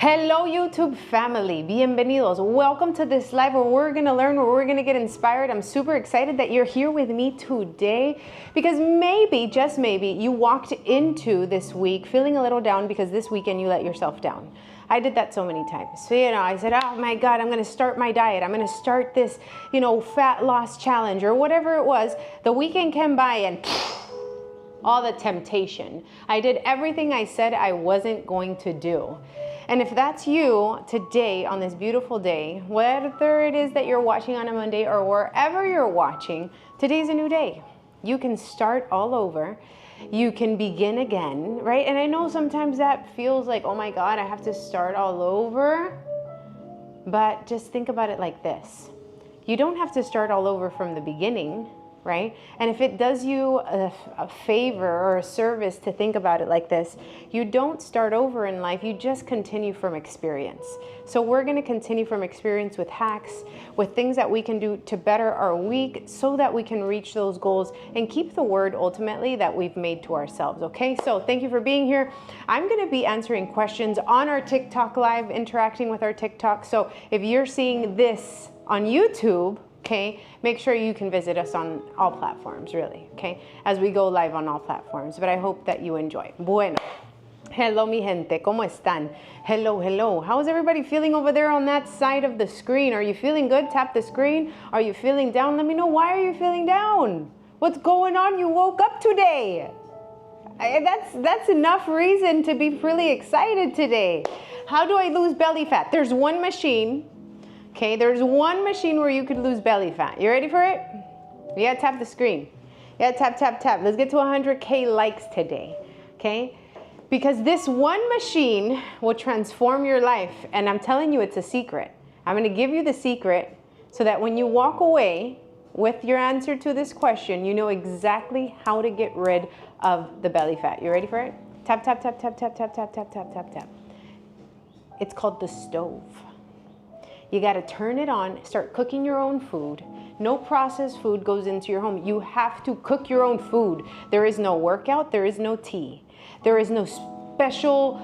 Hello YouTube family, bienvenidos. Welcome to this live where we're gonna learn, where we're gonna get inspired. I'm super excited that you're here with me today because maybe, just maybe, you walked into this week feeling a little down because this weekend you let yourself down. I did that so many times. So, I said, oh my God, I'm gonna start my diet. I'm gonna start this, fat loss challenge or whatever it was. The weekend came by and all the temptation. I did everything I said I wasn't going to do. And if that's you today on this beautiful day, whether it is that you're watching on a Monday or wherever you're watching, today's a new day. You can start all over. You can begin again, right? And I know sometimes that feels like, oh my God, I have to start all over. But just think about it like this. You don't have to start all over from the beginning, right? And if it does you a favor or a service to think about it like this, you don't start over in life, you just continue from experience. So we're gonna continue from experience with hacks, with things that we can do to better our week so that we can reach those goals and keep the word ultimately that we've made to ourselves, okay? So thank you for being here. I'm gonna be answering questions on our TikTok live, interacting with our TikTok. So if you're seeing this on YouTube, okay, make sure you can visit us on all platforms, really, okay, as we go live on all platforms. But I hope that you enjoy. Bueno, hello mi gente, ¿cómo están? Hello, hello. How is everybody feeling over there on that side of the screen? Are you feeling good? Tap the screen. Are you feeling down? Let me know, why are you feeling down? What's going on? You woke up today. That's enough reason to be really excited today. How do I lose belly fat? There's one machine. Okay, there's one machine where you could lose belly fat. You ready for it? You gotta tap the screen. You gotta tap, tap, tap. Let's get to 100K likes today, okay? Because this one machine will transform your life. And I'm telling you, it's a secret. I'm gonna give you the secret so that when you walk away with your answer to this question, you know exactly how to get rid of the belly fat. You ready for it? Tap, tap, tap, tap, tap, tap, tap, tap, tap, tap, tap. It's called the stove. You got to turn it on, start cooking your own food. No processed food goes into your home. You have to cook your own food. There is no workout. There is no tea. There is no special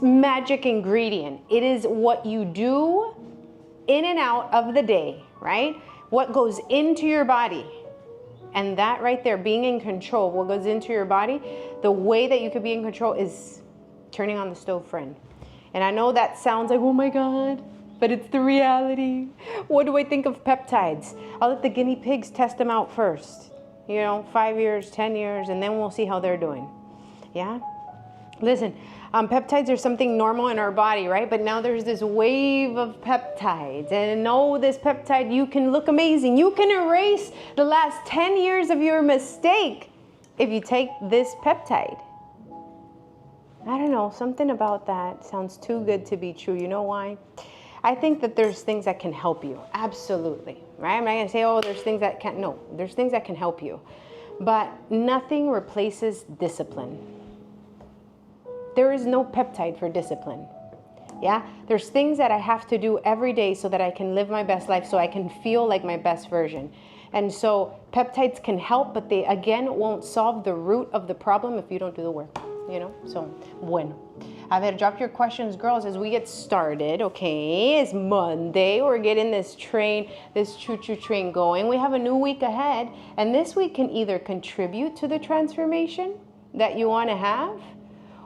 magic ingredient. It is what you do in and out of the day, right? What goes into your body. And that right there, being in control, what goes into your body, the way that you could be in control is turning on the stove, friend. And I know that sounds like, oh my God, but it's the reality. What do I think of peptides? I'll let the guinea pigs test them out first. 5 years, 10 years, and then we'll see how they're doing. Yeah? Listen, peptides are something normal in our body, right? But now there's this wave of peptides. And this peptide, you can look amazing. You can erase the last 10 years of your mistake if you take this peptide. I don't know, something about that sounds too good to be true. You know why? I think that there's things that can help you. Absolutely, right? I'm not gonna say, oh, there's things that can't. No, there's things that can help you. But nothing replaces discipline. There is no peptide for discipline. Yeah? There's things that I have to do every day so that I can live my best life, so I can feel like my best version. And so peptides can help, but they, again, won't solve the root of the problem if you don't do the work. So, bueno. A ver, drop your questions, girls, as we get started, okay? It's Monday. We're getting this train, this choo-choo train going. We have a new week ahead, and this week can either contribute to the transformation that you want to have,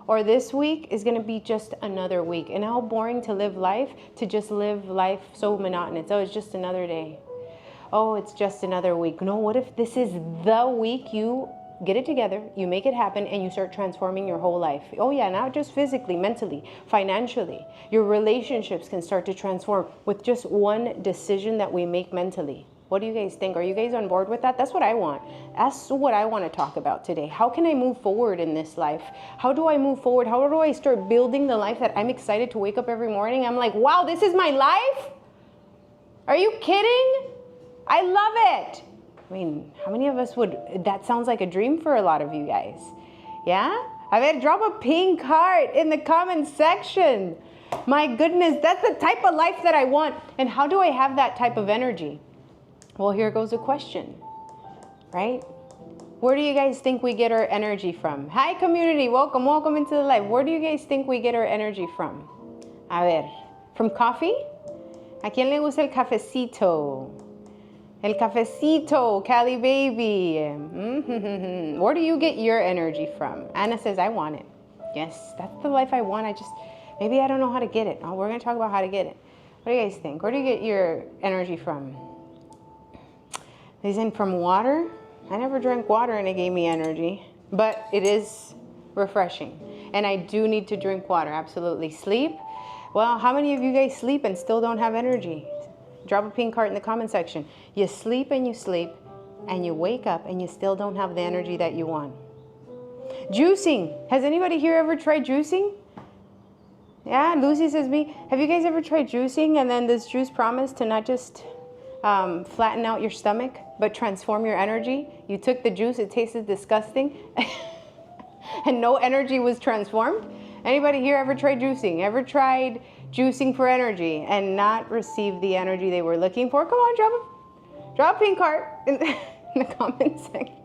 or this week is going to be just another week. And how boring to live life, to just live life so monotonous. Oh, it's just another day. Oh, it's just another week. No, what if this is the week you get it together, you make it happen, and you start transforming your whole life? Oh yeah, not just physically, mentally, financially. Your relationships can start to transform with just one decision that we make mentally. What do you guys think? Are you guys on board with that? That's what I want. That's what I want to talk about today. How can I move forward in this life? How do I move forward? How do I start building the life that I'm excited to wake up every morning? I'm like, wow, this is my life? Are you kidding? I love it. I mean, how many of us would, that sounds like a dream for a lot of you guys. Yeah? I mean, drop a pink heart in the comment section. My goodness, that's the type of life that I want. And how do I have that type of energy? Well, here goes a question, right? Where do you guys think we get our energy from? Hi, community. Welcome into the live. Where do you guys think we get our energy from? A ver, from coffee? ¿A quién le gusta el cafecito? El cafecito, calibaby. Mm-hmm. Where do you get your energy from? Anna says, I want it. Yes, that's the life I want. Maybe I don't know how to get it. Oh, we're going to talk about how to get it. What do you guys think? Where do you get your energy from? Is it from water? I never drank water and it gave me energy, but it is refreshing. And I do need to drink water, absolutely. Sleep? Well, how many of you guys sleep and still don't have energy? Drop a pink heart in the comment section. You sleep and you wake up and you still don't have the energy that you want. Juicing. Has anybody here ever tried juicing? Yeah, Lucy says me. Have you guys ever tried juicing and then this juice promised to not just flatten out your stomach, but transform your energy? You took the juice, it tasted disgusting, and no energy was transformed? Anybody here ever tried juicing? Ever tried juicing for energy and not received the energy they were looking for? Come on, drop a pink heart in the comment section.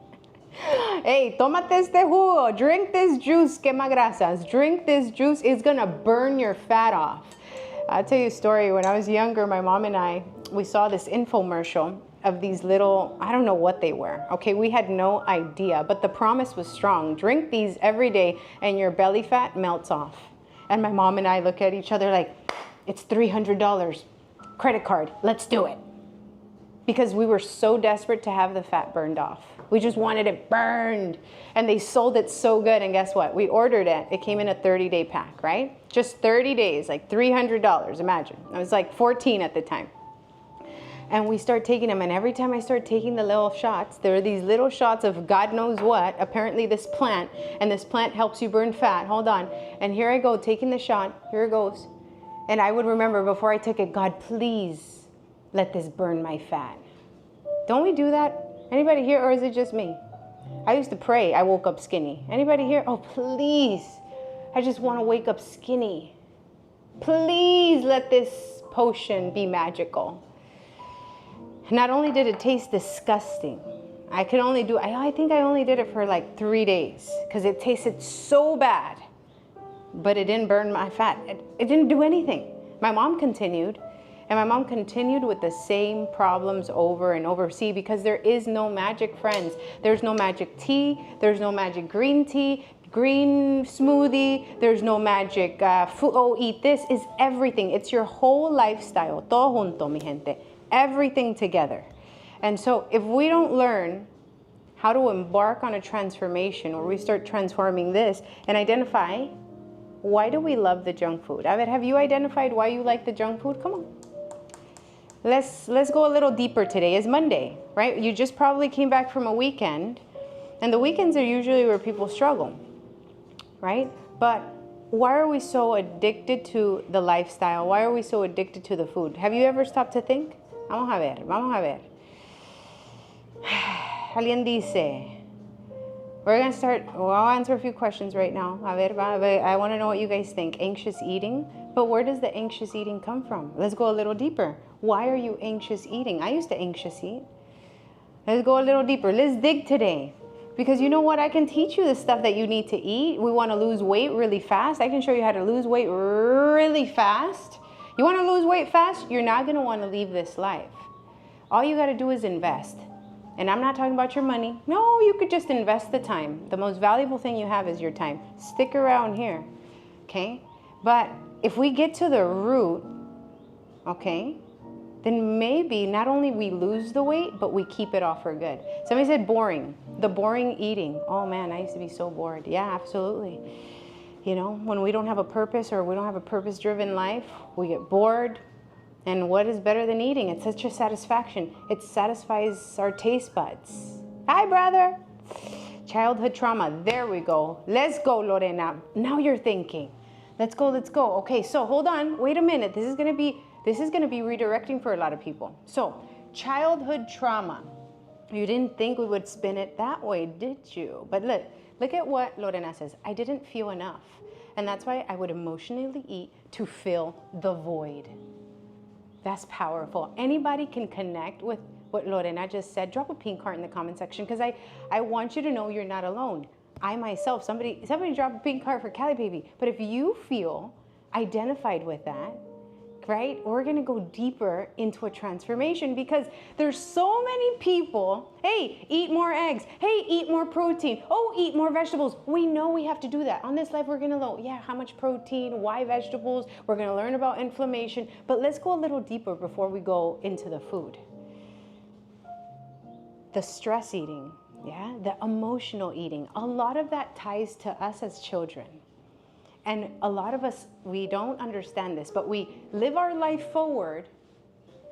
Hey, tómate este jugo, drink this juice, quema grasas. Drink this juice, it's gonna burn your fat off. I'll tell you a story. When I was younger, my mom and we saw this infomercial of these little, I don't know what they were. Okay, we had no idea, but the promise was strong. Drink these every day and your belly fat melts off. And my mom and I look at each other like, it's $300, credit card, let's do it. Because we were so desperate to have the fat burned off. We just wanted it burned. And they sold it so good. And guess what? We ordered it. It came in a 30-day pack, right? Just 30 days, like $300, imagine. I was like 14 at the time. And we start taking them. And every time I start taking the little shots, there are these little shots of God knows what, apparently this plant. And this plant helps you burn fat. Hold on. And here I go, taking the shot. Here it goes. And I would remember before I took it, God, please let this burn my fat. Don't we do that? Anybody here, or is it just me? I used to pray I woke up skinny. Anybody here? Oh, please. I just want to wake up skinny. Please let this potion be magical. Not only did it taste disgusting, I think I only did it for like 3 days because it tasted so bad, but it didn't burn my fat. It didn't do anything. My mom continued. And my mom continued with the same problems over and over. See, because there is no magic, friends. There's no magic tea. There's no magic green tea, green smoothie. There's no magic food. Oh, eat this. Is everything. It's your whole lifestyle. Todo junto, mi gente. Everything together. And so if we don't learn how to embark on a transformation where we start transforming this and identify, why do we love the junk food? Avid, have you identified why you like the junk food? Come on. Let's go a little deeper today. It's Monday, right? You just probably came back from a weekend, and the weekends are usually where people struggle, right? But why are we so addicted to the lifestyle? Why are we so addicted to the food? Have you ever stopped to think? Vamos a ver. Alguien dice, we're going to start, I'll answer a few questions right now. I want to know what you guys think. Anxious eating, but where does the anxious eating come from? Let's go a little deeper. Why are you anxious eating? I used to anxious eat. Let's go a little deeper. Let's dig today. Because you know what? I can teach you the stuff that you need to eat. We want to lose weight really fast. I can show you how to lose weight really fast. You want to lose weight fast? You're not going to want to leave this life. All you got to do is invest. And I'm not talking about your money. No, you could just invest the time. The most valuable thing you have is your time. Stick around here, okay? But if we get to the root, okay, then maybe not only we lose the weight, but we keep it off for good. Somebody said boring. The boring eating. Oh man, I used to be so bored. Yeah, absolutely. You know, when we don't have a purpose or we don't have a purpose-driven life, we get bored. And what is better than eating? It's such a satisfaction. It satisfies our taste buds. Hi, brother. Childhood trauma. There we go. Let's go, Lorena. Now you're thinking. Let's go. Okay, so hold on. Wait a minute. This is gonna be redirecting for a lot of people. So, childhood trauma. You didn't think we would spin it that way, did you? But look at what Lorena says. I didn't feel enough. And that's why I would emotionally eat to fill the void. That's powerful. Anybody can connect with what Lorena just said. Drop a pink heart in the comment section because I want you to know you're not alone. I myself, somebody drop a pink heart for calibaby. But if you feel identified with that, right? We're gonna go deeper into a transformation because there's so many people, hey, eat more eggs, hey, eat more protein, oh, eat more vegetables. We know we have to do that. On this life, we're gonna know, yeah, how much protein, why vegetables, we're gonna learn about inflammation, but let's go a little deeper before we go into the food. The stress eating, yeah, the emotional eating, a lot of that ties to us as children. And a lot of us, we don't understand this, but we live our life forward,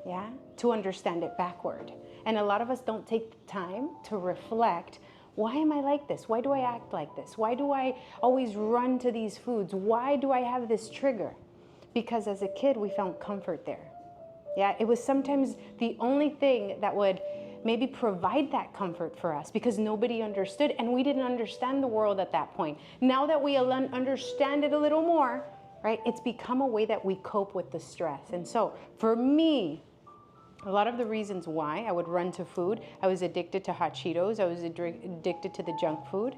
yeah, to understand it backward. And a lot of us don't take the time to reflect, why am I like this? Why do I act like this? Why do I always run to these foods? Why do I have this trigger? Because as a kid, we found comfort there. Yeah, it was sometimes the only thing that would maybe provide that comfort for us because nobody understood and we didn't understand the world at that point. Now that we understand it a little more, right, it's become a way that we cope with the stress. And so for me, a lot of the reasons why I would run to food, I was addicted to hot Cheetos, I was addicted to the junk food.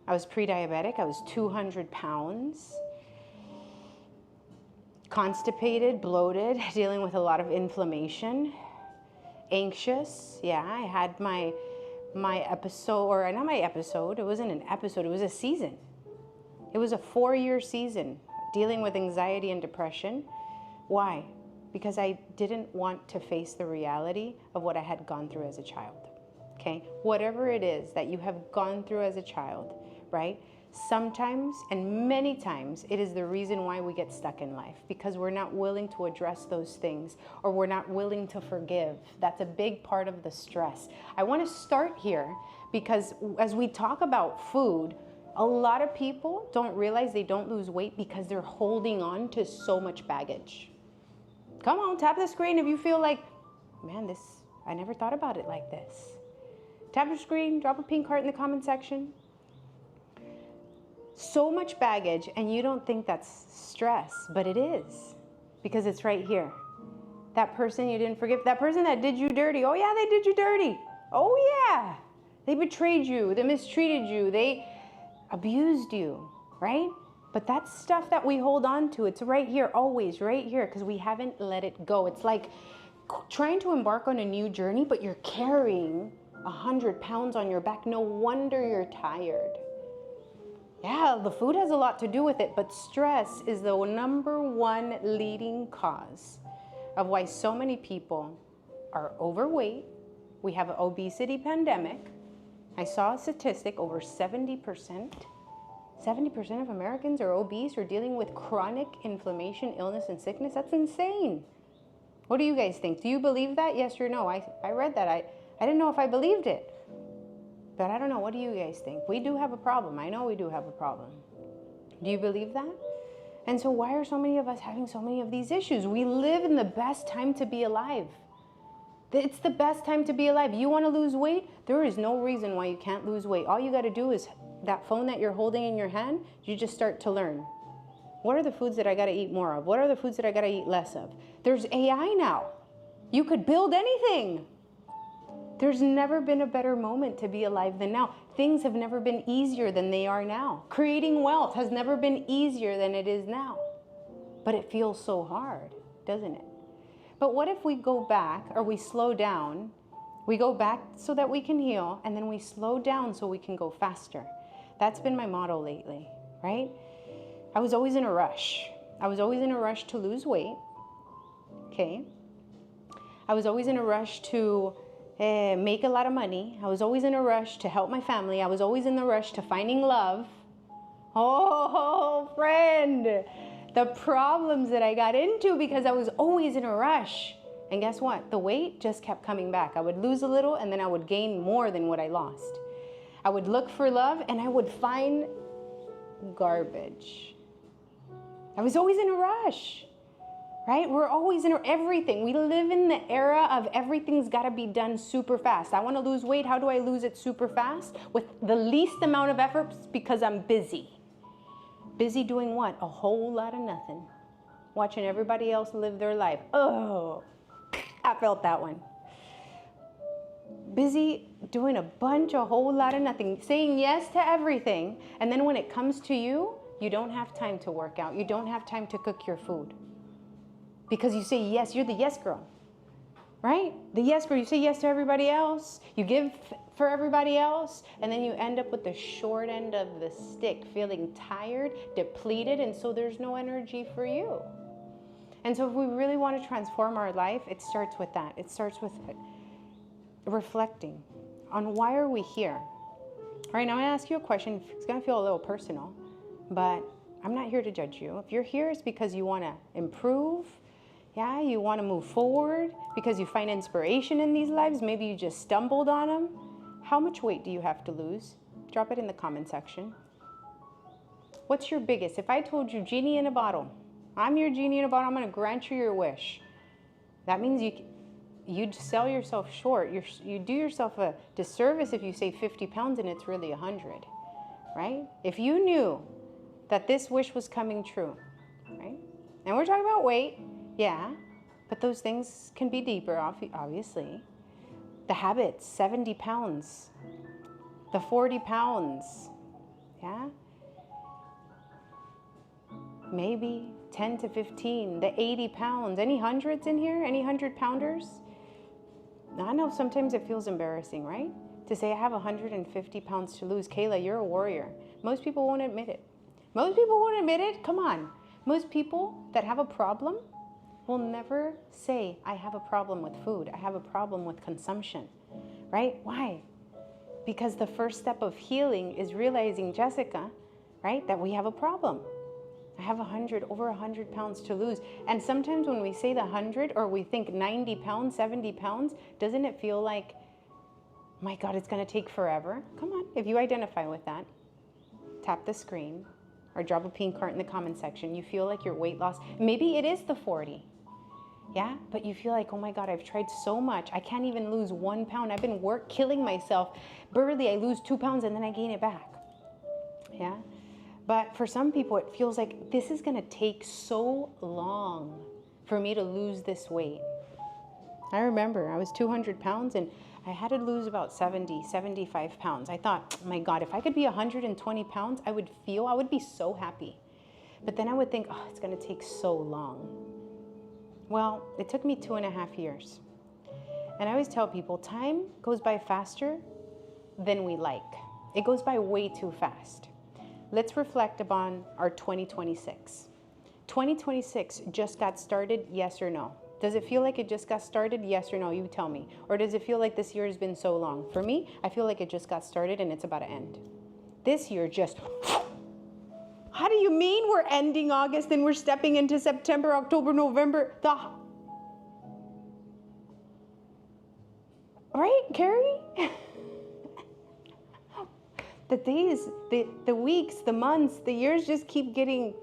I was pre-diabetic, I was 200 pounds. Constipated, bloated, dealing with a lot of inflammation. Anxious, yeah, I had my episode, or not my episode, it wasn't an episode, it was a season. It was a 4-year season dealing with anxiety and depression. Why? Because I didn't want to face the reality of what I had gone through as a child, okay? Whatever it is that you have gone through as a child, right? Sometimes, and many times, it is the reason why we get stuck in life because we're not willing to address those things or we're not willing to forgive. That's a big part of the stress. I want to start here because as we talk about food, a lot of people don't realize they don't lose weight because they're holding on to so much baggage. Come on, tap the screen if you feel like, man, I never thought about it like this. Tap the screen, drop a pink heart in the comment section. So much baggage, and you don't think that's stress, but it is, because it's right here. That person you didn't forgive, that person that did you dirty, oh yeah, they did you dirty. Oh yeah, they betrayed you, they mistreated you, they abused you, right? But that's stuff that we hold on to. It's right here, always right here, because we haven't let it go. It's like trying to embark on a new journey, but you're carrying 100 pounds on your back. No wonder you're tired. Yeah, the food has a lot to do with it, but stress is the number one leading cause of why so many people are overweight. We have an obesity pandemic. I saw a statistic, over 70% of Americans are obese or dealing with chronic inflammation, illness, and sickness. That's insane. What do you guys think? Do you believe that? Yes or no? I read that. I didn't know if I believed it. But I don't know, what do you guys think? We do have a problem. I know we do have a problem. Do you believe that? And so why are so many of us having so many of these issues? We live in the best time to be alive. It's the best time to be alive. You want to lose weight? There is no reason why you can't lose weight. All you got to do is that phone that you're holding in your hand, you just start to learn. What are the foods that I got to eat more of? What are the foods that I got to eat less of? There's AI now. You could build anything. There's never been a better moment to be alive than now. Things have never been easier than they are now. Creating wealth has never been easier than it is now. But it feels so hard, doesn't it? But what if we go back, or we slow down? We go back so that we can heal, and then we slow down so we can go faster. That's been my motto lately, right? I was always in a rush. I was always in a rush to lose weight, okay? I was always in a rush to make a lot of money. I was always in a rush to help my family. I was always in the rush to finding love. Oh, friend, the problems that I got into because I was always in a rush. And guess what? The weight just kept coming back. I would lose a little and then I would gain more than what I lost. I would look for love and I would find garbage. I was always in a rush. Right? We're always in everything. We live in the era of everything's got to be done super fast. I want to lose weight. How do I lose it super fast? With the least amount of effort because I'm busy. Busy doing what? A whole lot of nothing. Watching everybody else live their life. Oh, I felt that one. Busy doing a whole lot of nothing. Saying yes to everything. And then when it comes to you, You don't have time to work out. You don't have time to cook your food. Because you say yes, you're the yes girl. Right? The yes girl, you say yes to everybody else. You give for everybody else. And then you end up with the short end of the stick, feeling tired, depleted, and so there's no energy for you. And so if we really want to transform our life, it starts with that. It starts with reflecting on why are we here. All right, now I'm going to ask you a question. It's going to feel a little personal, but I'm not here to judge you. If you're here, it's because you want to improve. Yeah, you want to move forward because you find inspiration in these lives. Maybe you just stumbled on them. How much weight do you have to lose? Drop it in the comment section. What's your biggest? If I told you genie in a bottle, I'm your genie in a bottle, I'm going to grant you your wish. That means you'd sell yourself short. You do yourself a disservice if you say 50 pounds and it's really 100, right? If you knew that this wish was coming true, right? And we're talking about weight, yeah, but those things can be deeper, obviously. The habits, 70 pounds, the 40 pounds, yeah? Maybe 10 to 15, the 80 pounds. Any hundreds in here? Any 100-pounders? I know sometimes it feels embarrassing, right? To say I have 150 pounds to lose. Kayla, you're a warrior. Most people won't admit it. Most people won't admit it. Come on. Most people that have a problem will never say, I have a problem with food. I have a problem with consumption, right? Why? Because the first step of healing is realizing, Jessica, right, that we have a problem. I have over 100 pounds to lose. And sometimes when we say the 100 or we think 90 pounds, 70 pounds, doesn't it feel like, my God, it's going to take forever? Come on, if you identify with that, tap the screen or drop a pink heart in the comment section. You feel like your weight loss, maybe it is the 40, yeah? But you feel like, oh my God, I've tried so much. I can't even lose 1 pound. I've been killing myself. Barely I lose 2 pounds and then I gain it back, yeah? But for some people, it feels like this is going to take so long for me to lose this weight. I remember I was 200 pounds and I had to lose about 75 pounds. I thought, oh my God, if I could be 120 pounds, I would be so happy. But then I would think, oh, it's going to take so long. Well, it took me 2.5 years. And I always tell people, time goes by faster than we like. It goes by way too fast. Let's reflect upon our 2026. 2026 just got started, yes or no? Does it feel like it just got started, yes or no? You tell me. Or does it feel like this year has been so long? For me, I feel like it just got started and it's about to end. This year just, how do you mean we're ending August and we're stepping into September, October, November? Right, Carrie? The days, the weeks, the months, the years just keep getting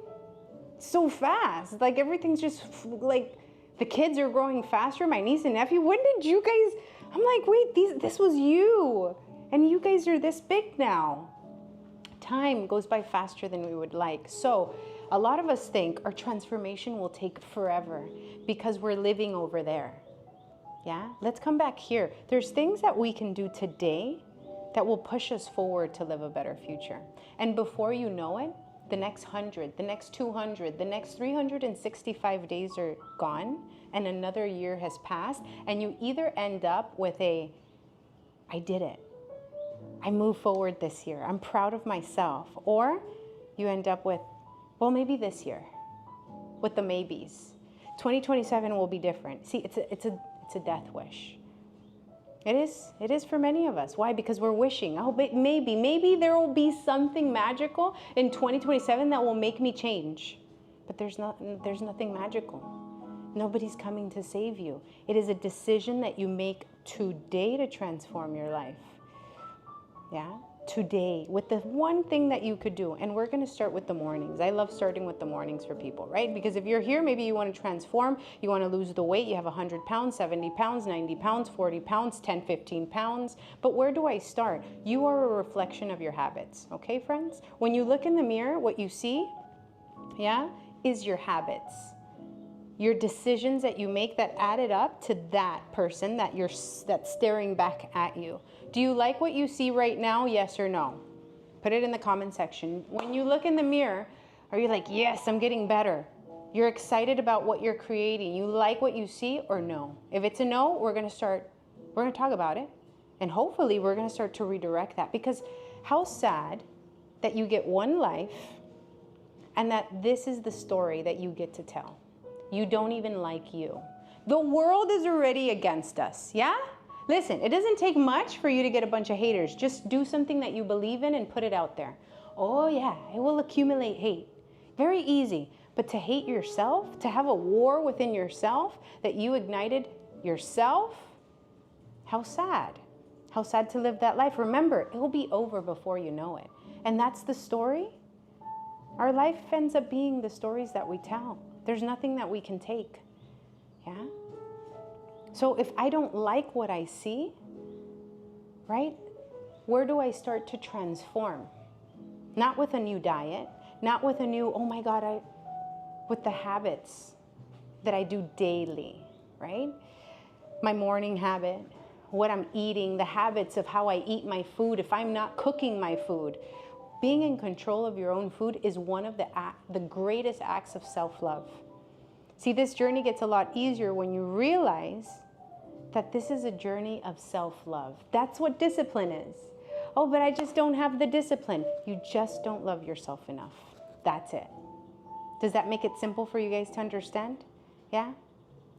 so fast. Like everything's just like, the kids are growing faster. My niece and nephew, when did you guys, I'm like, wait, this was you. And you guys are this big now. Time goes by faster than we would like. So a lot of us think our transformation will take forever because we're living over there. Yeah, let's come back here. There's things that we can do today that will push us forward to live a better future. And before you know it, the next 100, the next 200, the next 365 days are gone and another year has passed, and you either end up with I did it. I moved forward this year. I'm proud of myself. Or you end up with, well, maybe this year, with the maybes. 2027 will be different. See, it's a death wish. It is for many of us. Why? Because we're wishing, oh, but maybe there will be something magical in 2027 that will make me change. But there's nothing magical. Nobody's coming to save you. It is a decision that you make today to transform your life. Yeah? Today, with the one thing that you could do. And we're going to start with the mornings. I love starting with the mornings for people, right? Because if you're here, maybe you want to transform, you want to lose the weight, you have 100 pounds, 70 pounds, 90 pounds, 40 pounds, 10, 15 pounds. But where do I start? You are a reflection of your habits, okay, friends? When you look in the mirror, what you see, yeah, is your habits. Your decisions that you make that added up to that person that's staring back at you. Do you like what you see right now? Yes or no? Put it in the comment section. When you look in the mirror, Are you like, yes, I'm getting better? You're excited about what you're creating. You like what you see, or no? If it's a no, we're going to talk about it. And hopefully we're going to start to redirect that, because how sad that you get one life and that this is the story that you get to tell. You don't even like you. The world is already against us, yeah? Listen, it doesn't take much for you to get a bunch of haters. Just do something that you believe in and put it out there. Oh yeah, it will accumulate hate. Very easy. But to hate yourself, to have a war within yourself that you ignited yourself, how sad. How sad to live that life. Remember, it will be over before you know it. And that's the story. Our life ends up being the stories that we tell. There's nothing that we can take. Yeah? So if I don't like what I see, right? Where do I start to transform? Not with a new diet, not with a new, oh my God, with the habits that I do daily, right? My morning habit, what I'm eating, the habits of how I eat my food, if I'm not cooking my food. Being in control of your own food is one of the greatest acts of self-love. See, this journey gets a lot easier when you realize that this is a journey of self-love. That's what discipline is. Oh, but I just don't have the discipline. You just don't love yourself enough. That's it. Does that make it simple for you guys to understand? Yeah?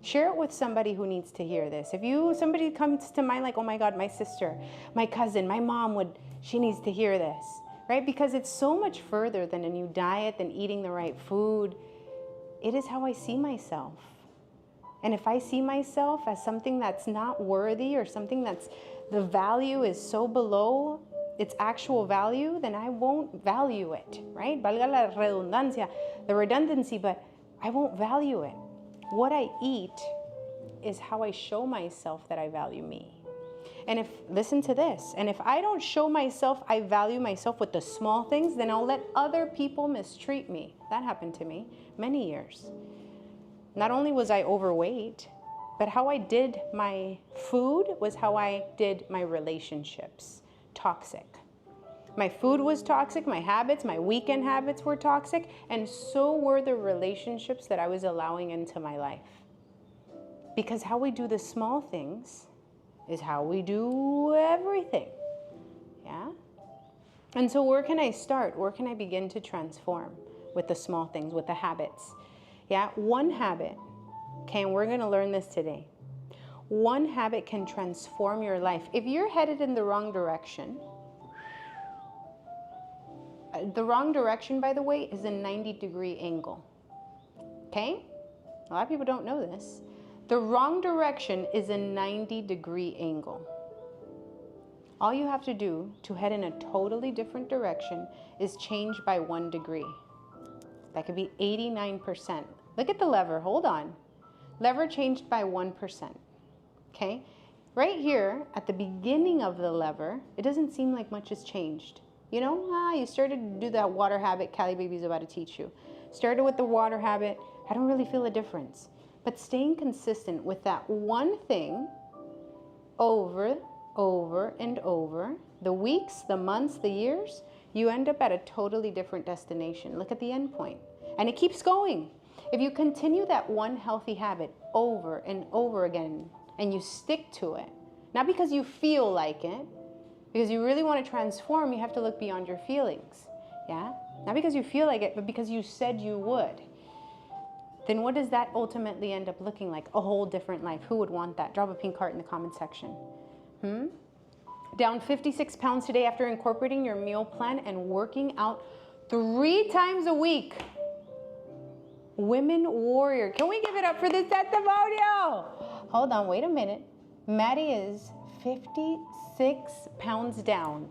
Share it with somebody who needs to hear this. If somebody comes to mind like, oh my God, my sister, my cousin, my mom she needs to hear this, right? Because it's so much further than a new diet, than eating the right food. It is how I see myself. And if I see myself as something that's not worthy, or something that's, the value is so below its actual value, then I won't value it, right? Valga la redundancia, the redundancy, but I won't value it. What I eat is how I show myself that I value me. And listen to this, and if I don't show myself I value myself with the small things, then I'll let other people mistreat me. That happened to me many years. Not only was I overweight, but how I did my food was how I did my relationships. Toxic. My food was toxic, my habits, my weekend habits were toxic, and so were the relationships that I was allowing into my life. Because how we do the small things is how we do everything. Yeah? And so where can I start? Where can I begin to transform with the small things, with the habits? Yeah, one habit, okay, and we're going to learn this today. One habit can transform your life. If you're headed in the wrong direction, by the way, is a 90-degree angle. Okay? A lot of people don't know this. The wrong direction is a 90-degree angle. All you have to do to head in a totally different direction is change by 1 degree. That could be 89%. Look at the lever, hold on. Lever changed by 1%, okay? Right here, at the beginning of the lever, it doesn't seem like much has changed. You know, you started to do that water habit Calibaby's about to teach you. Started with the water habit, I don't really feel a difference. But staying consistent with that one thing over and over, the weeks, the months, the years, you end up at a totally different destination. Look at the end point. And it keeps going. If you continue that one healthy habit over and over again, and you stick to it, not because you feel like it, because you really want to transform, you have to look beyond your feelings. Yeah? Not because you feel like it, but because you said you would. Then what does that ultimately end up looking like? A whole different life. Who would want that? Drop a pink heart in the comment section. Down 56 pounds today after incorporating your meal plan and working out 3 times a week. Women warrior. Can we give it up for this testimonial? Hold on, wait a minute. Maddie is 56 pounds down.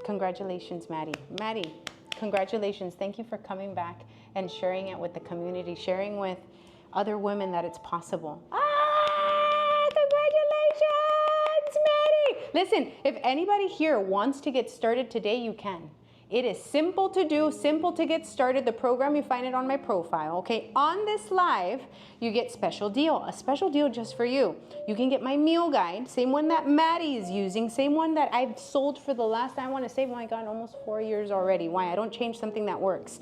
Congratulations, Maddie. Maddie, congratulations. Thank you for coming back and sharing it with the community, sharing with other women that it's possible. Congratulations, Maddie. Listen, if anybody here wants to get started today, you can. It is simple to do, simple to get started. The program, you find it on my profile, okay? On this live, you get special deal, a special deal just for you. You can get my meal guide, same one that Maddie is using, same one that I've sold for the last, I want to say, oh my God, almost 4 years already. Why? I don't change something that works.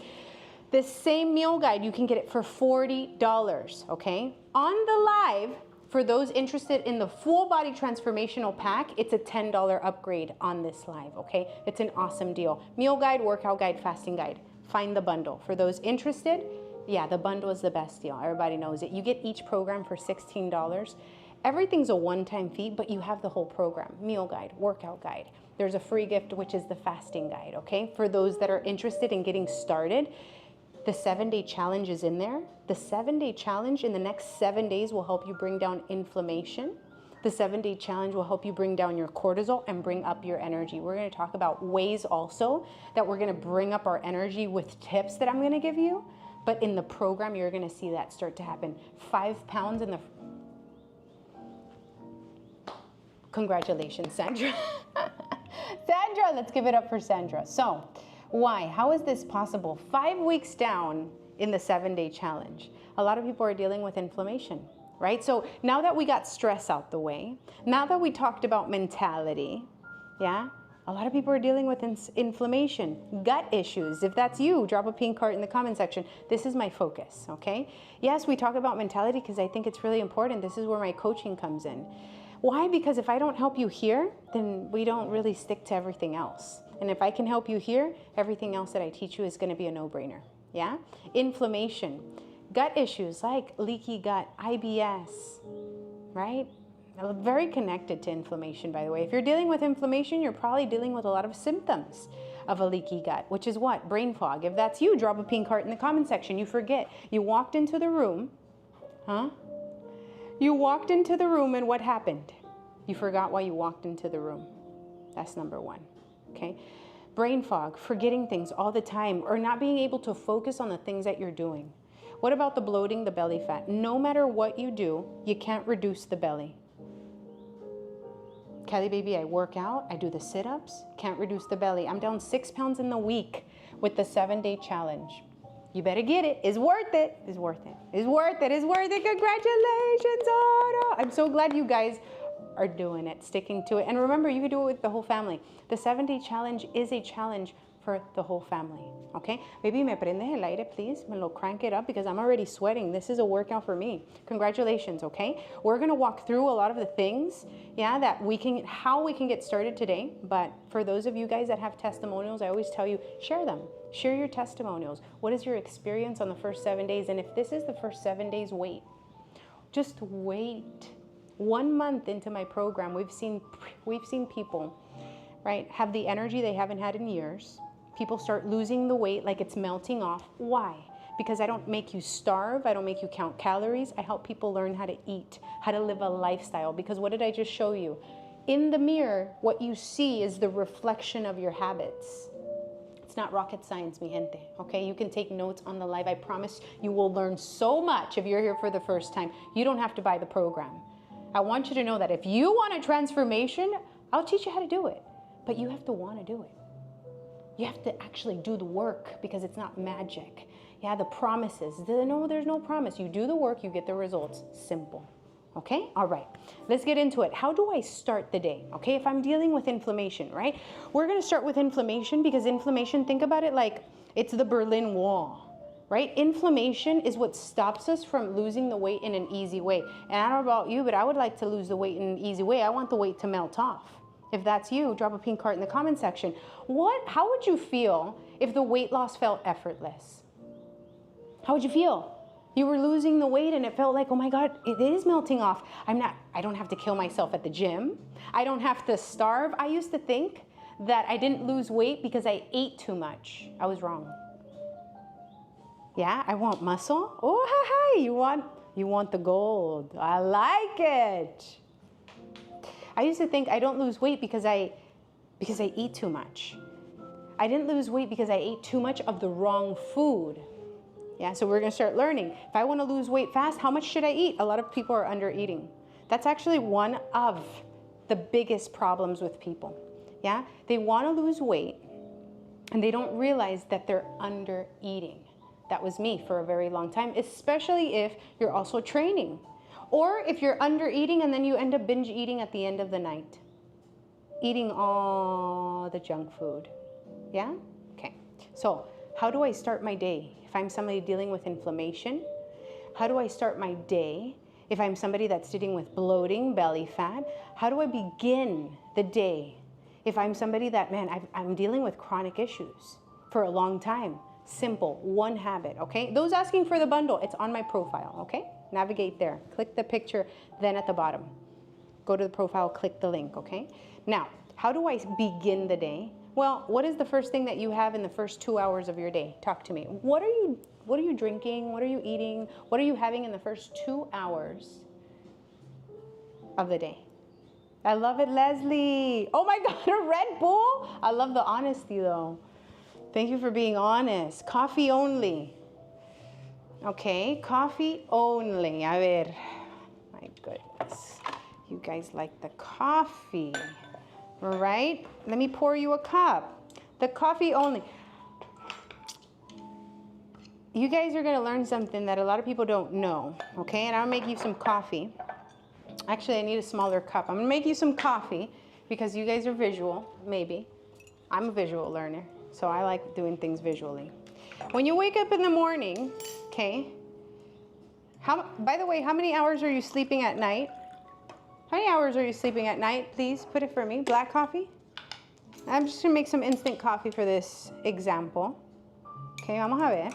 This same meal guide, you can get it for $40, okay? On the live, for those interested in the full body transformational pack, it's a $10 upgrade on this live, okay? It's an awesome deal. Meal guide, workout guide, fasting guide. Find the bundle. For those interested, yeah, the bundle is the best deal. Everybody knows it. You get each program for $16. Everything's a one-time fee, but you have the whole program. Meal guide, workout guide. There's a free gift, which is the fasting guide, okay? For those that are interested in getting started, the 7-day challenge is in there. The 7-day challenge in the next 7 days will help you bring down inflammation. The 7-day challenge will help you bring down your cortisol and bring up your energy. We're gonna talk about ways also that we're gonna bring up our energy with tips that I'm gonna give you. But in the program, you're gonna see that start to happen. 5 pounds in the... Congratulations, Sandra. Sandra, let's give it up for Sandra. So, why? How is this possible? 5 weeks down in the 7-day challenge, a lot of people are dealing with inflammation, right? So now that we got stress out the way, now that we talked about mentality, yeah, a lot of people are dealing with inflammation, gut issues. If that's you, drop a pink heart in the comment section. This is my focus, okay? Yes, we talk about mentality because I think it's really important. This is where my coaching comes in. Why? Because if I don't help you here, then we don't really stick to everything else. And if I can help you here, everything else that I teach you is going to be a no-brainer, yeah? Inflammation, gut issues like leaky gut, IBS, right? Very connected to inflammation, by the way. If you're dealing with inflammation, you're probably dealing with a lot of symptoms of a leaky gut, which is what? Brain fog. If that's you, drop a pink heart in the comment section. You forget. You walked into the room, huh? You walked into the room and what happened? You forgot why you walked into the room. That's number one. Okay, brain fog, forgetting things all the time, or not being able to focus on the things that you're doing. What about the bloating, the belly fat? No matter what you do, you can't reduce the belly. Calibaby, I work out, I do the sit-ups, can't reduce the belly. I'm down 6 pounds in the week with the 7-day challenge. You better get it. It's worth it. It's worth it. It's worth it. It's worth it. Congratulations, Otto. I'm so glad you guys are doing it, sticking to it. And remember, you can do it with the whole family. The 7-day challenge is a challenge for the whole family, okay? Maybe me prendes el aire, please. Me lo crank it up because I'm already sweating. This is a workout for me. Congratulations, okay? We're gonna walk through a lot of the things, yeah, that we can, how we can get started today. But for those of you guys that have testimonials, I always tell you, share them. Share your testimonials. What is your experience on the first 7 days? And if this is the first 7 days, wait. Just wait. 1 month into my program, we've seen people, right, have the energy they haven't had in years. People start losing the weight like it's melting off. Why? Because I don't make you starve. I don't make you count calories. I help people learn how to eat, how to live a lifestyle. Because what did I just show you? In the mirror, what you see is the reflection of your habits. It's not rocket science, mi gente, okay? You can take notes on the live. I promise you will learn so much if you're here for the first time. You don't have to buy the program. I want you to know that if you want a transformation, I'll teach you how to do it. But you have to want to do it. You have to actually do the work because it's not magic. Yeah, the promises. No, there's no promise. You do the work, you get the results. Simple. Okay? All right. Let's get into it. How do I start the day? Okay, if I'm dealing with inflammation, right? We're going to start with inflammation because inflammation, think about it like it's the Berlin Wall. Right? Inflammation is what stops us from losing the weight in an easy way. And I don't know about you, but I would like to lose the weight in an easy way. I want the weight to melt off. If that's you, drop a pink heart in the comment section. How would you feel if the weight loss felt effortless? How would you feel? You were losing the weight and it felt like, oh my God, it is melting off. I don't have to kill myself at the gym. I don't have to starve. I used to think that I didn't lose weight because I ate too much. I was wrong. Yeah, I want muscle. Oh, hi, you want the gold. I like it. I used to think I don't lose weight because I eat too much. I didn't lose weight because I ate too much of the wrong food. Yeah, so we're gonna start learning. If I wanna lose weight fast, how much should I eat? A lot of people are under eating. That's actually one of the biggest problems with people. Yeah, they wanna lose weight, and they don't realize that they're under eating. That was me for a very long time, especially if you're also training. Or if you're under eating and then you end up binge eating at the end of the night. Eating all the junk food. Yeah? Okay. So how do I start my day? If I'm somebody dealing with inflammation, how do I start my day? If I'm somebody that's dealing with bloating, belly fat, how do I begin the day? If I'm somebody that, man, I'm dealing with chronic issues for a long time. Simple, one habit, okay? Those asking for the bundle, it's on my profile, okay? Navigate there, click the picture, then at the bottom. Go to the profile, click the link, okay? Now, how do I begin the day? Well, what is the first thing that you have in the first 2 hours of your day? Talk to me. What are you drinking? What are you eating? What are you having in the first 2 hours of the day? I love it, Leslie. Oh my God, a Red Bull? I love the honesty though. Thank you for being honest. Coffee only. Okay, coffee only. A ver. My goodness. You guys like the coffee, right? Let me pour you a cup. The coffee only. You guys are gonna learn something that a lot of people don't know, okay? And I'll make you some coffee. Actually, I need a smaller cup. I'm gonna make you some coffee because you guys are visual, maybe. I'm a visual learner, so I like doing things visually. When you wake up in the morning, okay, by the way, how many hours are you sleeping at night? How many hours are you sleeping at night? Please put it for me. Black coffee? I'm just gonna make some instant coffee for this example. Okay, vamos a ver.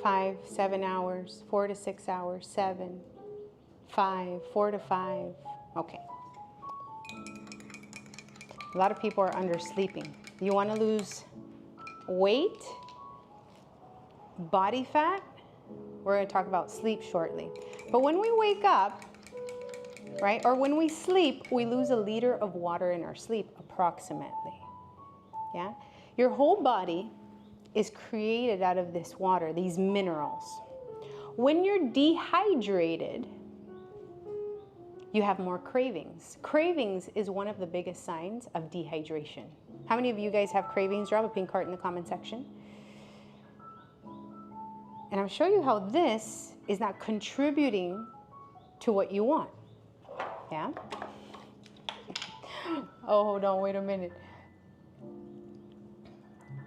Five, 7 hours, 4 to 6 hours, 7, 5, 4 to 5. Okay. A lot of people are undersleeping. You want to lose weight, body fat? We're going to talk about sleep shortly. But when we wake up, right, or when we sleep, we lose 1 liter of water in our sleep, approximately. Yeah? Your whole body is created out of this water, these minerals. When you're dehydrated, you have more cravings. Cravings is one of the biggest signs of dehydration. How many of you guys have cravings? Drop a pink heart in the comment section. And I'll show you how this is not contributing to what you want. Yeah? Oh, hold on, wait a minute.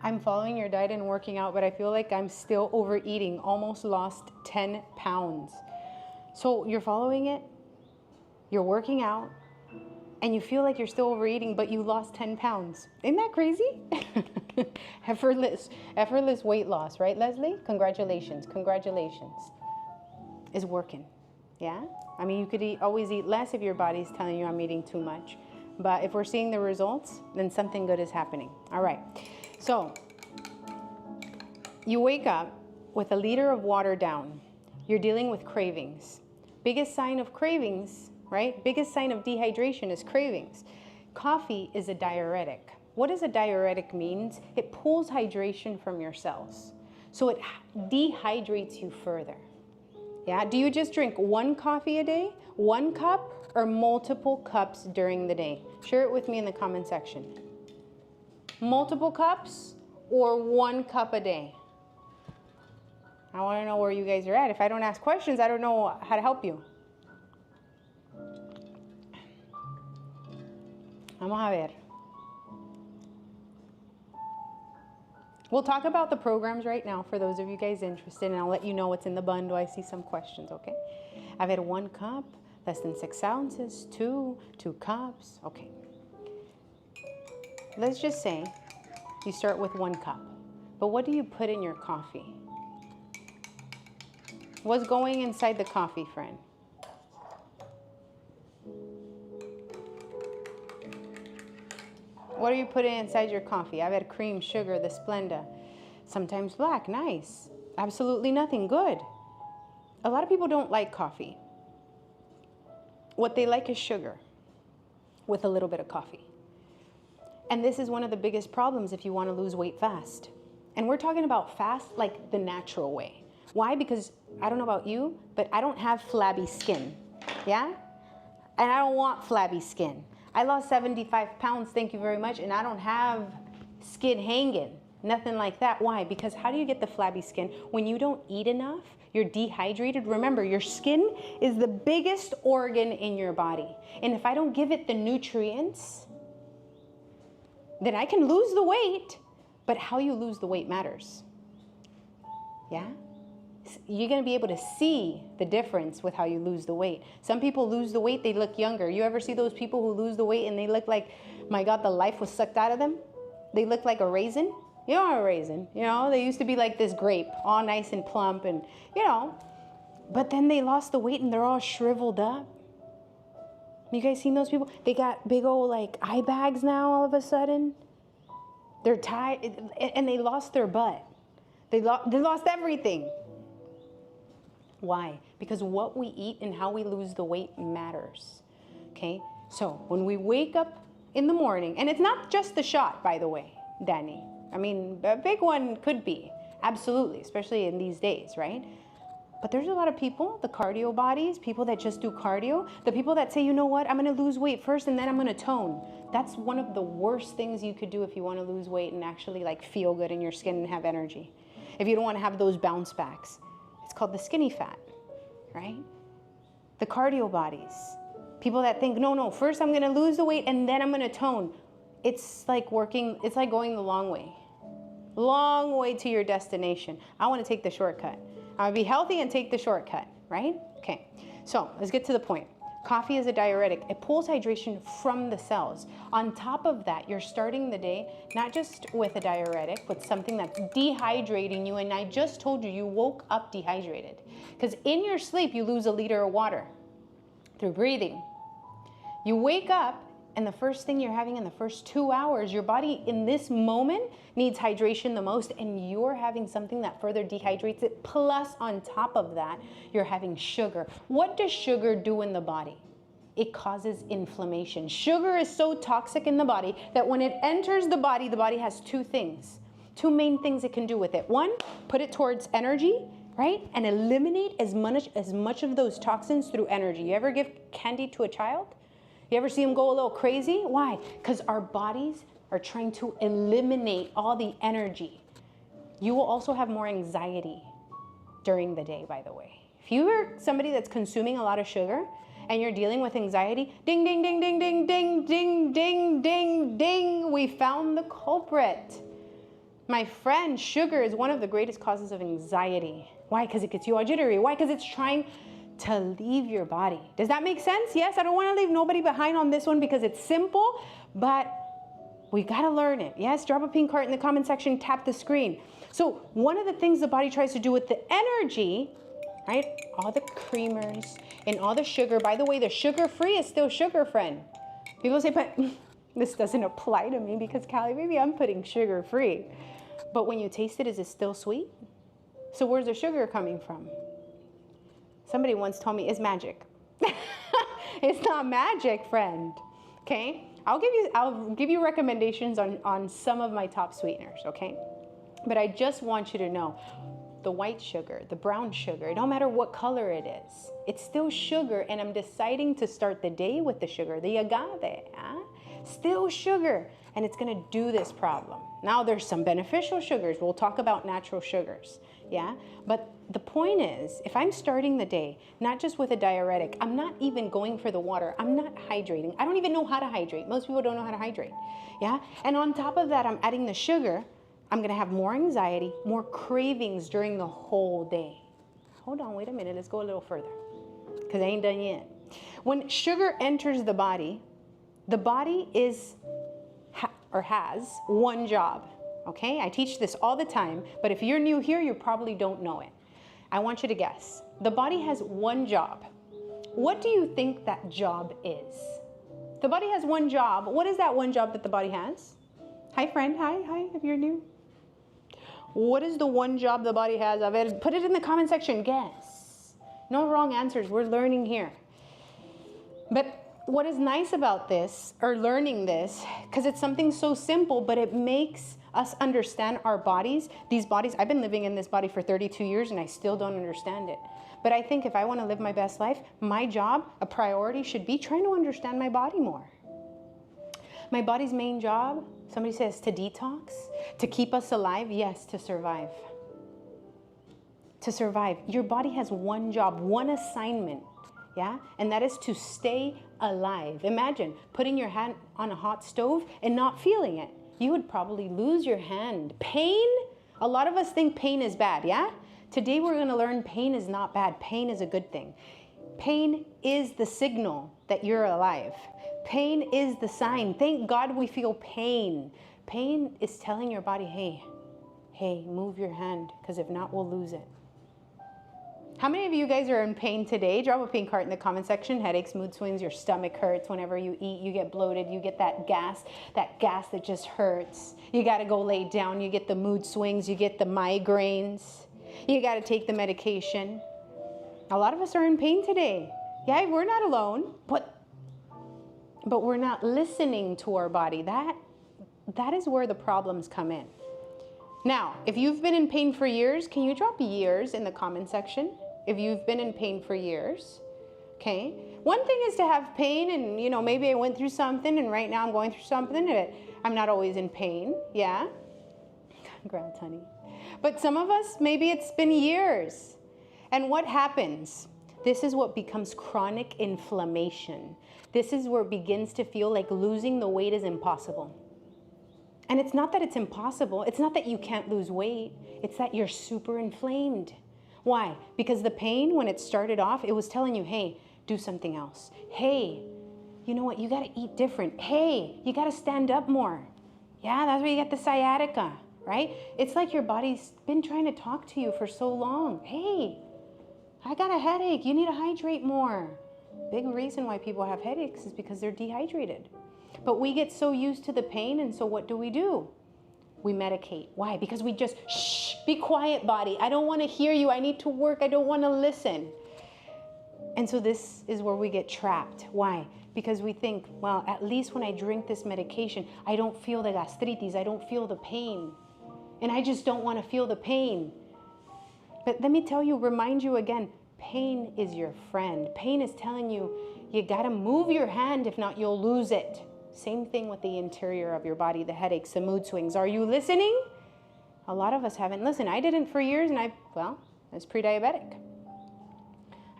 I'm following your diet and working out, but I feel like I'm still overeating. Almost lost 10 pounds. So you're following it, you're working out, and you feel like you're still overeating, but you lost 10 pounds. Isn't that crazy? Effortless weight loss, right, Leslie? Congratulations, congratulations. It's working, yeah? I mean, you could always eat less if your body's telling you I'm eating too much. But if we're seeing the results, then something good is happening. All right. So, you wake up with 1 liter of water down. You're dealing with cravings. Biggest sign of cravings, right? Biggest sign of dehydration is cravings. Coffee is a diuretic. What does a diuretic mean? It pulls hydration from your cells. So it dehydrates you further. Yeah? Do you just drink 1 coffee a day, 1 cup, or multiple cups during the day? Share it with me in the comment section. Multiple cups or 1 cup a day? I want to know where you guys are at. If I don't ask questions, I don't know how to help you. Vamos a ver. We'll talk about the programs right now for those of you guys interested, and I'll let you know what's in the bundle. I see some questions, okay? I've had 1 cup, less than 6 ounces, 2 cups, okay. Let's just say you start with 1 cup, but what do you put in your coffee? What's going inside the coffee, friend? What are you putting inside your coffee? I've had cream, sugar, the Splenda, sometimes black, nice. Absolutely nothing, good. A lot of people don't like coffee. What they like is sugar with a little bit of coffee. And this is one of the biggest problems if you want to lose weight fast. And we're talking about fast like the natural way. Why? Because I don't know about you, but I don't have flabby skin. Yeah? And I don't want flabby skin. I lost 75 pounds, thank you very much, and I don't have skin hanging. Nothing like that. Why? Because how do you get the flabby skin? When you don't eat enough, you're dehydrated. Remember, your skin is the biggest organ in your body. And if I don't give it the nutrients, then I can lose the weight, but how you lose the weight matters. Yeah? You're going to be able to see the difference with how you lose the weight. Some people lose the weight, they look younger. You ever see those people who lose the weight and they look like, my God, the life was sucked out of them? They look like a raisin. You know a raisin, you know, they used to be like this grape, all nice and plump and, you know, but then they lost the weight and they're all shriveled up. You guys seen those people? They got big old like eye bags now all of a sudden. They're tired and they lost their butt. They lost everything. Why? Because what we eat and how we lose the weight matters. Okay? So when we wake up in the morning, and it's not just the shot, by the way, Danny. I mean, a big one could be, absolutely, especially in these days, right? But there's a lot of people, the cardio bodies, people that just do cardio, the people that say, you know what, I'm gonna lose weight first and then I'm gonna tone. That's one of the worst things you could do if you wanna lose weight and actually like feel good in your skin and have energy. If you don't wanna have those bounce backs. It's called the skinny fat, right? The cardio bodies. People that think, no, first I'm gonna lose the weight and then I'm gonna tone. It's like it's like going the long way. Long way to your destination. I want to take the shortcut. I want to be healthy and take the shortcut, right? Okay, so let's get to the point. Coffee is a diuretic. It pulls hydration from the cells. On top of that, you're starting the day not just with a diuretic, but something that's dehydrating you. And I just told you woke up dehydrated. Because in your sleep, you lose 1 liter of water through breathing. You wake up, and the first thing you're having in the first 2 hours, your body in this moment needs hydration the most, and you're having something that further dehydrates it. Plus, on top of that, you're having sugar. What does sugar do in the body? It causes inflammation. Sugar is so toxic in the body that when it enters the body has two main things it can do with it. One, put it towards energy, right? And eliminate as much of those toxins through energy. You ever give candy to a child? You ever see them go a little crazy? Why? Because our bodies are trying to eliminate all the energy. You will also have more anxiety during the day, by the way. If you are somebody that's consuming a lot of sugar and you're dealing with anxiety, ding, ding, ding, ding, ding, ding, ding, ding, ding, ding, we found the culprit. My friend, sugar is one of the greatest causes of anxiety. Why? Because it gets you all jittery. Why? Because it's trying to leave your body. Does that make sense? Yes, I don't want to leave nobody behind on this one because it's simple, but we got to learn it. Yes, drop a pink heart in the comment section, tap the screen. So one of the things the body tries to do with the energy, right? All the creamers and all the sugar. By the way, the sugar-free is still sugar, friend. People say, but this doesn't apply to me because calibaby, I'm putting sugar-free. But when you taste it, is it still sweet? So where's the sugar coming from? Somebody once told me it's magic. It's not magic, friend. Okay? I'll give you recommendations on some of my top sweeteners, okay? But I just want you to know, the white sugar, the brown sugar, it don't matter what color it is. It's still sugar, and I'm deciding to start the day with the sugar, the agave, still sugar, and it's gonna do this problem. Now there's some beneficial sugars. We'll talk about natural sugars, yeah? But the point is, if I'm starting the day, not just with a diuretic, I'm not even going for the water, I'm not hydrating. I don't even know how to hydrate. Most people don't know how to hydrate, yeah? And on top of that, I'm adding the sugar. I'm gonna have more anxiety, more cravings during the whole day. Hold on, wait a minute, let's go a little further, because I ain't done yet. When sugar enters the body is, or has, one job, okay? I teach this all the time, but if you're new here, you probably don't know it. I want you to guess. The body has one job. What do you think that job is? The body has one job. What is that one job that the body has? Hi, friend. Hi, if you're new. What is the one job the body has? Put it in the comment section. Guess. No wrong answers. We're learning here. But what is nice about this, or learning this, because it's something so simple, but it makes us understand our bodies, these bodies. I've been living in this body for 32 years and I still don't understand it. But I think if I want to live my best life, my job, a priority should be trying to understand my body more. My body's main job, somebody says to detox, to keep us alive, yes, to survive. To survive. Your body has one job, one assignment, yeah? And that is to stay alive. Imagine putting your hand on a hot stove and not feeling it. You would probably lose your hand. Pain, a lot of us think pain is bad, yeah? Today we're gonna learn pain is not bad. Pain is a good thing. Pain is the signal that you're alive. Pain is the sign. Thank God we feel pain. Pain is telling your body, hey, move your hand, because if not, we'll lose it. How many of you guys are in pain today? Drop a pink heart in the comment section. Headaches, mood swings, your stomach hurts. Whenever you eat, you get bloated. You get that gas that just hurts. You got to go lay down. You get the mood swings. You get the migraines. You got to take the medication. A lot of us are in pain today. Yeah, we're not alone, but we're not listening to our body. That is where the problems come in. Now, if you've been in pain for years, can you drop years in the comment section? If you've been in pain for years, okay? One thing is to have pain and, maybe I went through something and right now I'm going through something, but I'm not always in pain, yeah? Congrats, honey. But some of us, maybe it's been years. And what happens? This is what becomes chronic inflammation. This is where it begins to feel like losing the weight is impossible. And it's not that it's impossible. It's not that you can't lose weight. It's that you're super inflamed. Why? Because the pain, when it started off, it was telling you, hey, do something else. Hey, you know what? You got to eat different. Hey, you got to stand up more. Yeah, that's where you get the sciatica, right? It's like your body's been trying to talk to you for so long. Hey, I got a headache. You need to hydrate more. Big reason why people have headaches is because they're dehydrated. But we get so used to the pain, and so what do? We medicate. Why? Because we just, shh, be quiet, body. I don't want to hear you. I need to work. I don't want to listen. And so this is where we get trapped. Why? Because we think, well, at least when I drink this medication, I don't feel the gastritis. I don't feel the pain. And I just don't want to feel the pain. But let me tell you, remind you again, pain is your friend. Pain is telling you, you got to move your hand. If not, you'll lose it. Same thing with the interior of your body, the headaches, the mood swings. Are you listening? A lot of us haven't listened. I didn't for years, and I was pre-diabetic.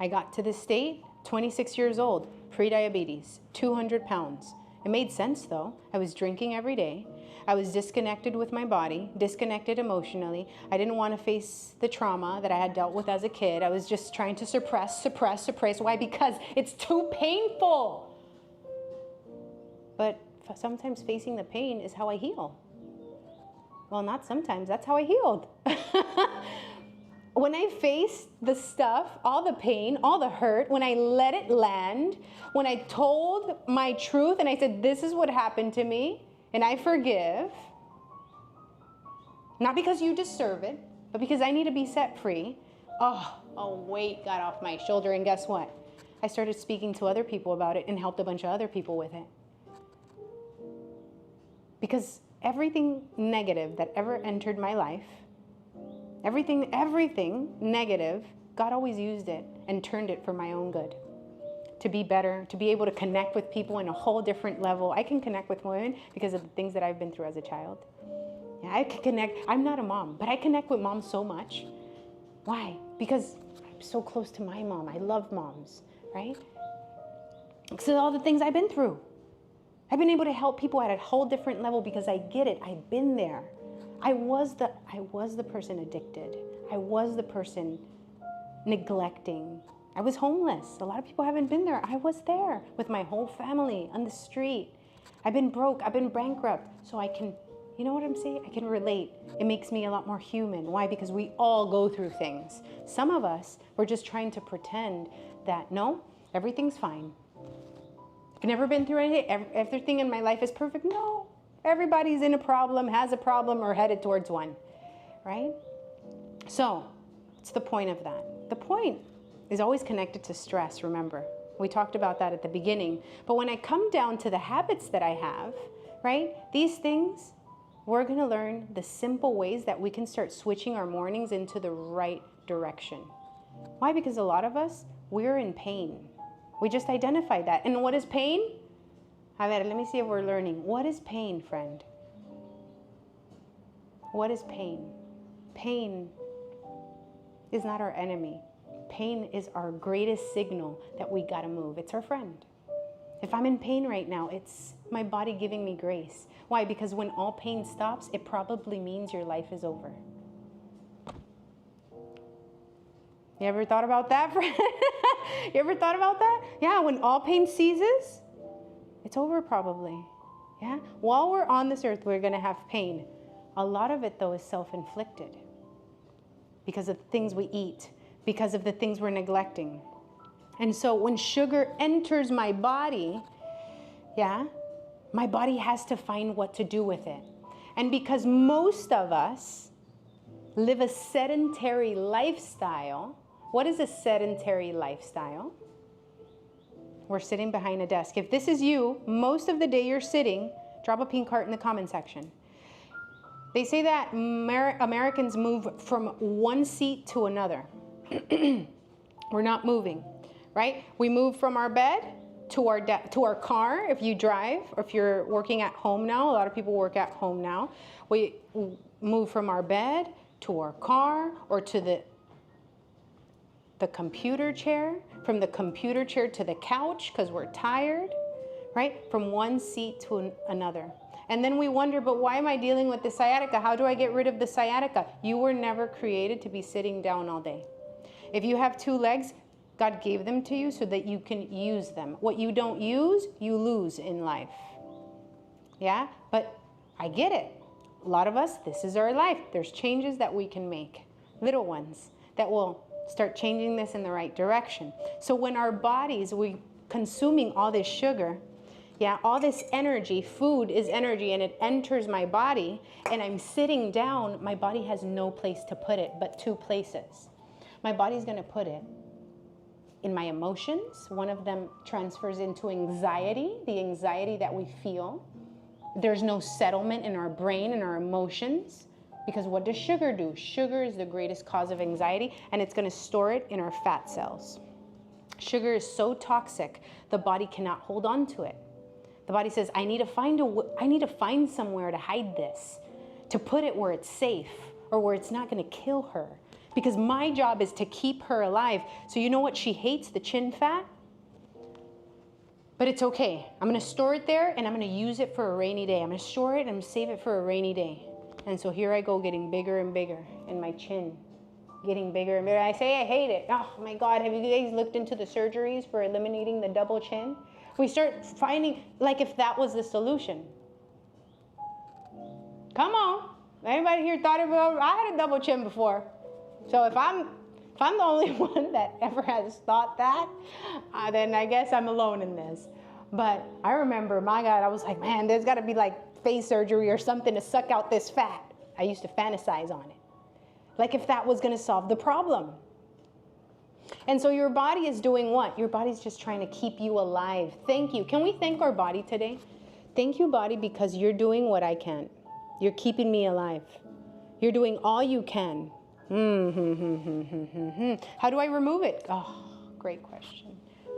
I got to this state, 26 years old, pre-diabetes, 200 pounds. It made sense though. I was drinking every day. I was disconnected with my body, disconnected emotionally. I didn't want to face the trauma that I had dealt with as a kid. I was just trying to suppress. Why? Because it's too painful. But sometimes facing the pain is how I heal. Well, not sometimes, that's how I healed. When I faced the stuff, all the pain, all the hurt, when I let it land, when I told my truth and I said, this is what happened to me, and I forgive, not because you deserve it, but because I need to be set free, a weight got off my shoulder, and guess what? I started speaking to other people about it and helped a bunch of other people with it. Because everything negative that ever entered my life, everything negative, God always used it and turned it for my own good. To be better, to be able to connect with people in a whole different level. I can connect with women because of the things that I've been through as a child. Yeah, I can connect. I'm not a mom, but I connect with moms so much. Why? Because I'm so close to my mom. I love moms, right? So all the things I've been through. I've been able to help people at a whole different level because I get it. I've been there. I was the person addicted. I was the person neglecting. I was homeless. A lot of people haven't been there. I was there with my whole family on the street. I've been broke. I've been bankrupt. So I can, you know what I'm saying? I can relate. It makes me a lot more human. Why? Because we all go through things. Some of us, we're just trying to pretend that, no, everything's fine. I've never been through anything. Everything in my life is perfect. No, everybody's in a problem, has a problem, or headed towards one, right? So, what's the point of that? The point is always connected to stress, remember. We talked about that at the beginning. But when I come down to the habits that I have, right? These things, we're gonna learn the simple ways that we can start switching our mornings into the right direction. Why? Because a lot of us, we're in pain. We just identified that. And what is pain? A ver, let me see if we're learning. What is pain, friend? What is pain? Pain is not our enemy. Pain is our greatest signal that we gotta move. It's our friend. If I'm in pain right now, it's my body giving me grace. Why? Because when all pain stops, it probably means your life is over. You ever thought about that, friend? You ever thought about that? Yeah, when all pain ceases, it's over probably. Yeah? While we're on this earth, we're gonna have pain. A lot of it though is self-inflicted because of the things we eat, because of the things we're neglecting. And so when sugar enters my body, yeah, my body has to find what to do with it. And because most of us live a sedentary lifestyle, what is a sedentary lifestyle? We're sitting behind a desk. If this is you, most of the day you're sitting, drop a pink heart in the comment section. They say that Americans move from one seat to another. We're not moving, right? We move from our bed to our car if you drive, or if you're working at home now. A lot of people work at home now. We move from our bed to our car, or to the computer chair, from the computer chair to the couch because we're tired, right? From one seat to another. And then we wonder, but why am I dealing with the sciatica? How do I get rid of the sciatica? You were never created to be sitting down all day. If you have two legs, God gave them to you so that you can use them. What you don't use, you lose in life. Yeah? But I get it. A lot of us, this is our life. There's changes that we can make, little ones, that will start changing this in the right direction. So when our bodies, we consuming all this sugar, yeah, all this energy, food is energy, and it enters my body, and I'm sitting down, my body has no place to put it but two places. My body's gonna put it in my emotions. One of them transfers into anxiety, the anxiety that we feel. There's no settlement in our brain and our emotions. Because what does sugar do? Sugar is the greatest cause of anxiety, and it's gonna store it in our fat cells. Sugar is so toxic, the body cannot hold on to it. The body says, I need to find somewhere to hide this, to put it where it's safe, or where it's not gonna kill her. Because my job is to keep her alive. So you know what she hates? The chin fat. But it's okay. I'm gonna store it there, and I'm gonna use it for a rainy day. I'm gonna store it and I'm gonna save it for a rainy day. And so here I go, getting bigger and bigger in my chin, getting bigger and bigger. I say I hate it. Oh my God, have you guys looked into the surgeries for eliminating the double chin? We start finding, like, if that was the solution. Come on. Anybody here thought about, I had a double chin before. So if I'm the only one that ever has thought that, then I guess I'm alone in this. But I remember, my God, I was like, man, there's gotta be like face surgery or something to suck out this fat. I used to fantasize on it. Like if that was gonna solve the problem. And so your body is doing what? Your body's just trying to keep you alive. Thank you. Can we thank our body today? Thank you, body, because you're doing what I can't. You're keeping me alive. You're doing all you can. How do I remove it? Oh, great question.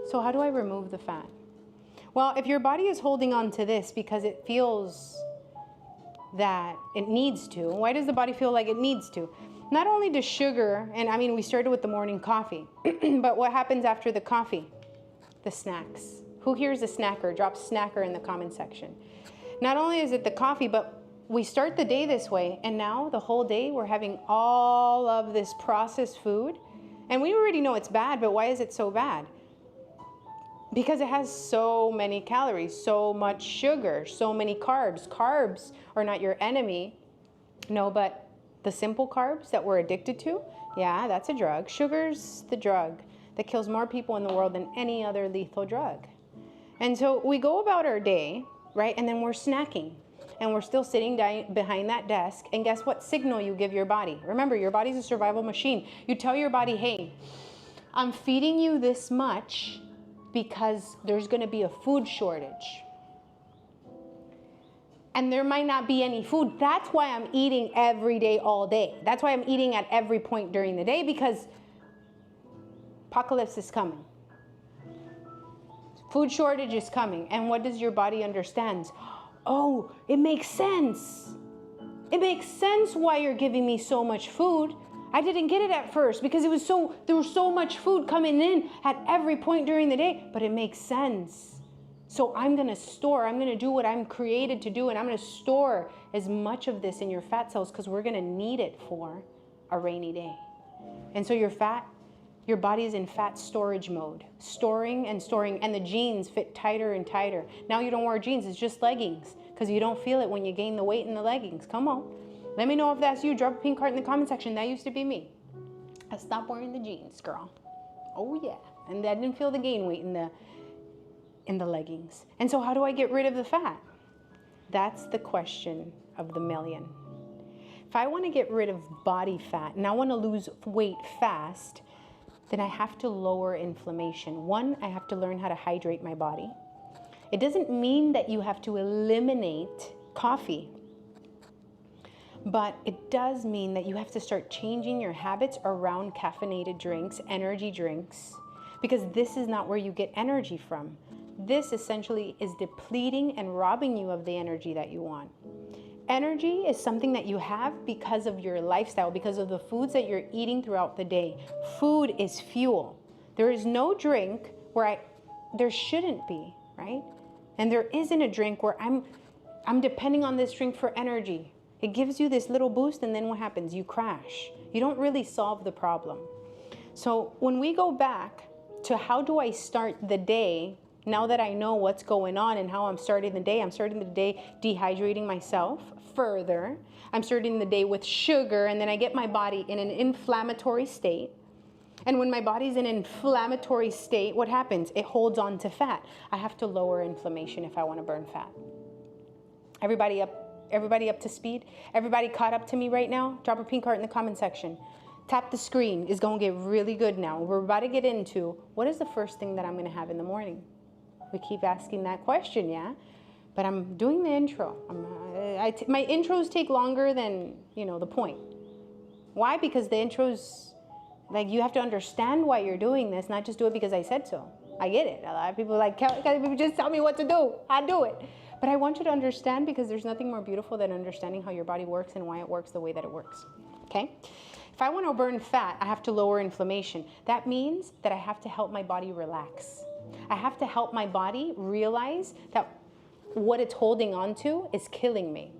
So how do I remove the fat? Well, if your body is holding on to this because it feels that it needs to, why does the body feel like it needs to? Not only does sugar, and I mean, we started with the morning coffee, but what happens after the coffee? The snacks. Who here is a snacker? Drop snacker in the comment section. Not only is it the coffee, but we start the day this way, and now the whole day we're having all of this processed food, and we already know it's bad, but why is it so bad? Because it has so many calories, so much sugar, so many carbs. Carbs are not your enemy, no, but the simple carbs that we're addicted to, yeah, that's a drug. Sugar's the drug that kills more people in the world than any other lethal drug. And so we go about our day, right, and then we're snacking. And we're still sitting behind that desk, and guess what signal you give your body? Remember, your body's a survival machine. You tell your body, hey, I'm feeding you this much because there's gonna be a food shortage. and there might not be any food. That's why I'm eating every day, all day. That's why I'm eating at every point during the day, because apocalypse is coming. Food shortage is coming. And what does your body understand? Oh, it makes sense. It makes sense why you're giving me so much food. I didn't get it at first because there was so much food coming in at every point during the day, but it makes sense. So I'm going to do what I'm created to do, and I'm going to store as much of this in your fat cells because we're going to need it for a rainy day. And so your body is in fat storage mode, storing, and the jeans fit tighter and tighter. Now you don't wear jeans, it's just leggings because you don't feel it when you gain the weight in the leggings. Come on. Let me know if that's you. Drop a pink heart in the comment section. That used to be me. I stopped wearing the jeans, girl. Oh yeah. And I didn't feel the gain weight in the leggings. And so how do I get rid of the fat? That's the question of the million. If I want to get rid of body fat and I want to lose weight fast, then I have to lower inflammation. One, I have to learn how to hydrate my body. It doesn't mean that you have to eliminate coffee, but it does mean that you have to start changing your habits around caffeinated drinks, energy drinks, because this is not where you get energy from. This essentially is depleting and robbing you of the energy that you want. Energy is something that you have because of your lifestyle, because of the foods that you're eating throughout the day. Food is fuel. There is no drink where there shouldn't be, right? And there isn't a drink where I'm depending on this drink for energy. It gives you this little boost, and then what happens? You crash. You don't really solve the problem. So when we go back to how do I start the day, now that I know what's going on and how I'm starting the day dehydrating myself further. I'm starting the day with sugar, and then I get my body in an inflammatory state. And when my body's in an inflammatory state, what happens? It holds on to fat. I have to lower inflammation if I want to burn fat. Everybody up to speed? Everybody caught up to me right now? Drop a pink heart in the comment section. Tap the screen. It's going to get really good now. We're about to get into what is the first thing that I'm going to have in the morning. We keep asking that question, yeah? But I'm doing the intro. My intros take longer than, the point. Why? Because the intros, you have to understand why you're doing this, not just do it because I said so. I get it. A lot of people are like, calibaby, just tell me what to do. I do it. But I want you to understand, because there's nothing more beautiful than understanding how your body works and why it works the way that it works, okay? If I want to burn fat, I have to lower inflammation. That means that I have to help my body relax. I have to help my body realize that what it's holding on to is killing me.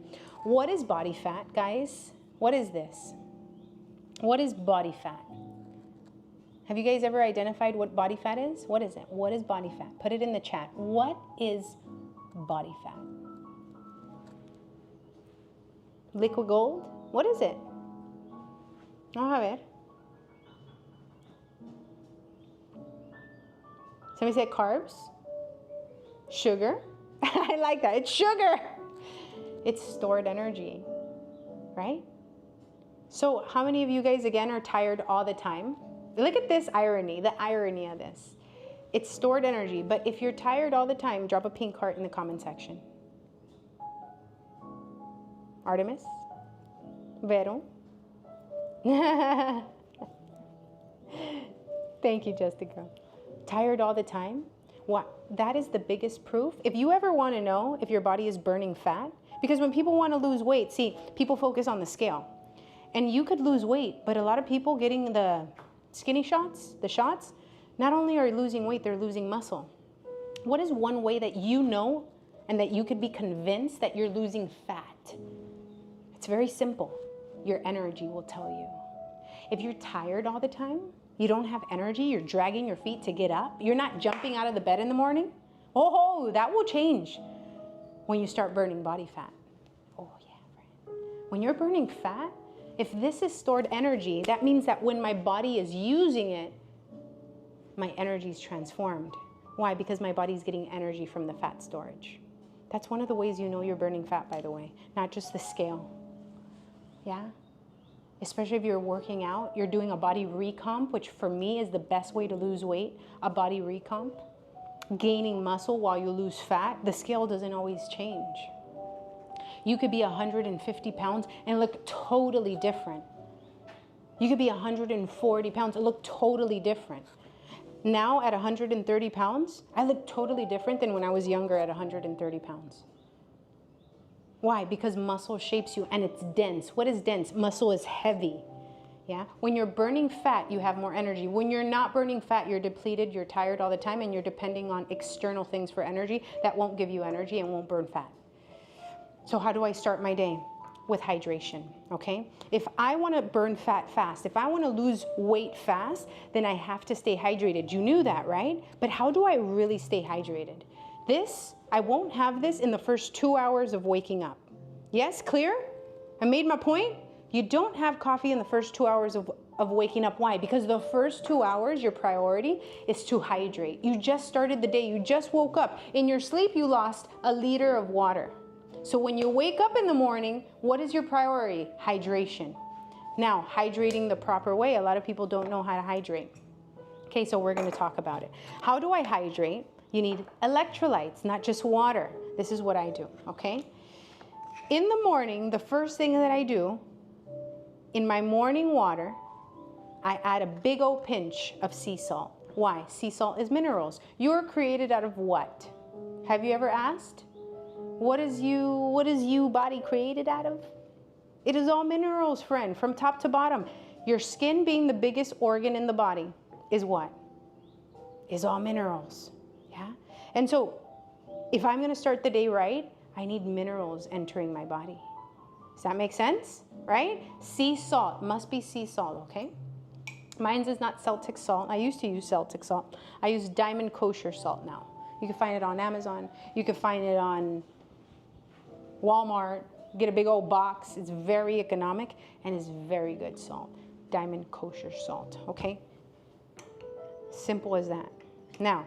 What is body fat, guys? What is this? What is body fat? Have you guys ever identified what body fat is? What is it? What is body fat? Put it in the chat. What is body fat? Liquid gold? What is it? A ver. Somebody said carbs? Sugar? I like that. It's sugar. It's stored energy, right? So how many of you guys, again, are tired all the time? Look at this irony, the irony of this. It's stored energy, but if you're tired all the time, drop a pink heart in the comment section. Artemis? Vero? Thank you, Jessica. Tired all the time? What? That is the biggest proof. If you ever want to know if your body is burning fat, because when people want to lose weight, see, people focus on the scale. And you could lose weight, but a lot of people getting the skinny shots, the shots, not only are losing weight, they're losing muscle. What is one way that you know and that you could be convinced that you're losing fat? It's very simple. Your energy will tell you. If you're tired all the time, you don't have energy, you're dragging your feet to get up, you're not jumping out of the bed in the morning, oh, that will change when you start burning body fat. Oh yeah, right. When you're burning fat, if this is stored energy, that means that when my body is using it, my energy is transformed. Why? Because my body's getting energy from the fat storage. That's one of the ways you know you're burning fat, by the way, not just the scale. Yeah? Especially if you're working out, you're doing a body recomp, which for me is the best way to lose weight, a body recomp. Gaining muscle while you lose fat, the scale doesn't always change. You could be 150 pounds and look totally different. You could be 140 pounds and look totally different. Now at 130 pounds, I look totally different than when I was younger at 130 pounds. Why? Because muscle shapes you and it's dense. What is dense? Muscle is heavy. Yeah. When you're burning fat, you have more energy. When you're not burning fat, you're depleted, you're tired all the time, and you're depending on external things for energy that won't give you energy and won't burn fat. So how do I start my day? With hydration, okay? If I want to burn fat fast, if I want to lose weight fast, then I have to stay hydrated. You knew that, right? But how do I really stay hydrated? I won't have this in the first 2 hours of waking up. Yes, clear? I made my point. You don't have coffee in the first 2 hours of waking up. Why? Because the first 2 hours, your priority is to hydrate. You just started the day. You just woke up. In your sleep, you lost a liter of water. So when you wake up in the morning, what is your priority? Hydration. Now, hydrating the proper way. A lot of people don't know how to hydrate. Okay, so we're going to talk about it. How do I hydrate? You need electrolytes, not just water. This is what I do, okay? In the morning, the first thing that I do, in my morning water, I add a big old pinch of sea salt. Why? Sea salt is minerals. You're created out of what? Have you ever asked? What is you body created out of? It is all minerals, friend, from top to bottom. Your skin being the biggest organ in the body is what? Is all minerals, yeah? And so if I'm gonna start the day right, I need minerals entering my body. Does that make sense, right? Sea salt, must be sea salt, okay? Mine's is not Celtic salt. I used to use Celtic salt. I use Diamond Kosher salt now. You can find it on Amazon. You can find it on Walmart. Get a big old box. It's very economic and it's very good salt. Diamond Kosher salt, okay? Simple as that. Now,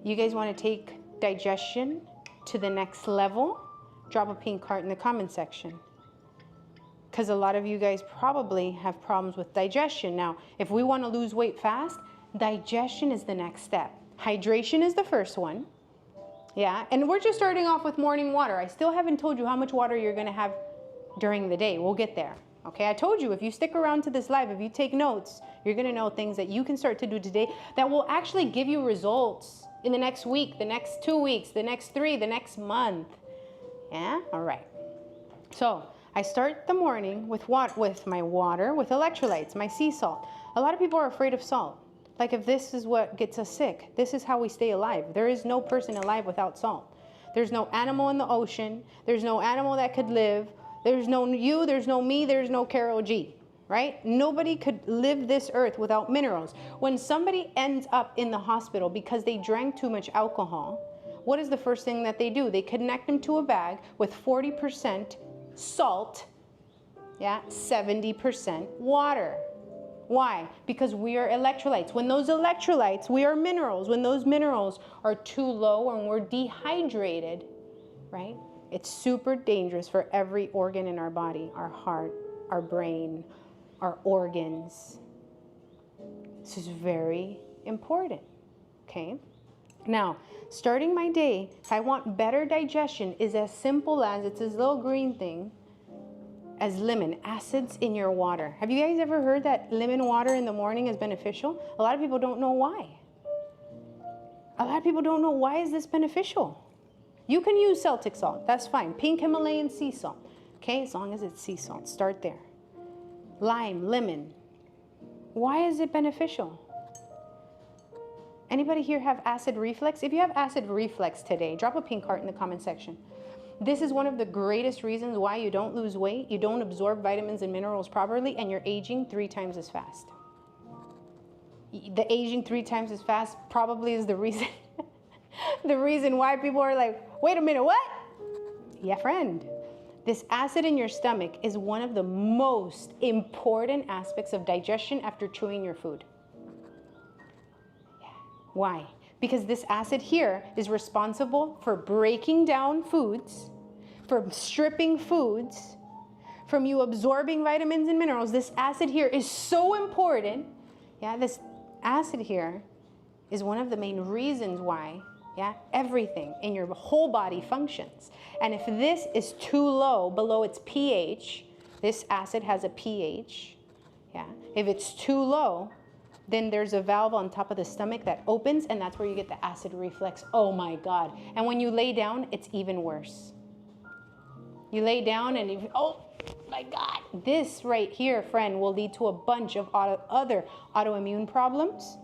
you guys want to take digestion to the next level? Drop a pink heart in the comment section. Because a lot of you guys probably have problems with digestion. Now, if we want to lose weight fast, digestion is the next step. Hydration is the first one. Yeah, and we're just starting off with morning water. I still haven't told you how much water you're going to have during the day. We'll get there. Okay, I told you if you stick around to this live, if you take notes, you're going to know things that you can start to do today that will actually give you results in the next week, the next 2 weeks, the next 3, the next month. Yeah, all right. So I start the morning with my water, with electrolytes, my sea salt. A lot of people are afraid of salt. Like if this is what gets us sick, this is how we stay alive. There is no person alive without salt. There's no animal in the ocean. There's no animal that could live. There's no you, there's no me, there's no Carol G, right? Nobody could live this earth without minerals. When somebody ends up in the hospital because they drank too much alcohol, what is the first thing that they do? They connect them to a bag with 40% salt, yeah, 70% water. Why? Because we are electrolytes. When those electrolytes, we are minerals. When those minerals are too low and we're dehydrated, right? It's super dangerous for every organ in our body, our heart, our brain, our organs. This is very important, okay? Now, starting my day, if I want better digestion, is as simple as, it's this little green thing, as lemon, acids in your water. Have you guys ever heard that lemon water in the morning is beneficial? A lot of people don't know why. A lot of people don't know why is this beneficial. You can use Celtic salt, that's fine. Pink Himalayan sea salt, okay? As long as it's sea salt, start there. Lime, lemon. Why is it beneficial? Anybody here have acid reflux? If you have acid reflux today, drop a pink heart in the comment section. This is one of the greatest reasons why you don't lose weight, you don't absorb vitamins and minerals properly, and you're aging 3 times as fast. The aging 3 times as fast probably is the reason, the reason why people are like, wait a minute, what? Yeah, friend. This acid in your stomach is one of the most important aspects of digestion after chewing your food. Yeah. Why? Because this acid here is responsible for breaking down foods, for stripping foods, from you absorbing vitamins and minerals. This acid here is so important. Yeah, this acid here is one of the main reasons why Yeah, everything in your whole body functions. And if this is too low, below its pH, this acid has a pH, yeah. If it's too low, then there's a valve on top of the stomach that opens, and that's where you get the acid reflux. Oh my God. And when you lay down, it's even worse. You lay down and you, oh my God. This right here, friend, will lead to a bunch of other autoimmune problems,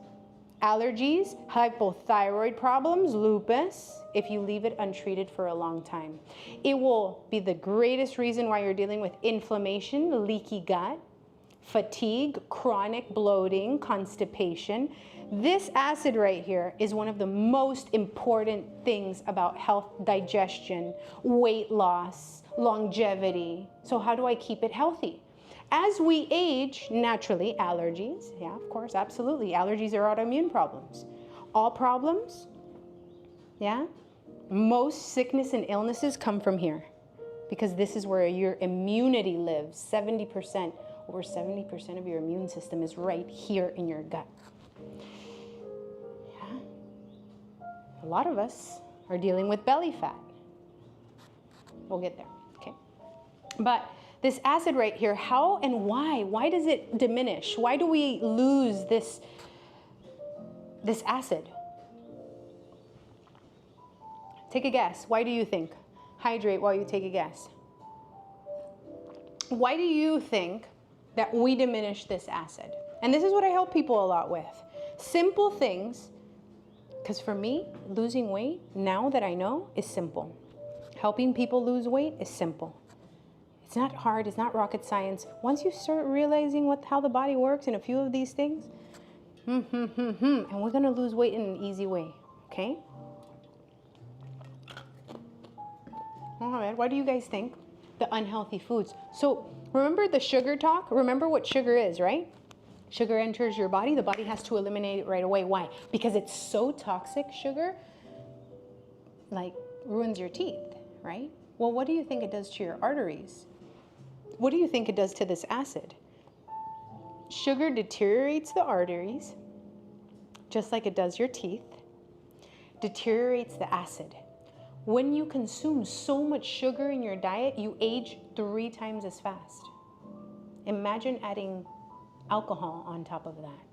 allergies, hypothyroid problems, lupus, if you leave it untreated for a long time. It will be the greatest reason why you're dealing with inflammation, leaky gut, fatigue, chronic bloating, constipation. This acid right here is one of the most important things about health, digestion, weight loss, longevity. So how do I keep it healthy? As we age, naturally, allergies, yeah, of course, absolutely. Allergies are autoimmune problems. All problems, yeah, most sickness and illnesses come from here because this is where your immunity lives. 70%, over 70% of your immune system is right here in your gut. Yeah. A lot of us are dealing with belly fat. We'll get there, okay? But this acid right here, how and why? Why does it diminish? Why do we lose this acid? Take a guess. Why do you think? Hydrate while you take a guess. Why do you think that we diminish this acid? And this is what I help people a lot with. Simple things, because for me, losing weight, now that I know, is simple. Helping people lose weight is simple. It's not hard, it's not rocket science. Once you start realizing how the body works in a few of these things, and we're gonna lose weight in an easy way, okay? Mohammed, what do you guys think? The unhealthy foods. So remember the sugar talk? Remember what sugar is, right? Sugar enters your body, the body has to eliminate it right away. Why? Because it's so toxic, sugar, like ruins your teeth, right? Well, what do you think it does to your arteries? What do you think it does to this acid? Sugar deteriorates the arteries, just like it does your teeth, deteriorates the acid. When you consume so much sugar in your diet, you age 3 times as fast. Imagine adding alcohol on top of that.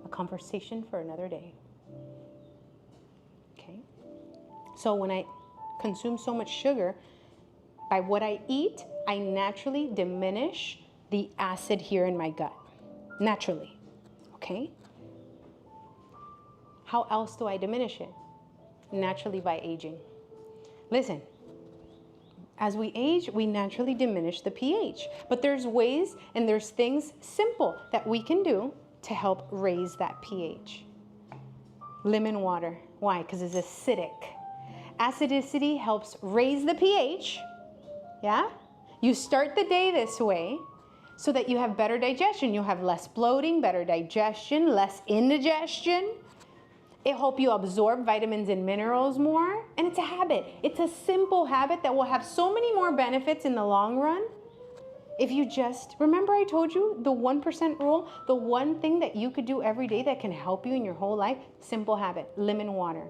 A conversation for another day. Okay? So when I consume so much sugar, by what I eat, I naturally diminish the acid here in my gut. Naturally. Okay? How else do I diminish it? Naturally by aging. Listen, as we age, we naturally diminish the pH. But there's ways and there's things simple that we can do to help raise that pH. Lemon water. Why? Because it's acidic. Acidicity helps raise the pH. Yeah? You start the day this way so that you have better digestion. You'll have less bloating, better digestion, less indigestion. It helps you absorb vitamins and minerals more. And it's a habit. It's a simple habit that will have so many more benefits in the long run. If you just, remember I told you the 1% rule, the one thing that you could do every day that can help you in your whole life, simple habit, lemon water.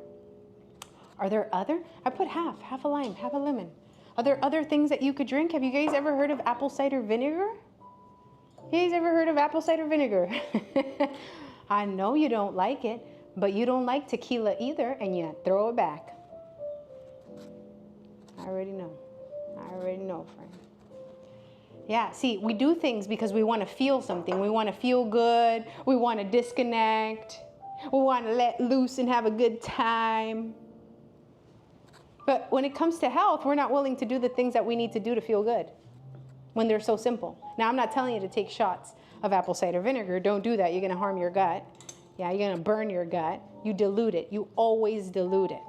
Are there other? I put half a lime, half a lemon. Are there other things that you could drink? Have you guys ever heard of apple cider vinegar? You guys ever heard of apple cider vinegar? I know you don't like it, but you don't like tequila either, and you throw it back. I already know, friend. Yeah, see, we do things because we want to feel something. We want to feel good. We want to disconnect. We want to let loose and have a good time. But when it comes to health, we're not willing to do the things that we need to do to feel good when they're so simple. Now, I'm not telling you to take shots of apple cider vinegar. Don't do that. You're going to harm your gut. Yeah, you're going to burn your gut. You dilute it. You always dilute it.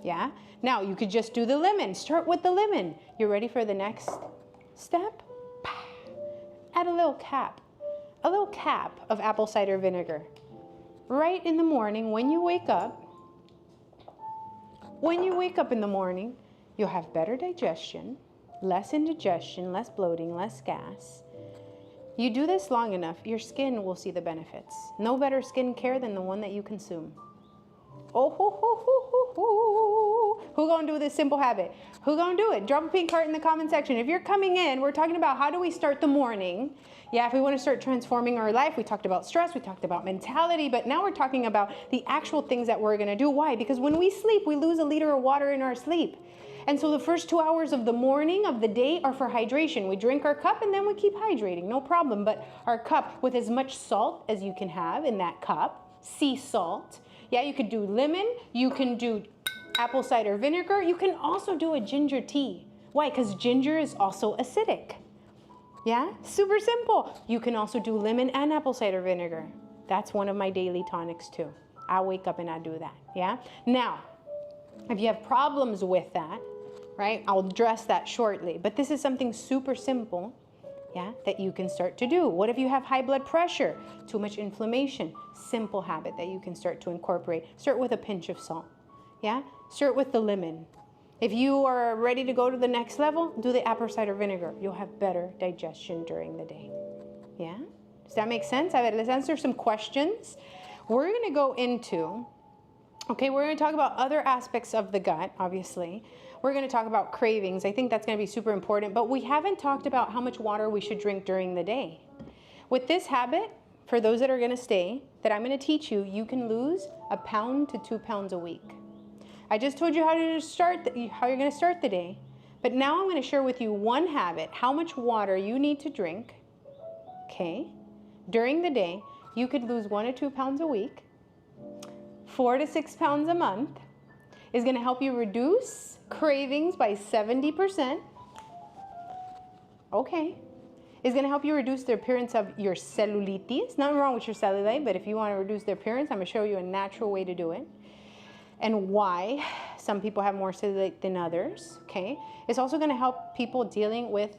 Yeah? Now, you could just do the lemon. Start with the lemon. You ready for the next step? Add a little cap of apple cider vinegar. Right in the morning when you wake up. When you wake up in the morning, you'll have better digestion, less indigestion, less bloating, less gas. You do this long enough, your skin will see the benefits. No better skin care than the one that you consume. Oh, ho, ho, ho, ho, Who gonna do this simple habit? Who gonna do it? Drop a pink heart in the comment section. If you're coming in, we're talking about how do we start the morning. Yeah, if we want to start transforming our life, we talked about stress, we talked about mentality, but now we're talking about the actual things that we're gonna do. Why? Because when we sleep, we lose a liter of water in our sleep. And so the first 2 hours of the morning of the day are for hydration. We drink our cup and then we keep hydrating, no problem. But our cup with as much salt as you can have in that cup, sea salt. Yeah, you could do lemon, you can do apple cider vinegar. You can also do a ginger tea. Why? Because ginger is also acidic. Yeah, super simple. You can also do lemon and apple cider vinegar. That's one of my daily tonics too. I wake up and I do that, yeah? Now, if you have problems with that, right, I'll address that shortly. But this is something super simple, yeah, that you can start to do. What if you have high blood pressure, too much inflammation? Simple habit that you can start to incorporate. Start with a pinch of salt, yeah? Start with the lemon. If you are ready to go to the next level, do the apple cider vinegar. You'll have better digestion during the day, yeah? Does that make sense? All right, let's answer some questions. We're gonna go into, okay, we're gonna talk about other aspects of the gut, obviously. We're gonna talk about cravings. I think that's gonna be super important, but we haven't talked about how much water we should drink during the day. With this habit, for those that are gonna stay, that I'm gonna teach you, you can lose 1 pound to 2 pounds a week. I just told you how you're gonna start the day, but now I'm gonna share with you one habit, how much water you need to drink, okay? During the day, you could lose 1 or 2 pounds a week, 4 to 6 pounds a month, is gonna help you reduce cravings by 70%, okay? Is gonna help you reduce the appearance of your cellulitis. Nothing wrong with your cellulite, but if you wanna reduce the appearance, I'm gonna show you a natural way to do it. And why some people have more cellulite than others, okay? It's also gonna help people dealing with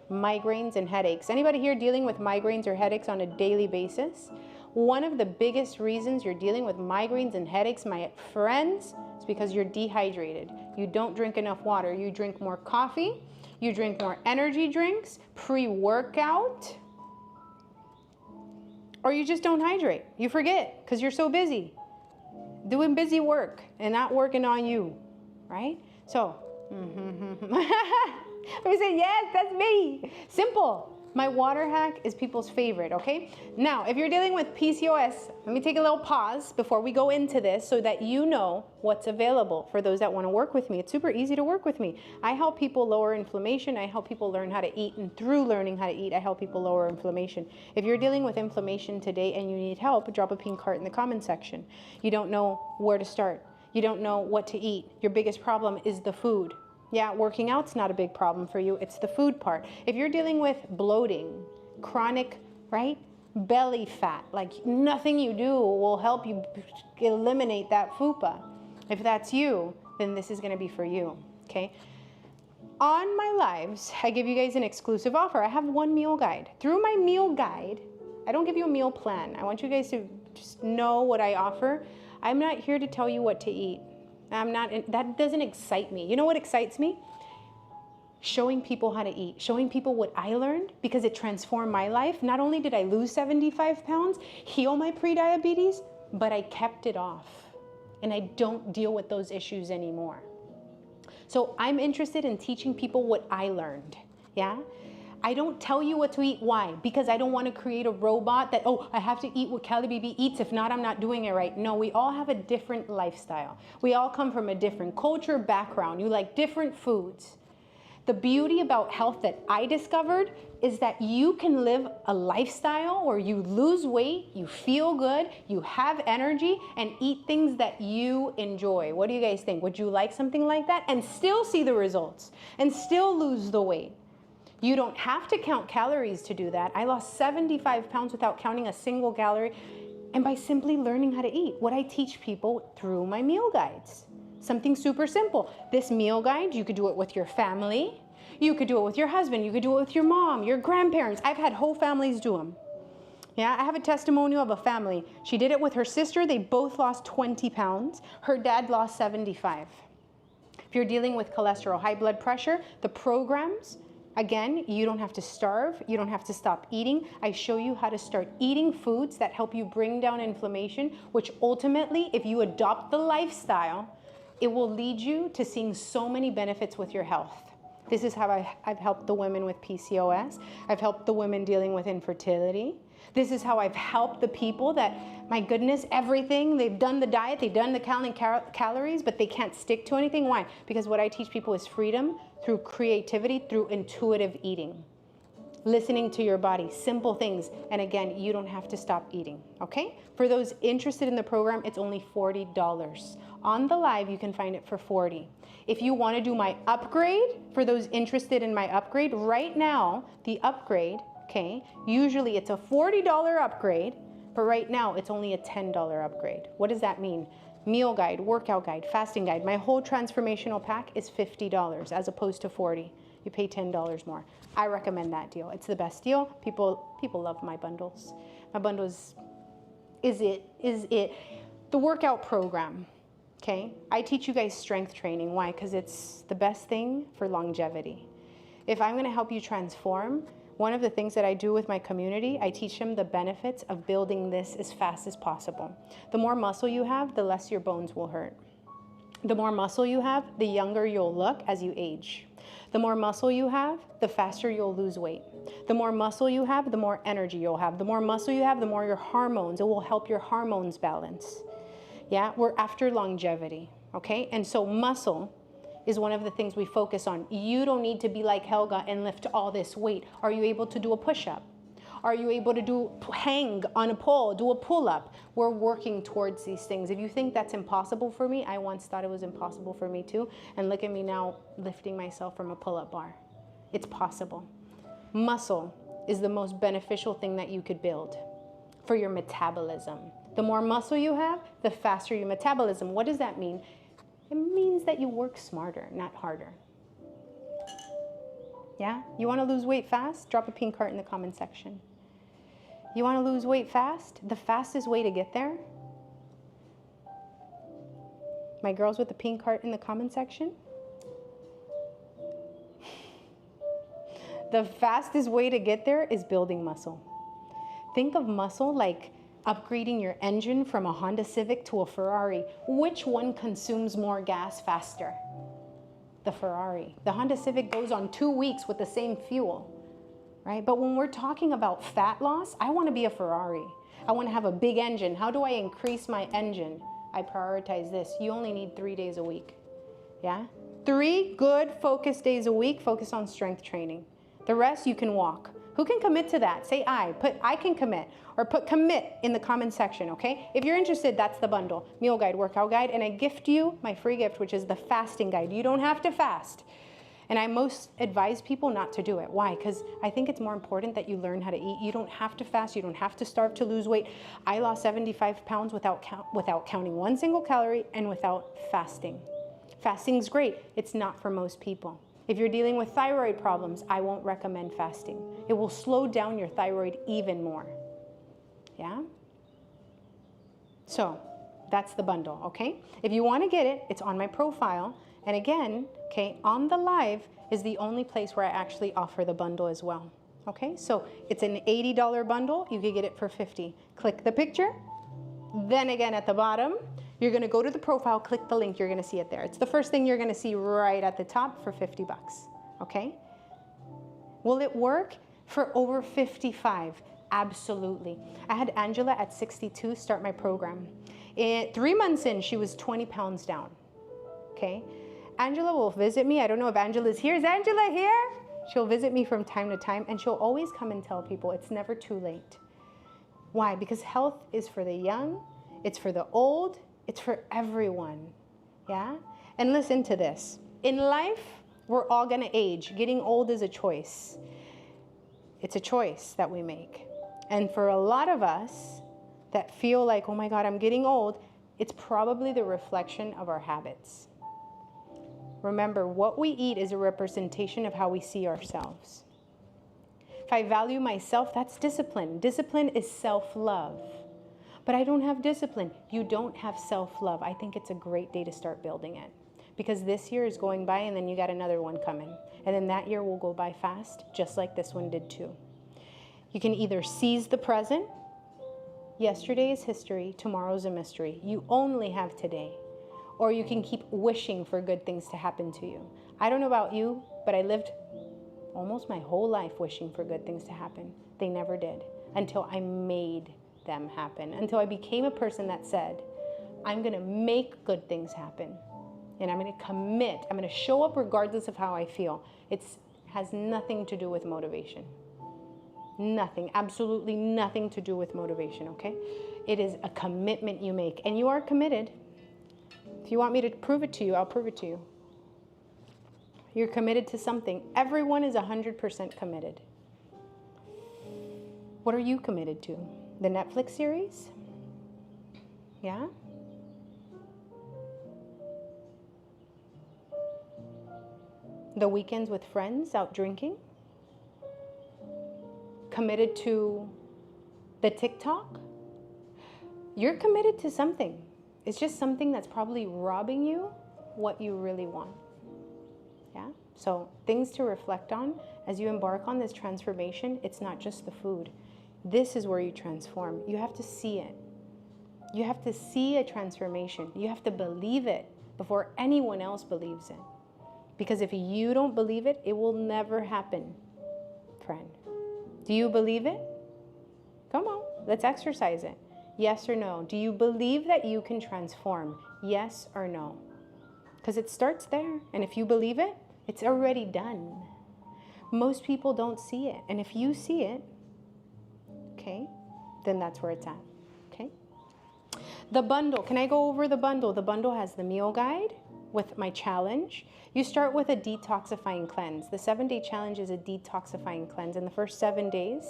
migraines and headaches. Anybody here dealing with migraines or headaches on a daily basis? One of the biggest reasons you're dealing with migraines and headaches, my friends, is because you're dehydrated. You don't drink enough water. You drink more coffee, you drink more energy drinks, pre-workout, or you just don't hydrate. You forget because you're so busy doing busy work and not working on you, right? So, we say, yes, that's me. Simple. My water hack is people's favorite, okay? Now, if you're dealing with PCOS, let me take a little pause before we go into this so that you know what's available for those that want to work with me. It's super easy to work with me. I help people lower inflammation. I help people learn how to eat, and through learning how to eat, I help people lower inflammation. If you're dealing with inflammation today and you need help, drop a pink heart in the comment section. You don't know where to start. You don't know what to eat. Your biggest problem is the food. Yeah, working out's not a big problem for you. It's the food part. If you're dealing with bloating, chronic, right, belly fat, like nothing you do will help you eliminate that fupa. If that's you, then this is gonna be for you, okay? On my lives, I give you guys an exclusive offer. I have one meal guide. Through my meal guide, I don't give you a meal plan. I want you guys to just know what I offer. I'm not here to tell you what to eat. That doesn't excite me. You know what excites me? Showing people how to eat, showing people what I learned, because it transformed my life. Not only did I lose 75 pounds, heal my pre-diabetes, but I kept it off. And I don't deal with those issues anymore. So I'm interested in teaching people what I learned, yeah? I don't tell you what to eat. Why? Because I don't want to create a robot that, oh, I have to eat what calibaby eats. If not, I'm not doing it right. No, we all have a different lifestyle. We all come from a different culture, background. You like different foods. The beauty about health that I discovered is that you can live a lifestyle where you lose weight, you feel good, you have energy, and eat things that you enjoy. What do you guys think? Would you like something like that? And still see the results, and still lose the weight. You don't have to count calories to do that. I lost 75 pounds without counting a single calorie, and by simply learning how to eat. What I teach people through my meal guides. Something super simple. This meal guide, you could do it with your family. You could do it with your husband. You could do it with your mom, your grandparents. I've had whole families do them. Yeah, I have a testimonial of a family. She did it with her sister. They both lost 20 pounds. Her dad lost 75. If you're dealing with cholesterol, high blood pressure, the programs, again, you don't have to starve. You don't have to stop eating. I show you how to start eating foods that help you bring down inflammation, which ultimately, if you adopt the lifestyle, It will lead you to seeing so many benefits with your health. This is how I've helped the women with PCOS. I've helped the women dealing with infertility. This is how I've helped the people that, my goodness, everything, they've done the diet, they've done the calories, but they can't stick to anything. Why? Because what I teach people is freedom through creativity, through intuitive eating. Listening to your body, simple things. And again, you don't have to stop eating, okay? For those interested in the program, it's only $40. On the live, you can find it for $40. If you want to do my upgrade, for those interested in my upgrade, right now, the upgrade, okay, usually it's a $40 upgrade, but right now it's only a $10 upgrade. What does that mean? Meal guide, workout guide, fasting guide. My whole transformational pack is $50 as opposed to $40. You pay $10 more. I recommend that deal. It's the best deal. People love my bundles. My bundles is it. The workout program, okay? I teach you guys strength training. Why? Because it's the best thing for longevity. If I'm gonna help you transform, one of the things that I do with my community, I teach them the benefits of building this as fast as possible. The more muscle you have, the less your bones will hurt. The more muscle you have, the younger you'll look as you age. The more muscle you have, the faster you'll lose weight. The more muscle you have, the more energy you'll have. The more muscle you have, the more your hormones. It will help your hormones balance. Yeah, we're after longevity, okay? And so muscle is one of the things we focus on. You don't need to be like Helga and lift all this weight. Are you able to do a push-up? Are you able to hang on a pole, do a pull-up? We're working towards these things. If you think that's impossible for me, I once thought it was impossible for me too. And look at me now lifting myself from a pull-up bar. It's possible. Muscle is the most beneficial thing that you could build for your metabolism. The more muscle you have, the faster your metabolism. What does that mean? It means that you work smarter, not harder. Yeah? You want to lose weight fast? Drop a pink heart in the comment section. You want to lose weight fast? The fastest way to get there? My girls with the pink heart in the comment section? The fastest way to get there is building muscle. Think of muscle like upgrading your engine from a Honda Civic to a Ferrari. Which one consumes more gas faster? The Ferrari. The Honda Civic goes on 2 weeks with the same fuel, right? But when we're talking about fat loss, I want to be a Ferrari. I want to have a big engine. How do I increase my engine? I prioritize this. You only need 3 days a week, yeah? 3 good focus days a week, focus on strength training. The rest you can walk. Who can commit to that? Say I. Put I can commit, or put commit in the comment section, okay? If you're interested, that's the bundle. Meal guide, workout guide, and I gift you my free gift, which is the fasting guide. You don't have to fast. And I most advise people not to do it. Why? Because I think it's more important that you learn how to eat. You don't have to fast. You don't have to starve to lose weight. I lost 75 pounds without counting one single calorie and without fasting. Fasting's great. It's not for most people. If you're dealing with thyroid problems, I won't recommend fasting. It will slow down your thyroid even more. Yeah? So that's the bundle, okay? If you want to get it, it's on my profile. And again, okay, on the live is the only place where I actually offer the bundle as well. Okay, so it's an $80 bundle. You can get it for $50. Click the picture. Then again at the bottom, you're gonna go to the profile, click the link, you're gonna see it there. It's the first thing you're gonna see right at the top for 50 bucks, okay? Will it work for over 55? Absolutely. I had Angela at 62 start my program. 3 months in, she was 20 pounds down, okay? Angela will visit me. I don't know if Angela's here. Is Angela here? She'll visit me from time to time, and she'll always come and tell people it's never too late. Why? Because health is for the young, it's for the old, it's for everyone, yeah? And listen to this. In life, we're all gonna age. Getting old is a choice. It's a choice that we make. And for a lot of us that feel like, oh my God, I'm getting old, it's probably the reflection of our habits. Remember, what we eat is a representation of how we see ourselves. If I value myself, that's discipline. Discipline is self-love. But I don't have discipline. You don't have self-love. I think it's a great day to start building it. Because this year is going by and then you got another one coming. And then that year will go by fast, just like this one did too. You can either seize the present. Yesterday is history, tomorrow's a mystery. You only have today. or you can keep wishing for good things to happen to you. I don't know about you, but I lived almost my whole life wishing for good things to happen. They never did, until I made them happen, until I became a person that said, I'm gonna make good things happen, and I'm gonna commit, I'm gonna show up regardless of how I feel. It has nothing to do with motivation. Nothing, absolutely nothing to do with motivation, okay? It is a commitment you make, and you are committed. If you want me to prove it to you, I'll prove it to you. You're committed to something. Everyone is 100% committed. What are you committed to? The Netflix series? Yeah? The weekends with friends, out drinking? Committed to the TikTok? You're committed to something. It's just something that's probably robbing you what you really want. Yeah? So things to reflect on as you embark on this transformation. It's not just the food. This is where you transform. You have to see it. You have to see a transformation. You have to believe it before anyone else believes it. Because if you don't believe it, it will never happen, friend. Do you believe it? Come on, let's exercise it. Yes or no? Do you believe that you can transform? Yes or no? Because it starts there. And if you believe it, it's already done. Most people don't see it. And if you see it, okay, then that's where it's at. Okay? The bundle. Can I go over the bundle? The bundle has the meal guide with my challenge. You start with a detoxifying cleanse. The 7-day challenge is a detoxifying cleanse. In the first 7 days,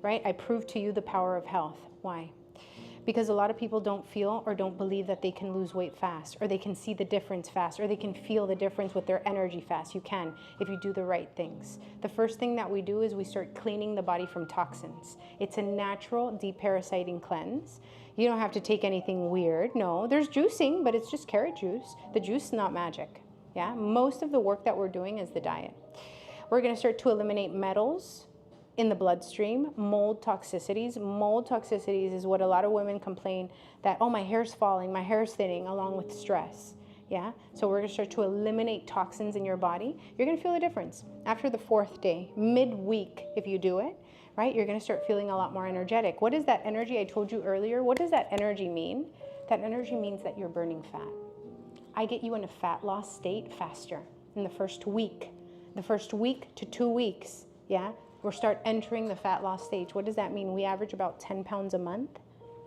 right, I prove to you the power of health. Why? Because a lot of people don't feel or don't believe that they can lose weight fast, or they can see the difference fast, or they can feel the difference with their energy fast. You can if you do the right things. The first thing that we do is we start cleaning the body from toxins. It's a natural deparasiting cleanse. You don't have to take anything weird. No, there's juicing, but it's just carrot juice. The juice is not magic. Yeah, most of the work that we're doing is the diet. We're going to start to eliminate metals in the bloodstream, mold toxicities. Mold toxicities is what a lot of women complain that, oh, my hair's falling, my hair's thinning, along with stress. Yeah, so we're going to start to eliminate toxins in your body. You're going to feel a difference after the 4th day, midweek. If you do it right, you're going to start feeling a lot more energetic. What is that energy I told you earlier? What does that energy mean? That energy means that you're burning fat. I get you in a fat loss state faster in the first week to 2 weeks. Yeah, we'll start entering the fat loss stage. What does that mean? We average about 10 pounds a month.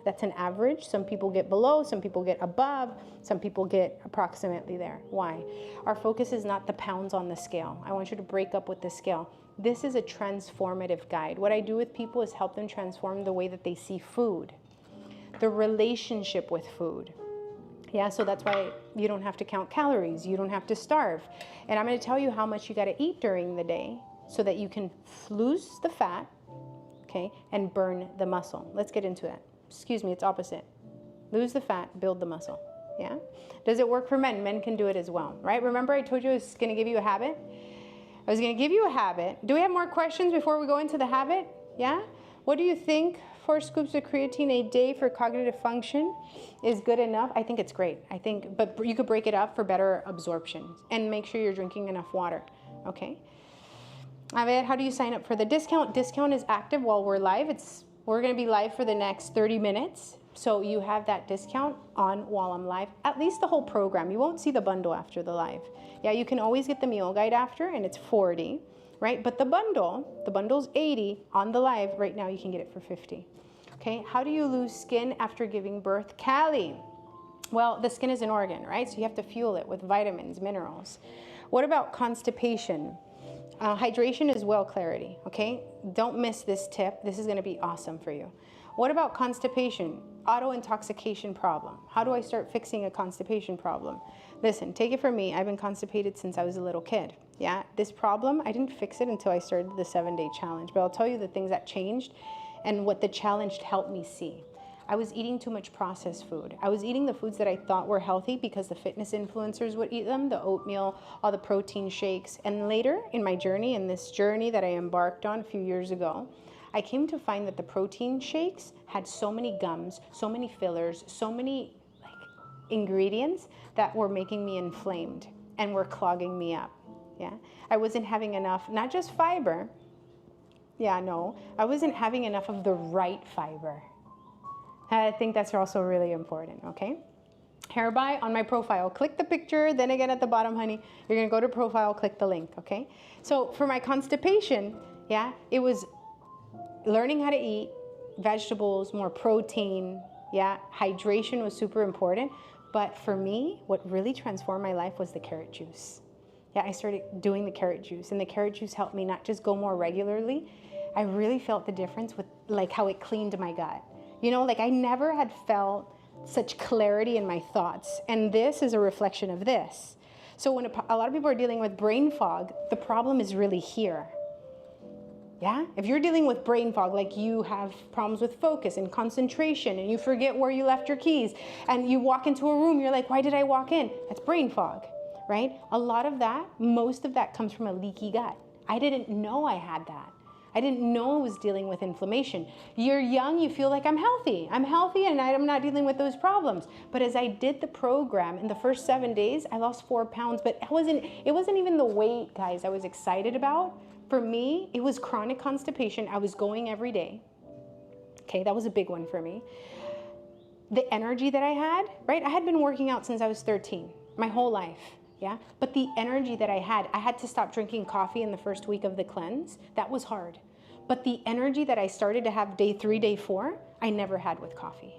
That's an average. Some people get below, some people get above, some people get approximately there. Why? Our focus is not the pounds on the scale. I want you to break up with the scale. This is a transformative guide. What I do with people is help them transform the way that they see food, the relationship with food. Yeah, so that's why you don't have to count calories. You don't have to starve. And I'm going to tell you how much you got to eat during the day so that you can lose the fat, okay, and burn the muscle. Let's get into that. Excuse me, it's opposite. Lose the fat, build the muscle. Yeah? Does it work for men? Men can do it as well, right? Remember I told you I was going to give you a habit? I was going to give you a habit. Do we have more questions before we go into the habit? Yeah? What do you think 4 scoops of creatine a day for cognitive function is good enough? I think it's great. I think, but you could break it up for better absorption and make sure you're drinking enough water. Okay? A ver, how do you sign up for the discount? Discount is active while we're live. We're going to be live for the next 30 minutes. So you have that discount on while I'm live, at least the whole program. You won't see the bundle after the live. Yeah, you can always get the meal guide after, and it's 40, right? But the bundle's 80 on the live. Right now you can get it for 50. Okay, how do you lose skin after giving birth? Cali. Well, the skin is an organ, right? So you have to fuel it with vitamins, minerals. What about constipation? Hydration as well, clarity, okay? Don't miss this tip. This is going to be awesome for you. What about constipation? Auto-intoxication problem. How do I start fixing a constipation problem? Listen, take it from me. I've been constipated since I was a little kid. Yeah, this problem, I didn't fix it until I started the 7-day challenge. But I'll tell you the things that changed and what the challenge helped me see. I was eating too much processed food. I was eating the foods that I thought were healthy because the fitness influencers would eat them, the oatmeal, all the protein shakes. And later in my journey, in this journey that I embarked on a few years ago, I came to find that the protein shakes had so many gums, so many fillers, so many ingredients that were making me inflamed and were clogging me up. Yeah, I wasn't having enough, not just fiber. Yeah, no, I wasn't having enough of the right fiber. I think that's also really important, okay? Hereby on my profile, click the picture, then again at the bottom, honey, you're gonna go to profile, click the link, okay? So for my constipation, yeah, it was learning how to eat vegetables, more protein, yeah, hydration was super important. But for me, what really transformed my life was the carrot juice. Yeah, I started doing the carrot juice, and the carrot juice helped me not just go more regularly. I really felt the difference with like how it cleaned my gut. You know, like I never had felt such clarity in my thoughts, and this is a reflection of this. So when a lot of people are dealing with brain fog, the problem is really here. Yeah, if you're dealing with brain fog, like you have problems with focus and concentration, and you forget where you left your keys, and you walk into a room, you're like, why did I walk in? That's brain fog, right? A lot of that, most of that comes from a leaky gut. I didn't know I had that. I didn't know I was dealing with inflammation. You're young, you feel like I'm healthy and I'm not dealing with those problems. But as I did the program in the first 7 days, I lost 4 pounds, but it wasn't even the weight, guys, I was excited about. For me, it was chronic constipation. I was going every day. Okay, that was a big one for me. The energy that I had, right? I had been working out since I was 13, my whole life. Yeah, but the energy that I had to stop drinking coffee in the first week of the cleanse. That was hard. But the energy that I started to have day 3, day 4, I never had with coffee.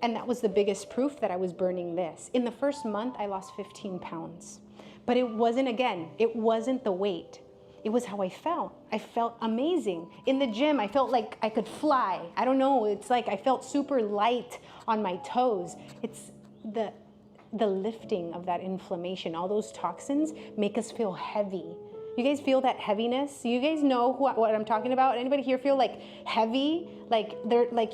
And that was the biggest proof that I was burning this. In the first month, I lost 15 pounds. But it wasn't the weight. It was how I felt. I felt amazing. In the gym, I felt like I could fly. I don't know, it's like I felt super light on my toes. It's the lifting of that inflammation. All those toxins make us feel heavy. You guys feel that heaviness? You guys know what I'm talking about? Anybody here feel like heavy? Like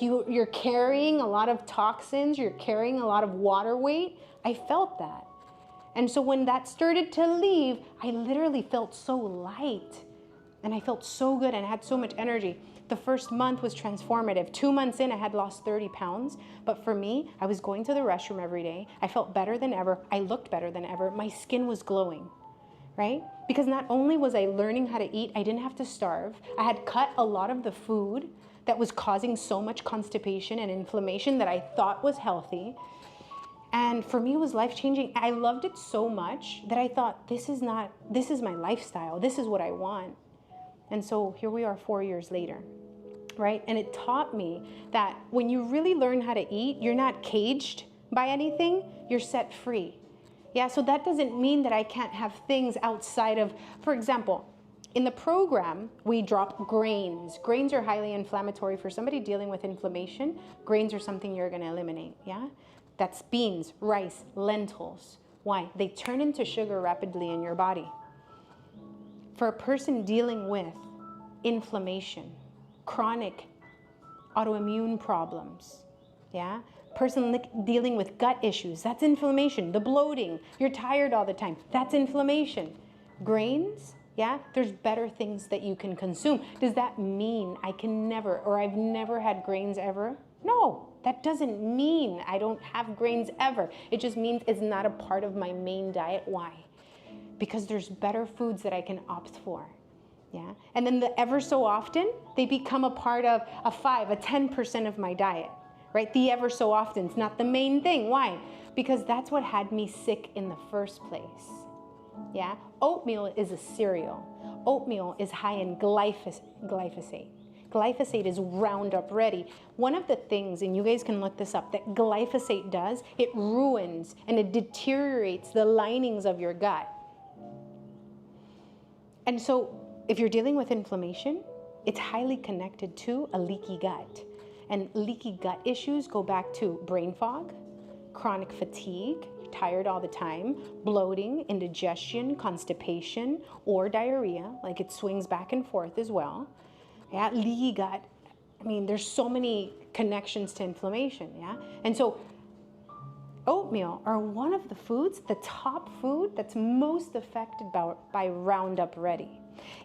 you're carrying a lot of toxins, you're carrying a lot of water weight? I felt that. And so when that started to leave, I literally felt so light. And I felt so good and I had so much energy. The first month was transformative. 2 months in, I had lost 30 pounds. But for me, I was going to the restroom every day. I felt better than ever. I looked better than ever. My skin was glowing, right? Because not only was I learning how to eat, I didn't have to starve. I had cut a lot of the food that was causing so much constipation and inflammation that I thought was healthy. And for me, it was life-changing. I loved it so much that I thought, this is my lifestyle. This is what I want. And so here we are 4 years later, right? And it taught me that when you really learn how to eat, you're not caged by anything, you're set free. Yeah, so that doesn't mean that I can't have things outside of, for example, in the program, we drop grains. Grains are highly inflammatory. For somebody dealing with inflammation, grains are something you're gonna eliminate, yeah? That's beans, rice, lentils. Why? They turn into sugar rapidly in your body. For a person dealing with inflammation, chronic autoimmune problems, yeah? Person dealing with gut issues, that's inflammation. The bloating, you're tired all the time, that's inflammation. Grains, yeah? There's better things that you can consume. Does that mean I can never, or I've never had grains ever? No, that doesn't mean I don't have grains ever. It just means it's not a part of my main diet. Why? Because there's better foods that I can opt for, yeah? And then the ever so often, they become a part of a 5, a 10% of my diet, right? The ever so often, it's not the main thing. Why? Because that's what had me sick in the first place, yeah? Oatmeal is a cereal. Oatmeal is high in glyphosate. Glyphosate is Roundup Ready. One of the things, and you guys can look this up, that glyphosate does, it ruins and it deteriorates the linings of your gut. And so if you're dealing with inflammation, it's highly connected to a leaky gut. And leaky gut issues go back to brain fog, chronic fatigue, tired all the time, bloating, indigestion, constipation, or diarrhea, like it swings back and forth as well. Yeah, leaky gut, I mean, there's so many connections to inflammation, yeah? And so oatmeal are one of the foods, the top food that's most affected by Roundup Ready.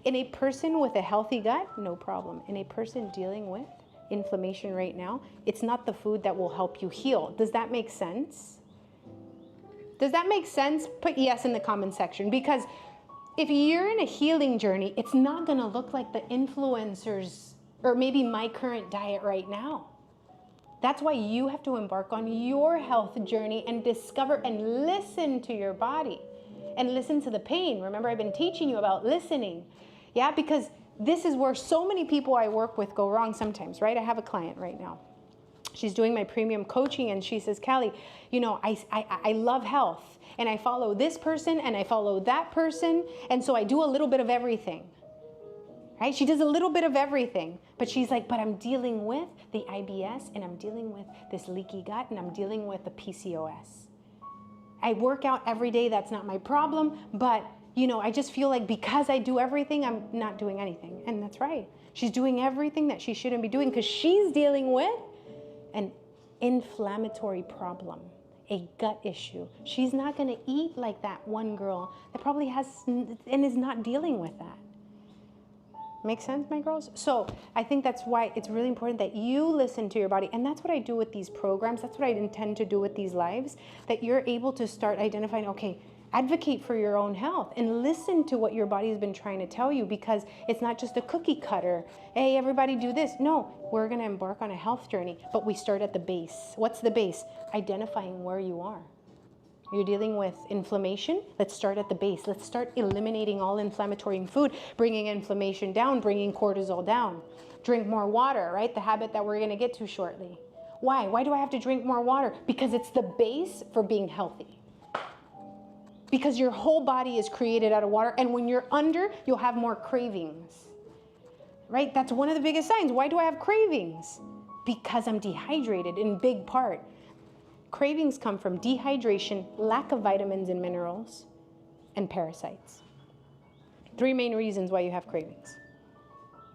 In a person with a healthy gut, no problem. In a person dealing with inflammation right now, it's not the food that will help you heal. Does that make sense? Does that make sense? Put yes in the comment section, because if you're in a healing journey, it's not gonna look like the influencers or maybe my current diet right now. That's why you have to embark on your health journey and discover and listen to your body and listen to the pain. Remember, I've been teaching you about listening. Yeah, because this is where so many people I work with go wrong sometimes, right? I have a client right now. She's doing my premium coaching and she says, Callie, you know, I love health and I follow this person and I follow that person. And so I do a little bit of everything. Right? She does a little bit of everything, but she's like, but I'm dealing with the IBS and I'm dealing with this leaky gut and I'm dealing with the PCOS. I work out every day, that's not my problem, but you know, I just feel like because I do everything, I'm not doing anything. And that's right. She's doing everything that she shouldn't be doing because she's dealing with an inflammatory problem, a gut issue. She's not gonna eat like that one girl that probably has and is not dealing with that. Make sense, my girls? So I think that's why it's really important that you listen to your body. And that's what I do with these programs. That's what I intend to do with these lives, that you're able to start identifying, okay, advocate for your own health and listen to what your body's been trying to tell you, because it's not just a cookie cutter. Hey, everybody do this. No, we're going to embark on a health journey, but we start at the base. What's the base? Identifying where you are. You're dealing with inflammation. Let's start at the base. Let's start eliminating all inflammatory food, bringing inflammation down, bringing cortisol down. Drink more water, right? The habit that we're going to get to shortly. Why? Why do I have to drink more water? Because it's the base for being healthy. Because your whole body is created out of water. And when you're under, you'll have more cravings, right? That's one of the biggest signs. Why do I have cravings? Because I'm dehydrated in big part. Cravings come from dehydration, lack of vitamins and minerals, and parasites. 3 main reasons why you have cravings.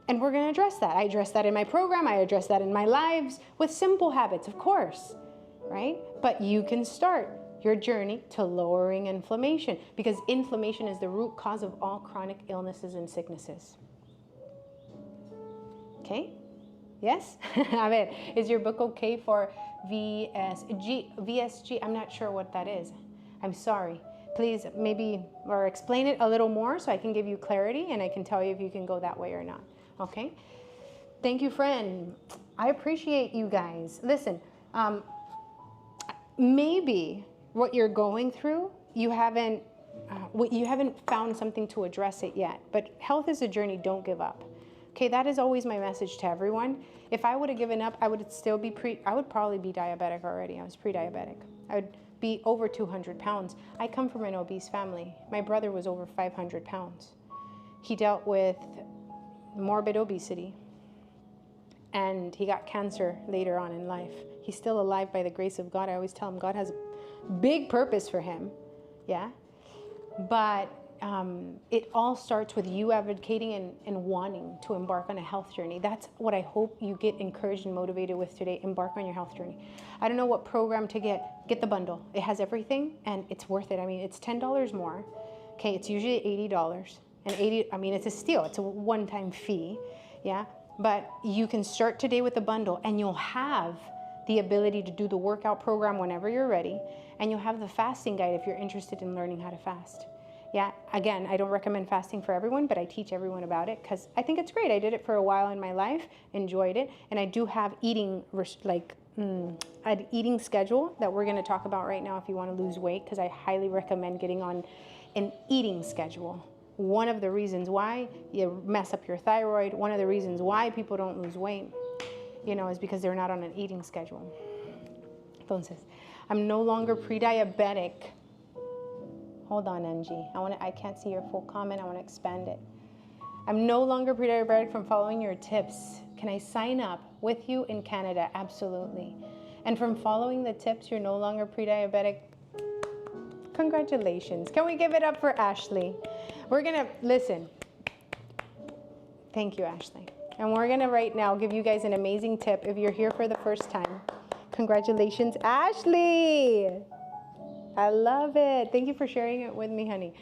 And we're going to address that. I address that in my program. I address that in my lives with simple habits, of course, right? But you can start your journey to lowering inflammation, because inflammation is the root cause of all chronic illnesses and sicknesses. Okay? Yes? A ver, is your book okay for VSG? I'm not sure what that is. I'm sorry. Please maybe, or explain it a little more so I can give you clarity and I can tell you if you can go that way or not. Okay? Thank you, friend. I appreciate you guys. Listen, maybe what you're going through, you haven't found something to address it yet. But health is a journey. Don't give up. Okay, that is always my message to everyone. If I would have given up, I would still be I would probably be diabetic already. I was pre-diabetic. I would be over 200 pounds. I come from an obese family. My brother was over 500 pounds. He dealt with morbid obesity and he got cancer later on in life. He's still alive by the grace of God. I always tell him God has a big purpose for him. Yeah. But it all starts with you advocating and wanting to embark on a health journey. That's what I hope you get encouraged and motivated with today. Embark on your health journey. I don't know what program to get. Get the bundle. It has everything and it's worth it. I mean, it's $10 more. Okay, it's usually $80. And it's a steal. It's a one-time fee. Yeah, but you can start today with the bundle and you'll have the ability to do the workout program whenever you're ready. And you'll have the fasting guide if you're interested in learning how to fast. Yeah, again, I don't recommend fasting for everyone, but I teach everyone about it because I think it's great. I did it for a while in my life, enjoyed it, and I do have an eating schedule that we're going to talk about right now if you want to lose weight, because I highly recommend getting on an eating schedule. One of the reasons why you mess up your thyroid, one of the reasons why people don't lose weight, is because they're not on an eating schedule. Entonces, I'm no longer pre-diabetic. Hold on, Angie. I can't see your full comment. I want to expand it. I'm no longer pre-diabetic from following your tips. Can I sign up with you in Canada? Absolutely. And from following the tips, you're no longer pre-diabetic. Congratulations. Can we give it up for Ashley? We're going to, listen. Thank you, Ashley. And we're going to right now give you guys an amazing tip if you're here for the first time. Congratulations, Ashley. I love it. Thank you for sharing it with me, honey.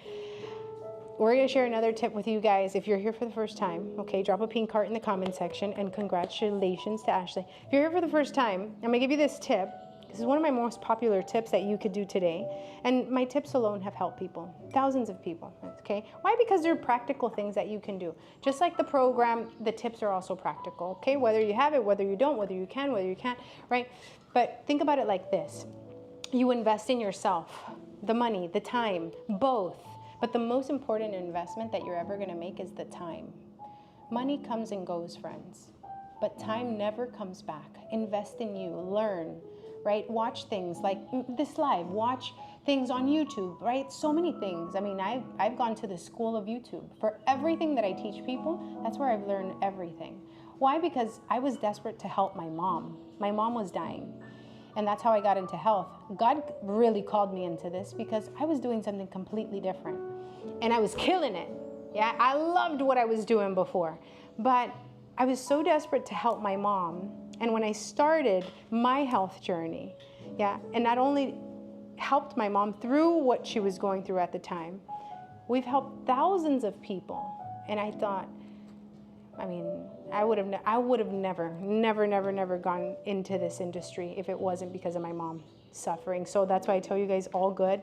We're going to share another tip with you guys if you're here for the first time. Okay, drop a pink heart in the comment section and congratulations to Ashley. If you're here for the first time, I'm going to give you this tip. This is one of my most popular tips that you could do today. And my tips alone have helped people, thousands of people, okay? Why? Because they're practical things that you can do. Just like the program, the tips are also practical, okay? Whether you have it, whether you don't, whether you can, whether you can't, right? But think about it like this. You invest in yourself, the money, the time, both. But the most important investment that you're ever gonna make is the time. Money comes and goes, friends, but time never comes back. Invest in you, learn, right? Watch things like this live, watch things on YouTube, right? So many things. I mean, I've gone to the school of YouTube. For everything that I teach people, that's where I've learned everything. Why? Because I was desperate to help my mom. My mom was dying. And that's how I got into health. God really called me into this because I was doing something completely different. And I was killing it. Yeah, I loved what I was doing before. But I was so desperate to help my mom. And when I started my health journey, yeah, and not only helped my mom through what she was going through at the time, we've helped thousands of people. And I thought, I mean, I would have never gone into this industry if it wasn't because of my mom suffering. So that's why I tell you guys, all good,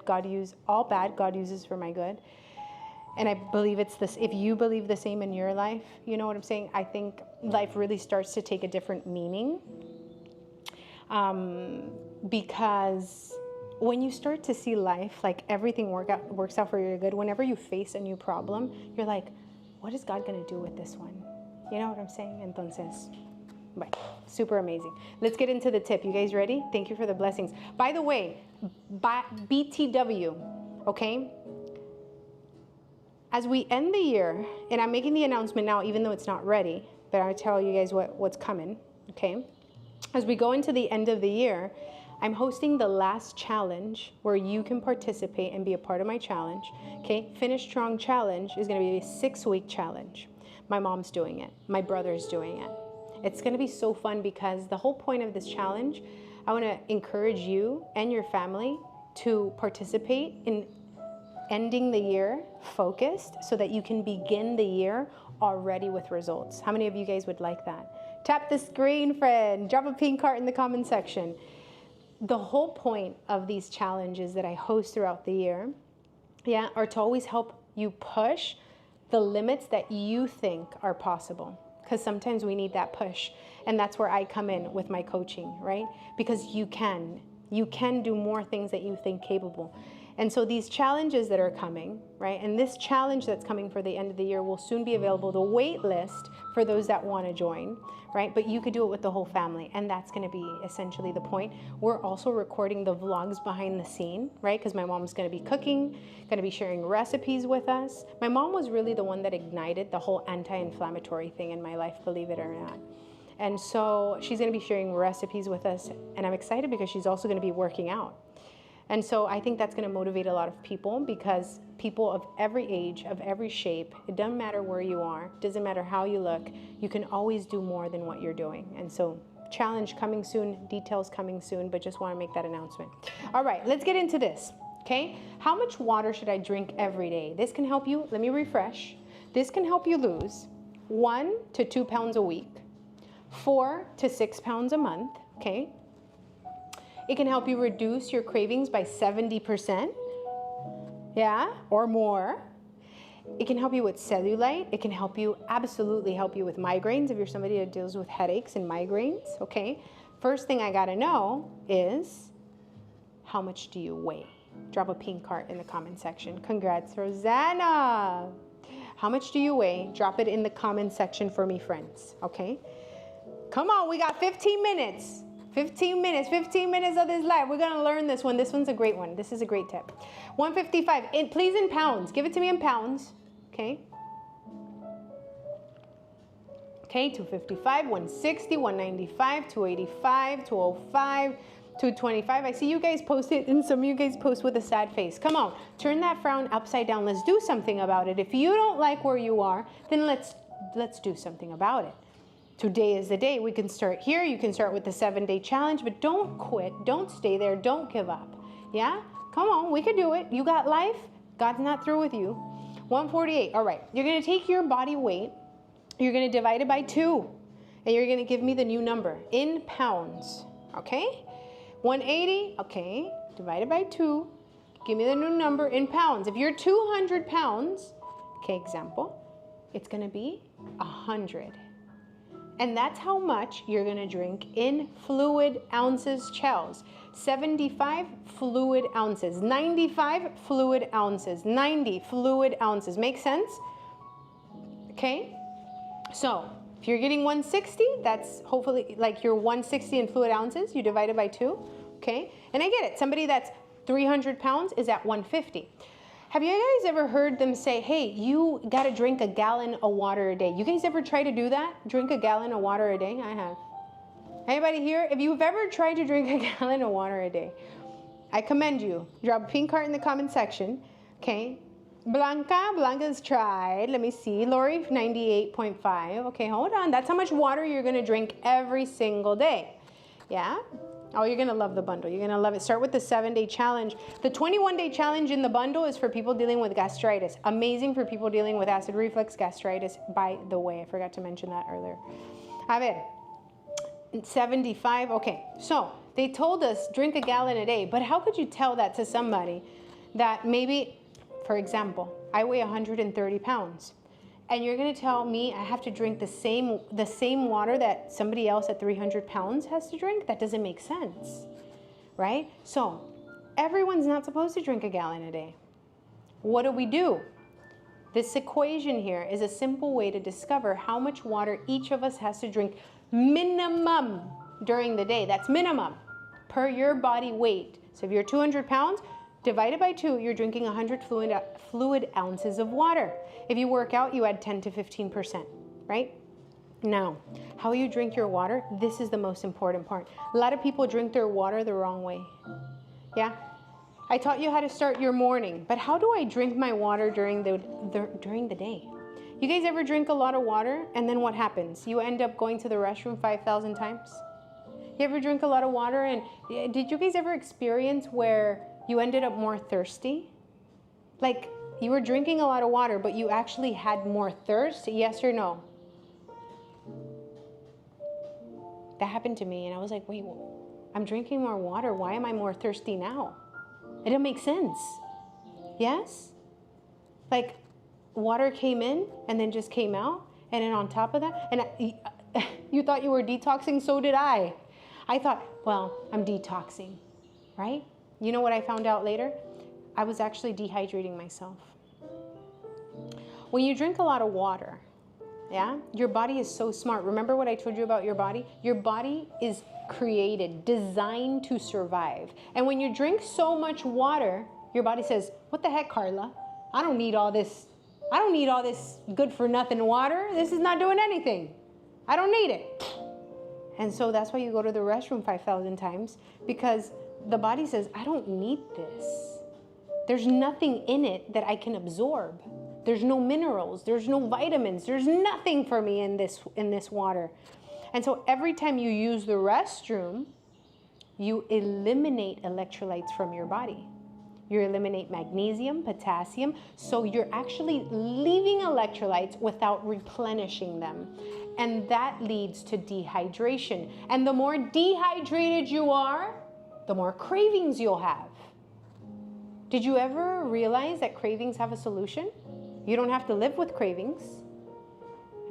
all bad, God uses for my good. And I believe it's this, if you believe the same in your life, you know what I'm saying? I think life really starts to take a different meaning. Because when you start to see life, like everything works out for your good, whenever you face a new problem, you're like, what is God gonna do with this one? You know what I'm saying? Entonces, right, super amazing. Let's get into the tip. You guys ready? Thank you for the blessings. By the way, BTW, okay? As we end the year, and I'm making the announcement now, even though it's not ready, but I'll tell you guys what's coming, okay? As we go into the end of the year, I'm hosting the last challenge where you can participate and be a part of my challenge, okay? Finish Strong Challenge is gonna be a 6-week challenge. My mom's doing it, my brother's doing it. It's gonna be so fun because the whole point of this challenge, I wanna encourage you and your family to participate in ending the year focused so that you can begin the year already with results. How many of you guys would like that? Tap the screen, friend. Drop a pink heart in the comment section. The whole point of these challenges that I host throughout the year, yeah, are to always help you push the limits that you think are possible. Because sometimes we need that push. And that's where I come in with my coaching, right? Because you can do more things that you think capable. And so these challenges that are coming, right? And this challenge that's coming for the end of the year will soon be available, the wait list for those that want to join, right? But you could do it with the whole family. And that's going to be essentially the point. We're also recording the vlogs behind the scene, right? Because my mom's going to be cooking, going to be sharing recipes with us. My mom was really the one that ignited the whole anti-inflammatory thing in my life, believe it or not. And so she's going to be sharing recipes with us. And I'm excited because she's also going to be working out. And so I think that's going to motivate a lot of people because people of every age, of every shape, it doesn't matter where you are, doesn't matter how you look, you can always do more than what you're doing. And so challenge coming soon, details coming soon, but just want to make that announcement. All right, let's get into this, okay? How much water should I drink every day? This can help you, let me refresh. This can help you lose 1 to 2 pounds a week, 4 to 6 pounds a month, okay? It can help you reduce your cravings by 70%, yeah, or more. It can help you with cellulite. It can absolutely help you with migraines if you're somebody that deals with headaches and migraines, okay? First thing I gotta know is, how much do you weigh? Drop a pink heart in the comment section. Congrats, Rosanna. How much do you weigh? Drop it in the comment section for me, friends, okay? Come on, we got 15 minutes. 15 minutes of this live. We're gonna learn this one. This one's a great one. This is a great tip. 155, please in pounds. Give it to me in pounds, okay? Okay, 255, 160, 195, 285, 205, 225. I see you guys post it and some of you guys post with a sad face. Come on, turn that frown upside down. Let's do something about it. If you don't like where you are, then let's do something about it. Today is the day. We can start here. You can start with the 7-day challenge, but don't quit. Don't stay there. Don't give up. Yeah? Come on. We can do it. You got life. God's not through with you. 148. All right. You're going to take your body weight. You're going to divide it by 2. And you're going to give me the new number in pounds. Okay? 180, okay, divided by 2. Give me the new number in pounds. If you're 200 pounds, okay, example, it's going to be 100. And that's how much you're going to drink in fluid ounces, Chels. 75 fluid ounces, 95 fluid ounces, 90 fluid ounces. Make sense? Okay? So, if you're getting 160, that's hopefully like your 160 in fluid ounces. You divide it by 2, okay? And I get it. Somebody that's 300 pounds is at 150. Have you guys ever heard them say, hey, you got to drink a gallon of water a day? You guys ever try to do that? Drink a gallon of water a day? I have. Anybody here? If you've ever tried to drink a gallon of water a day, I commend you. Drop a pink heart in the comment section, okay? Blanca's tried. Let me see. Lori, 98.5. Okay, hold on. That's how much water you're going to drink every single day. Yeah? Oh, you're going to love the bundle. You're going to love it. Start with the 7-day challenge. The 21-day challenge in the bundle is for people dealing with gastritis. Amazing for people dealing with acid reflux, gastritis, by the way. I forgot to mention that earlier. A ver. 75. Okay, so they told us drink a gallon a day. But how could you tell that to somebody that maybe... For example, I weigh 130 pounds, and you're going to tell me I have to drink the same water that somebody else at 300 pounds has to drink? That doesn't make sense, right? So everyone's not supposed to drink a gallon a day. What do? This equation here is a simple way to discover how much water each of us has to drink minimum during the day. That's minimum per your body weight. So if you're 200 pounds, divided by 2, you're drinking 100 fluid ounces of water. If you work out, you add 10 to 15%, right? Now, how you drink your water, this is the most important part. A lot of people drink their water the wrong way. Yeah? I taught you how to start your morning, but how do I drink my water during the day? You guys ever drink a lot of water, and then what happens? You end up going to the restroom 5,000 times? You ever drink a lot of water, and did you guys ever experience where you ended up more thirsty? Like, you were drinking a lot of water, but you actually had more thirst? Yes or no? That happened to me, and I was like, wait, I'm drinking more water. Why am I more thirsty now? It didn't make sense. Yes? Like, water came in and then just came out, and then on top of that, and you thought you were detoxing, so did I. I thought, well, I'm detoxing, right? You know what I found out later? I was actually dehydrating myself. When you drink a lot of water, yeah, your body is so smart. Remember what I told you about your body? Your body is created, designed to survive. And when you drink so much water, your body says, what the heck, Carla? I don't need all this good for nothing water. This is not doing anything. I don't need it. And so that's why you go to the restroom 5,000 times, because the body says, I don't need this. There's nothing in it that I can absorb. There's no minerals, there's no vitamins, there's nothing for me in this water. And so every time you use the restroom, you eliminate electrolytes from your body. You eliminate magnesium, potassium, so you're actually leaving electrolytes without replenishing them. And that leads to dehydration. And the more dehydrated you are, the more cravings you'll have. Did you ever realize that cravings have a solution? You don't have to live with cravings.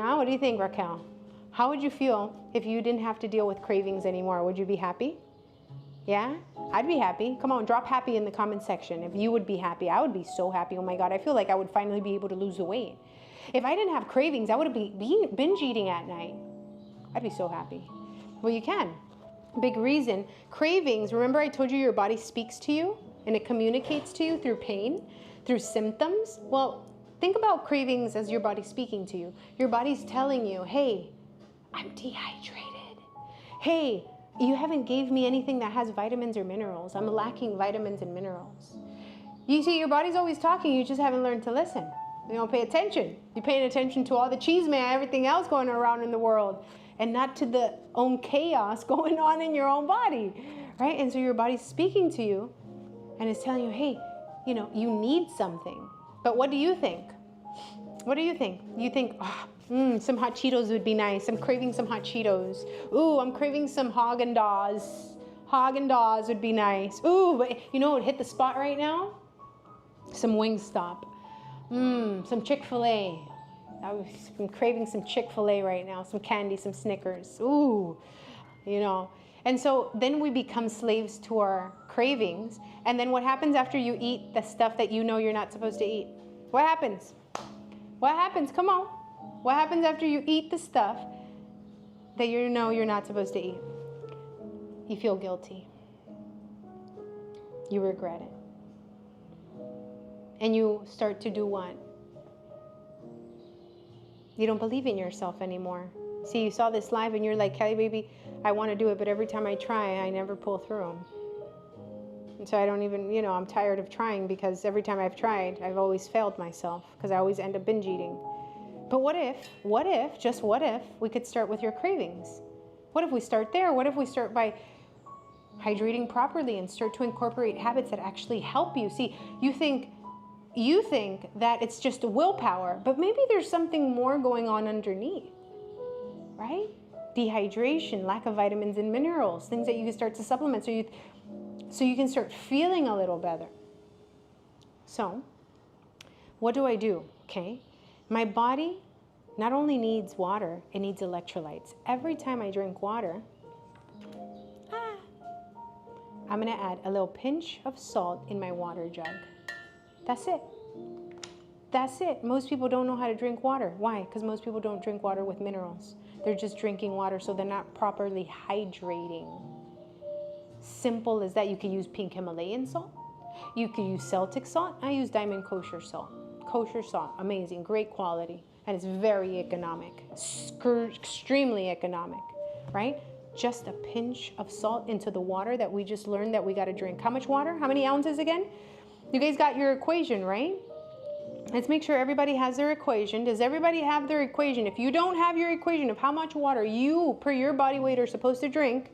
Huh? What do you think, Raquel? How would you feel if you didn't have to deal with cravings anymore? Would you be happy? Yeah? I'd be happy. Come on, drop happy in the comment section. If you would be happy, I would be so happy. Oh my God, I feel like I would finally be able to lose the weight. If I didn't have cravings, I would be binge eating at night. I'd be so happy. Well, you can. Big reason. Cravings, remember I told you your body speaks to you and it communicates to you through pain, through symptoms? Well, think about cravings as your body speaking to you. Your body's telling you, hey, I'm dehydrated. Hey, you haven't gave me anything that has vitamins or minerals. I'm lacking vitamins and minerals. You see, your body's always talking, you just haven't learned to listen. You don't pay attention. You're paying attention to all the cheese man, everything else going around in the world, and not to the own chaos going on in your own body, right? And so your body's speaking to you and it's telling you, hey, you know, you need something. But what do you think? What do you think? You think, some hot Cheetos would be nice. I'm craving some hot Cheetos. Ooh, I'm craving some Haagen-Dazs. Haagen-Dazs would be nice. Ooh, but you know what would hit the spot right now? Some Wingstop. Some Chick-fil-A. I'm craving some Chick-fil-A right now. Some candy, some Snickers. Ooh, you know. And so then we become slaves to our cravings. And then what happens after you eat the stuff that you know you're not supposed to eat? What happens? What happens? Come on. What happens after you eat the stuff that you know you're not supposed to eat? You feel guilty. You regret it. And you start to do what? You don't believe in yourself anymore. See, you saw this live and you're like, calibaby, I want to do it, but every time I try, I never pull through. And so I don't even, you know, I'm tired of trying because every time I've tried, I've always failed myself because I always end up binge eating. But what if, just what if, we could start with your cravings? What if we start there? What if we start by hydrating properly and start to incorporate habits that actually help you? See, you think that it's just a willpower, but maybe there's something more going on underneath, right? Dehydration, lack of vitamins and minerals, things that you can start to supplement so you can start feeling a little better. So, what do I do? Okay, my body not only needs water, it needs electrolytes. Every time I drink water, I'm gonna add a little pinch of salt in my water jug. That's it. That's it. Most people don't know how to drink water. Why? Because most people don't drink water with minerals. They're just drinking water, so they're not properly hydrating. Simple as that. You can use pink Himalayan salt. You can use Celtic salt. I use diamond kosher salt. Kosher salt, amazing, great quality, and it's very economic, extremely economic, right? Just a pinch of salt into the water that we just learned that we got to drink. How much water? How many ounces again? You guys got your equation, right? Let's make sure everybody has their equation. Does everybody have their equation? If you don't have your equation of how much water you, per your body weight, are supposed to drink,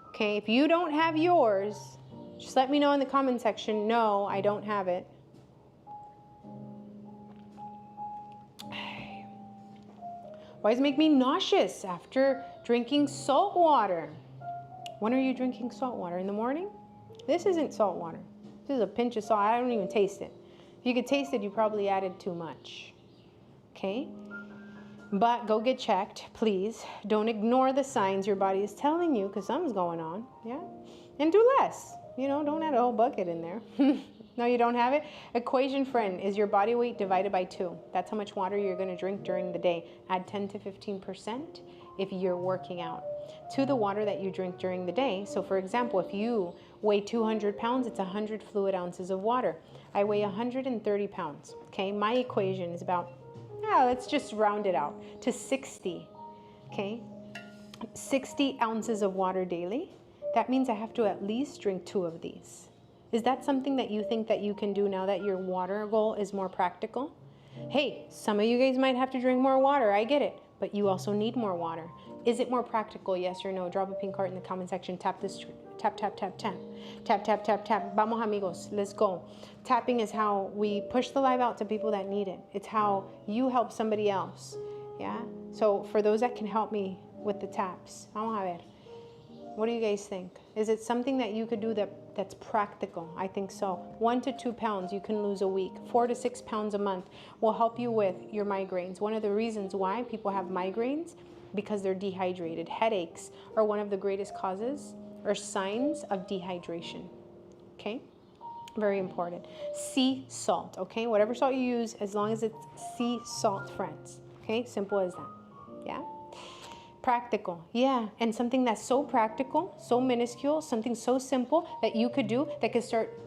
okay, if you don't have yours, just let me know in the comment section. No, I don't have it. Why does it make me nauseous after drinking salt water? When are you drinking salt water? In the morning? This isn't salt water. This is a pinch of salt. I don't even taste it. If you could taste it, you probably added too much. Okay? But go get checked, please. Don't ignore the signs your body is telling you because something's going on. Yeah? And do less. You know, don't add a whole bucket in there. No, you don't have it? Equation, friend, is your body weight divided by 2. That's how much water you're going to drink during the day. Add 10 to 15% if you're working out to the water that you drink during the day. So for example, if you weigh 200 pounds, it's 100 fluid ounces of water. I weigh 130 pounds. Okay, my equation is about, let's just round it out to 60. Okay, 60 ounces of water daily. That means I have to at least drink 2 of these. Is that something that you think that you can do now that your water goal is more practical? Hey, some of you guys might have to drink more water. I get it. But you also need more water. Is it more practical? Yes or no? Drop a pink heart in the comment section. Tap this, tap, tap, tap, tap. Tap, tap, tap, tap. Vamos amigos, let's go. Tapping is how we push the live out to people that need it. It's how you help somebody else. Yeah? So for those that can help me with the taps, vamos a ver. What do you guys think? Is it something that you could do that's practical? I think so. 1 to 2 pounds you can lose a week. 4 to 6 pounds a month will help you with your migraines. One of the reasons why people have migraines, because they're dehydrated. Headaches are one of the greatest causes or signs of dehydration. Okay? Very important. Sea salt, okay? Whatever salt you use, as long as it's sea salt, friends. Okay? Simple as that. Yeah? Practical, yeah, and something that's so practical, so minuscule, something so simple that you could do that could start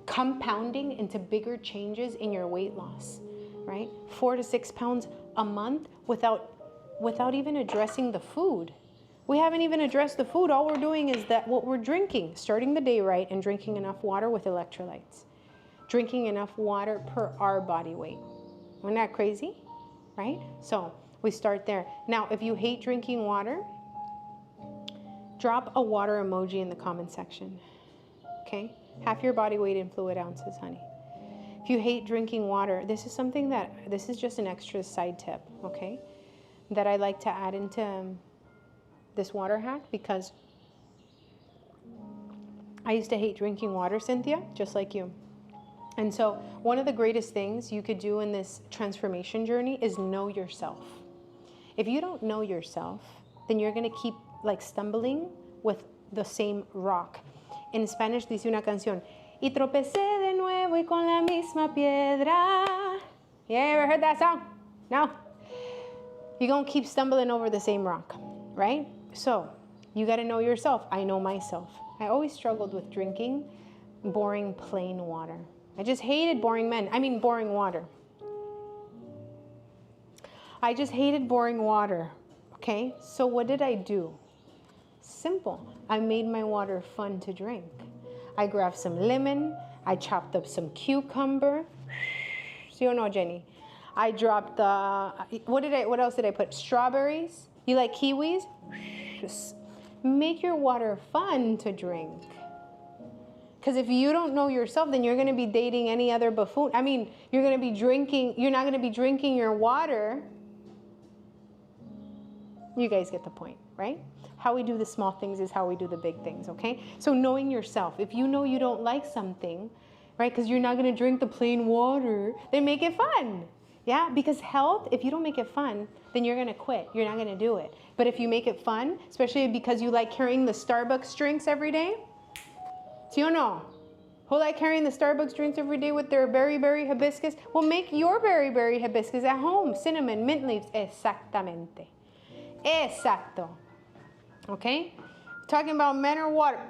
compounding into bigger changes in your weight loss, right? 4 to 6 pounds a month without even addressing the food. We haven't even addressed the food. All we're doing is that what we're drinking, starting the day right and drinking enough water with electrolytes. Drinking enough water per our body weight. Isn't that crazy, right? So we start there. Now, if you hate drinking water, drop a water emoji in the comment section, okay? Half your body weight in fluid ounces, honey. If you hate drinking water, this is just an extra side tip, okay? That I like to add into this water hack because I used to hate drinking water, Cynthia, just like you. And so one of the greatest things you could do in this transformation journey is know yourself. If you don't know yourself, then you're going to keep like stumbling with the same rock. In Spanish dice una canción, y tropecé de nuevo y con la misma piedra. You ever heard that song? No? You're going to keep stumbling over the same rock, right? So you got to know yourself. I know myself. I always struggled with drinking boring plain water. I just hated boring water. I just hated boring water, okay? So what did I do? Simple. I made my water fun to drink. I grabbed some lemon. I chopped up some cucumber. See or no, Jenny? I dropped what else did I put? Strawberries. You like kiwis? Just make your water fun to drink. Because if you don't know yourself, then you're going to be dating any other buffoon. I mean, you're not going to be drinking your water. You guys get the point, right? How we do the small things is how we do the big things, okay? So knowing yourself. If you know you don't like something, right, because you're not going to drink the plain water, then make it fun. Yeah, because health, if you don't make it fun, then you're going to quit. You're not going to do it. But if you make it fun, especially because you like carrying the Starbucks drinks every day, ¿sí o no? Who like carrying the Starbucks drinks every day with their berry hibiscus? Well, make your berry hibiscus at home. Cinnamon, mint leaves. Exactamente. Exacto. Okay? Talking about men or water.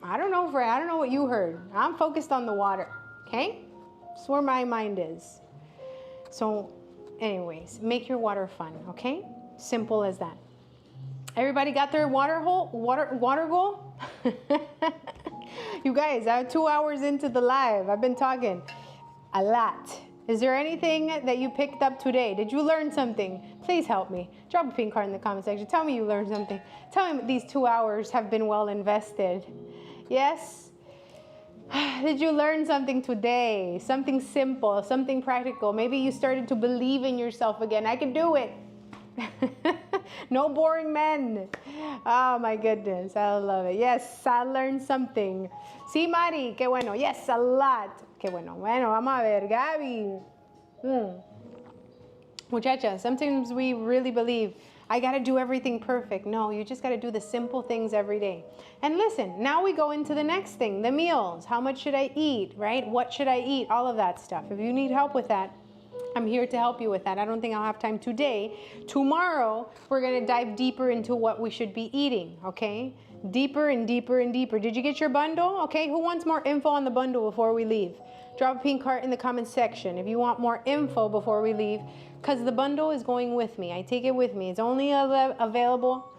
I don't know, Fred. I don't know what you heard. I'm focused on the water. Okay? That's where my mind is. So, anyways, make your water fun. Okay? Simple as that. Everybody got their water goal? You guys, I'm 2 hours into the live. I've been talking a lot. Is there anything that you picked up today? Did you learn something? Please help me. Drop a pink card in the comment section. Tell me you learned something. Tell me these 2 hours have been well invested. Yes? Did you learn something today? Something simple, something practical. Maybe you started to believe in yourself again. I can do it. No boring men. Oh my goodness, I love it. Yes, I learned something. Sí, Mari, qué bueno. Yes, a lot. Qué bueno. Bueno, vamos a ver, Gaby. Muchachas, sometimes we really believe, I got to do everything perfect. No, you just got to do the simple things every day. And listen, now we go into the next thing, the meals. How much should I eat, right? What should I eat? All of that stuff. If you need help with that, I'm here to help you with that. I don't think I'll have time today. Tomorrow, we're going to dive deeper into what we should be eating, okay? Deeper and deeper and deeper. Did you get your bundle? Okay, who wants more info on the bundle before we leave? Drop a pink heart in the comment section if you want more info before we leave, because the bundle is going with me. I take it with me. It's only available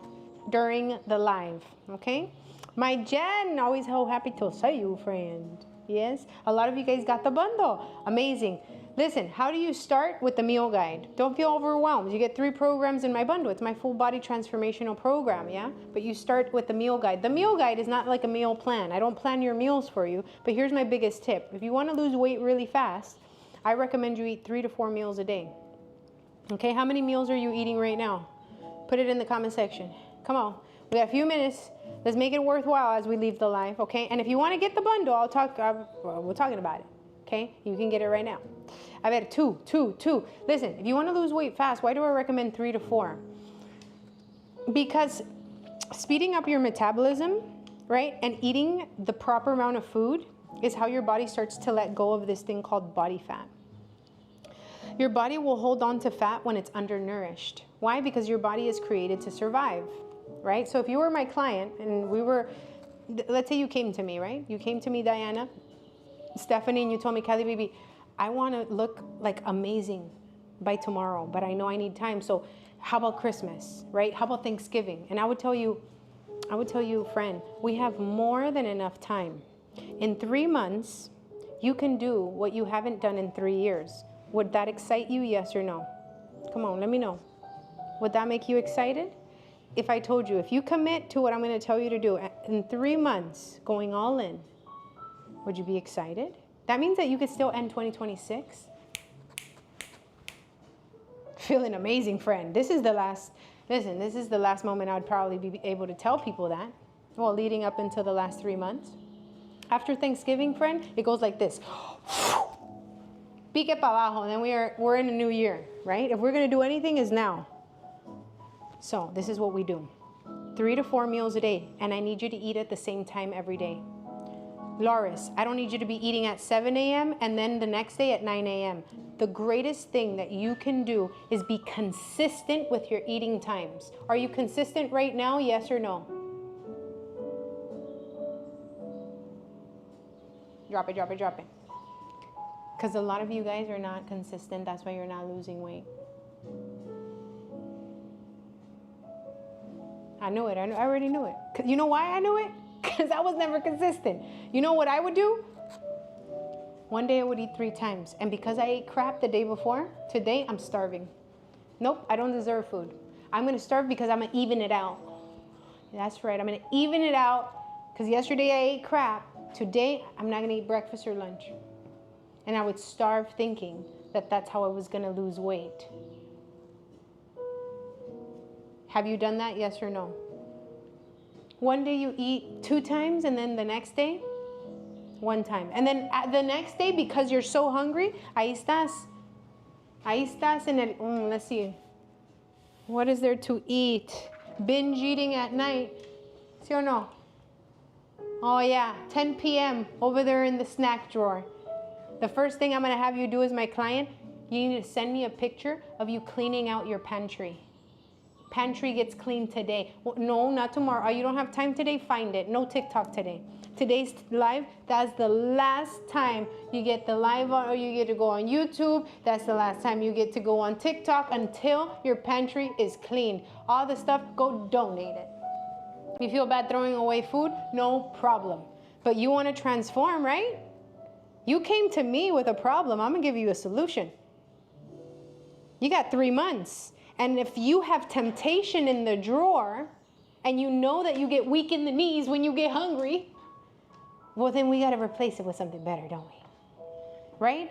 during the live, okay? My Jen, always so happy to see you, friend. Yes, a lot of you guys got the bundle. Amazing. Listen, how do you start with the meal guide? Don't feel overwhelmed. You get 3 programs in my bundle. It's my full body transformational program, yeah? But you start with the meal guide. The meal guide is not like a meal plan. I don't plan your meals for you, but here's my biggest tip. If you want to lose weight really fast, I recommend you eat 3 to 4 meals a day. Okay, how many meals are you eating right now? Put it in the comment section. Come on, we got a few minutes. Let's make it worthwhile as we leave the live, okay? And if you want to get the bundle, we're talking about it. Okay, you can get it right now. I bet 2. Listen, if you want to lose weight fast, why do I recommend 3 to 4? Because speeding up your metabolism, right, and eating the proper amount of food is how your body starts to let go of this thing called body fat. Your body will hold on to fat when it's undernourished. Why? Because your body is created to survive, right? So if you were my client and let's say you came to me, right? You came to me, Diana, Stephanie, and you told me, Calibaby, I want to look like amazing by tomorrow, but I know I need time. So how about Christmas, right? How about Thanksgiving? And I would tell you, friend, we have more than enough time. In 3 months, you can do what you haven't done in 3 years. Would that excite you? Yes or no? Come on, let me know. Would that make you excited? If I told you, if you commit to what I'm going to tell you to do in 3 months, going all in, would you be excited? That means that you could still end 2026 feeling amazing, friend. This is the last moment I'd probably be able to tell people that. Well, leading up until the last 3 months. After Thanksgiving, friend, it goes like this. Pique pa abajo, and then we're in a new year, right? If we're gonna do anything, is now. So this is what we do. 3 to 4 meals a day, and I need you to eat at the same time every day. Loris, I don't need you to be eating at 7 a.m. and then the next day at 9 a.m. The greatest thing that you can do is be consistent with your eating times. Are you consistent right now, yes or no? Drop it, drop it, drop it. Because a lot of you guys are not consistent. That's why you're not losing weight. I knew it. I already knew it. You know why I knew it? Because I was never consistent. You know what I would do? One day I would eat 3 times. And because I ate crap the day before, today I'm starving. Nope, I don't deserve food. I'm going to starve because I'm going to even it out. That's right. I'm going to even it out because yesterday I ate crap. Today, I'm not going to eat breakfast or lunch. And I would starve thinking that that's how I was going to lose weight. Have you done that, yes or no? One day you eat 2 times and then the next day, 1 time. And then the next day, because you're so hungry, ahí estás. Ahí estás en el, let's see. What is there to eat? Binge eating at night. ¿Sí o no? Oh yeah, 10 p.m. over there in the snack drawer. The first thing I'm gonna have you do as my client, you need to send me a picture of you cleaning out your pantry. Pantry gets cleaned today. Well, no, not tomorrow. Oh, you don't have time today? Find it. No TikTok today. Today's live, that's the last time you get the live on, or you get to go on YouTube. That's the last time you get to go on TikTok until your pantry is cleaned. All the stuff, go donate it. You feel bad throwing away food? No problem. But you want to transform, right? You came to me with a problem. I'm going to give you a solution. You got 3 months. And if you have temptation in the drawer and you know that you get weak in the knees when you get hungry, well, then we got to replace it with something better, don't we? Right?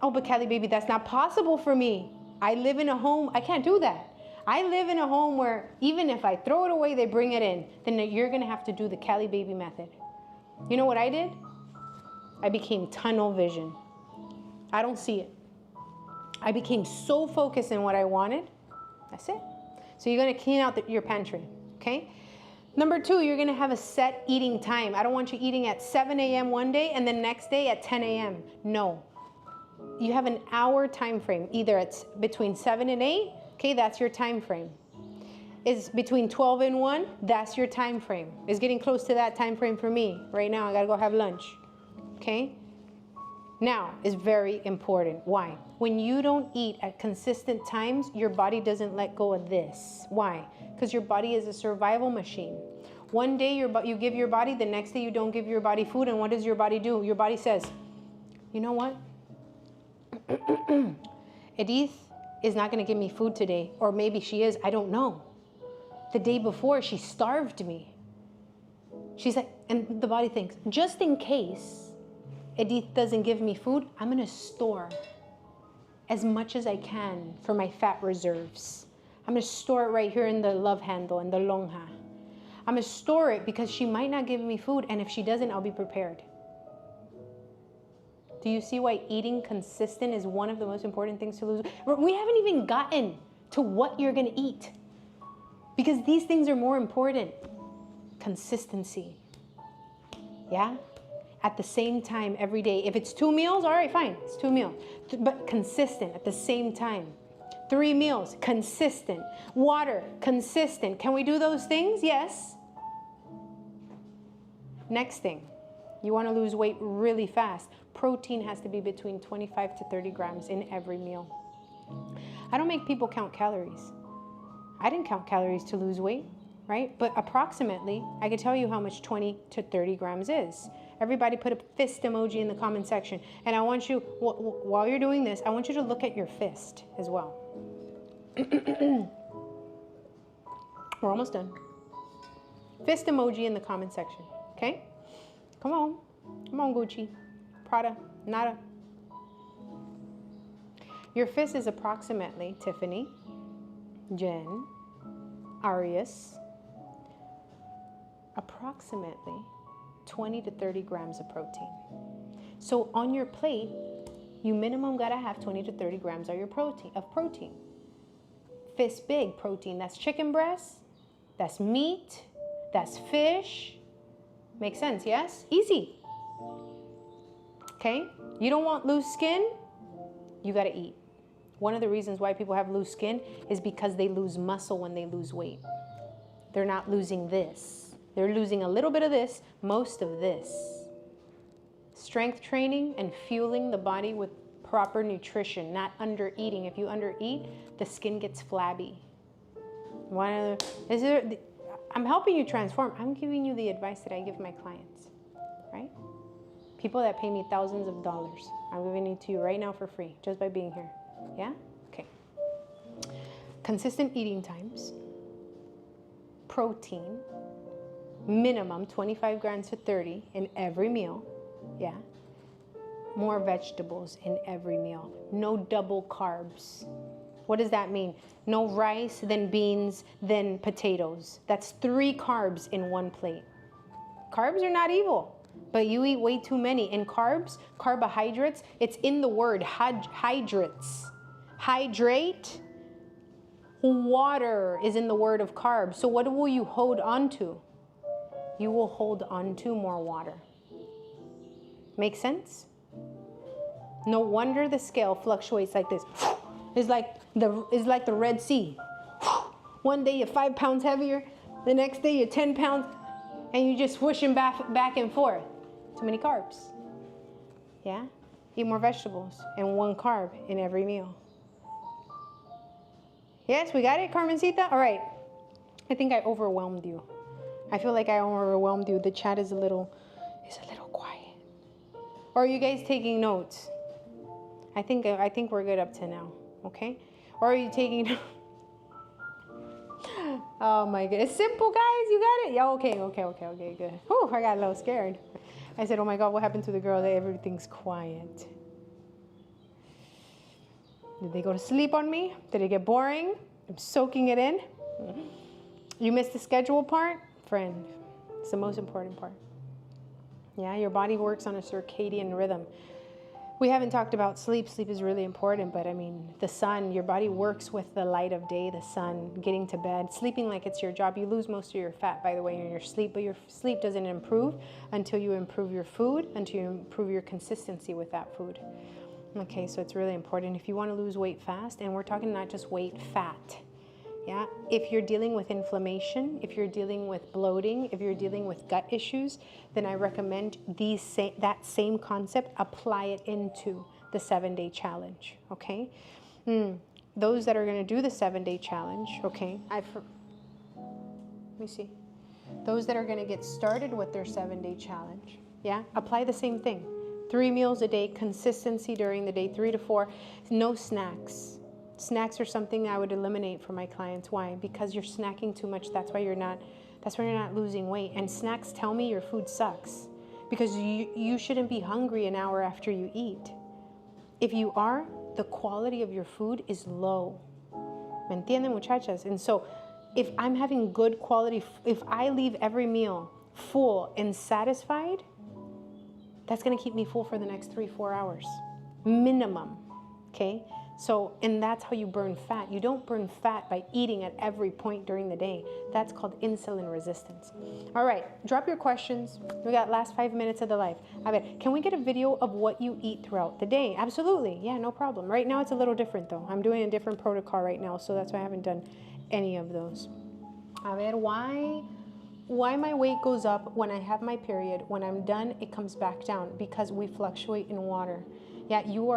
Oh, but calibaby, that's not possible for me. I live in a home. I can't do that. I live in a home where even if I throw it away, they bring it in. Then you're going to have to do the calibaby method. You know what I did? I became tunnel vision. I don't see it. I became so focused in what I wanted. That's it. So you're going to clean out your pantry, okay? Number 2, you're going to have a set eating time. I don't want you eating at 7 a.m. one day and the next day at 10 a.m. No. You have an hour time frame. Either it's between 7 and 8. Okay, that's your time frame. Is between 12 and 1, that's your time frame. It's getting close to that time frame for me. Right now, I gotta go have lunch. Okay? Now, it's very important. Why? When you don't eat at consistent times, your body doesn't let go of this. Why? Because your body is a survival machine. One day you give your body, the next day you don't give your body food, and what does your body do? Your body says, you know what? Edith is not going to give me food today, or maybe she is, I don't know. The day before, she starved me. She's like, and the body thinks, just in case Edith doesn't give me food, I'm going to store as much as I can for my fat reserves. I'm going to store it right here in the love handle, in the lonja. I'm going to store it because she might not give me food, and if she doesn't, I'll be prepared. Do you see why eating consistent is one of the most important things to lose? We haven't even gotten to what you're going to eat because these things are more important. Consistency. Yeah? At the same time every day. If it's 2 meals, all right, fine. It's 2 meals. But consistent at the same time. 3 meals, consistent. Water, consistent. Can we do those things? Yes. Next thing. You want to lose weight really fast. Protein has to be between 25 to 30 grams in every meal. I don't make people count calories. I didn't count calories to lose weight, right? But approximately, I can tell you how much 20 to 30 grams is. Everybody put a fist emoji in the comment section. And I want you, while you're doing this, I want you to look at your fist as well. We're almost done. Fist emoji in the comment section, okay? Come on. Come on, Gucci. Prada. Nada. Your fist is approximately Tiffany, Jen, Arias, approximately 20 to 30 grams of protein. So on your plate, you minimum gotta have 20 to 30 grams of your protein. Fist big protein. That's chicken breast, that's meat, that's fish. Makes sense, yes? Easy. Okay? You don't want loose skin, you gotta eat. One of the reasons why people have loose skin is because they lose muscle when they lose weight. They're not losing this. They're losing a little bit of this, most of this. Strength training and fueling the body with proper nutrition, not under eating. If you under eat, the skin gets flabby. I'm helping you transform. I'm giving you the advice that I give my clients, right? People that pay me thousands of dollars. I'm giving it to you right now for free, just by being here. Yeah? Okay. Consistent eating times. Protein. Minimum 25 grams to 30 in every meal. Yeah. More vegetables in every meal. No double carbs. What does that mean? No rice, then beans, then potatoes. That's 3 carbs in one plate. Carbs are not evil, but you eat way too many. And carbs, carbohydrates, it's in the word hydrates. Hydrate, water is in the word of carbs. So what will you hold on to? You will hold on to more water. Make sense? No wonder the scale fluctuates like this. It's like the Red Sea. One day you're 5 pounds heavier, the next day you're 10 pounds, and you're just swooshing back and forth. Too many carbs. Yeah? Eat more vegetables and 1 carb in every meal. Yes, we got it, Carmencita? All right. I think I overwhelmed you. I feel like I overwhelmed you. The chat is a little quiet. Or are you guys taking notes? I think we're good up to now. Okay? Or are you taking... Oh my God. It's simple, guys. You got it? Yeah, okay, good. Whew, I got a little scared. I said, oh my God, what happened to the girl that everything's quiet? Did they go to sleep on me? Did it get boring? I'm soaking it in. You missed the schedule part? Friend, it's the most important part. Yeah, your body works on a circadian rhythm. We haven't talked about sleep. Sleep is really important, but I mean, the sun, your body works with the light of day, the sun, getting to bed, sleeping like it's your job. You lose most of your fat, by the way, in your sleep, but your sleep doesn't improve until you improve your food, until you improve your consistency with that food. Okay, so it's really important. If you want to lose weight fast, and we're talking not just weight, fat. Yeah, if you're dealing with inflammation, if you're dealing with bloating, if you're dealing with gut issues, then I recommend that same concept, apply it into the 7-day challenge, okay? Those that are gonna do the 7-day challenge, okay? Let me see. Those that are gonna get started with their 7-day challenge, yeah? Apply the same thing. 3 meals a day, consistency during the day, 3 to 4, no snacks. Snacks are something I would eliminate for my clients. Why? Because you're snacking too much. That's why you're not losing weight. And snacks tell me your food sucks. Because you shouldn't be hungry an hour after you eat. If you are, the quality of your food is low. ¿Me entienden, muchachas? And so if I'm having good quality, if I leave every meal full and satisfied, that's gonna keep me full for the next 3-4 hours. Minimum, okay? So, and that's how you burn fat. You don't burn fat by eating at every point during the day. That's called insulin resistance. All right, drop your questions. We got last 5 minutes of the live. I bet, can we get a video of what you eat throughout the day? Absolutely, yeah, no problem. Right now it's a little different though. I'm doing a different protocol right now, so that's why I haven't done any of those. A ver, why my weight goes up when I have my period. When I'm done, it comes back down because we fluctuate in water. Yeah, you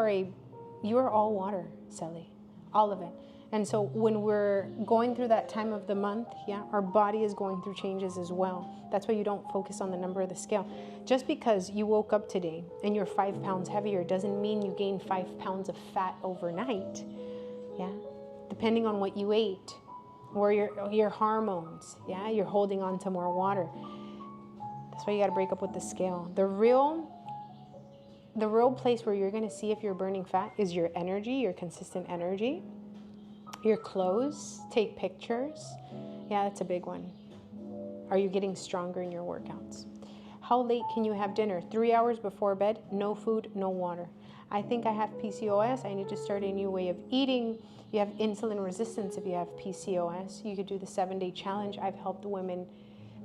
are all water, Sally, all of it. And so when we're going through that time of the month, yeah, our body is going through changes as well. That's why you don't focus on the number of the scale. Just because you woke up today and you're 5 pounds heavier doesn't mean you gain 5 pounds of fat overnight. Yeah, depending on what you ate or your hormones. Yeah, you're holding on to more water. That's why you got to break up with the scale. The real place where you're going to see if you're burning fat is your energy, your consistent energy, your clothes, take pictures. Yeah, that's a big one. Are you getting stronger in your workouts? How late can you have dinner? 3 hours before bed, no food, no water. I think I have PCOS. I need to start a new way of eating. You have insulin resistance if you have PCOS. You could do the 7-day challenge. I've helped women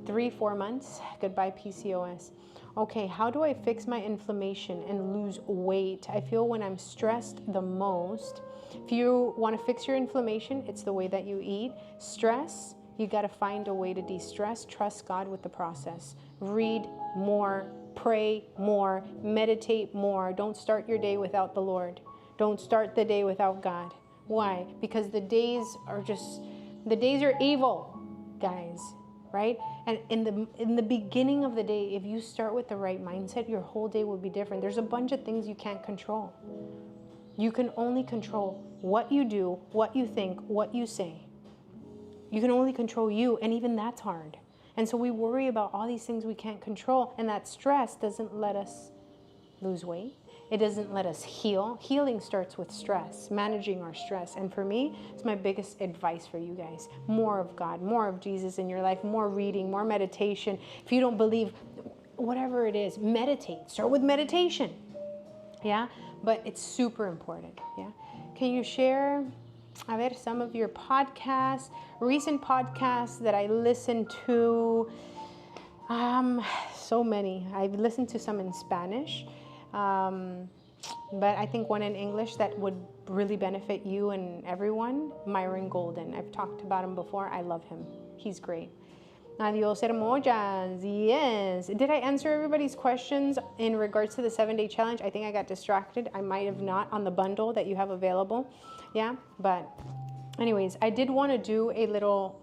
3-4 months. Goodbye PCOS. Okay, how do I fix my inflammation and lose weight? I feel when I'm stressed the most. If you want to fix your inflammation, it's the way that you eat. Stress, you got to find a way to de-stress. Trust God with the process. Read more, pray more, meditate more. Don't start your day without the Lord. Don't start the day without God. Why? Because the days are evil, guys. Right? And in the beginning of the day, if you start with the right mindset, your whole day will be different. There's a bunch of things you can't control. You can only control what you do, what you think, what you say. You can only control you, and even that's hard. And so we worry about all these things we can't control, and that stress doesn't let us lose weight. It doesn't let us heal. Healing starts with stress, managing our stress. And for me, it's my biggest advice for you guys. More of God, more of Jesus in your life, more reading, more meditation. If you don't believe, whatever it is, meditate. Start with meditation. Yeah? But it's super important. Yeah? Can you share, some of your podcasts, recent podcasts that I listened to? So many. I've listened to some in Spanish. But I think one in English that would really benefit you and everyone, Myron Golden. I've talked about him before. I love him. He's great. Adios, hermosas. Yes. Did I answer everybody's questions in regards to the 7-day challenge? I think I got distracted. I might have not on the bundle that you have available. Yeah. But anyways, I did want to do a little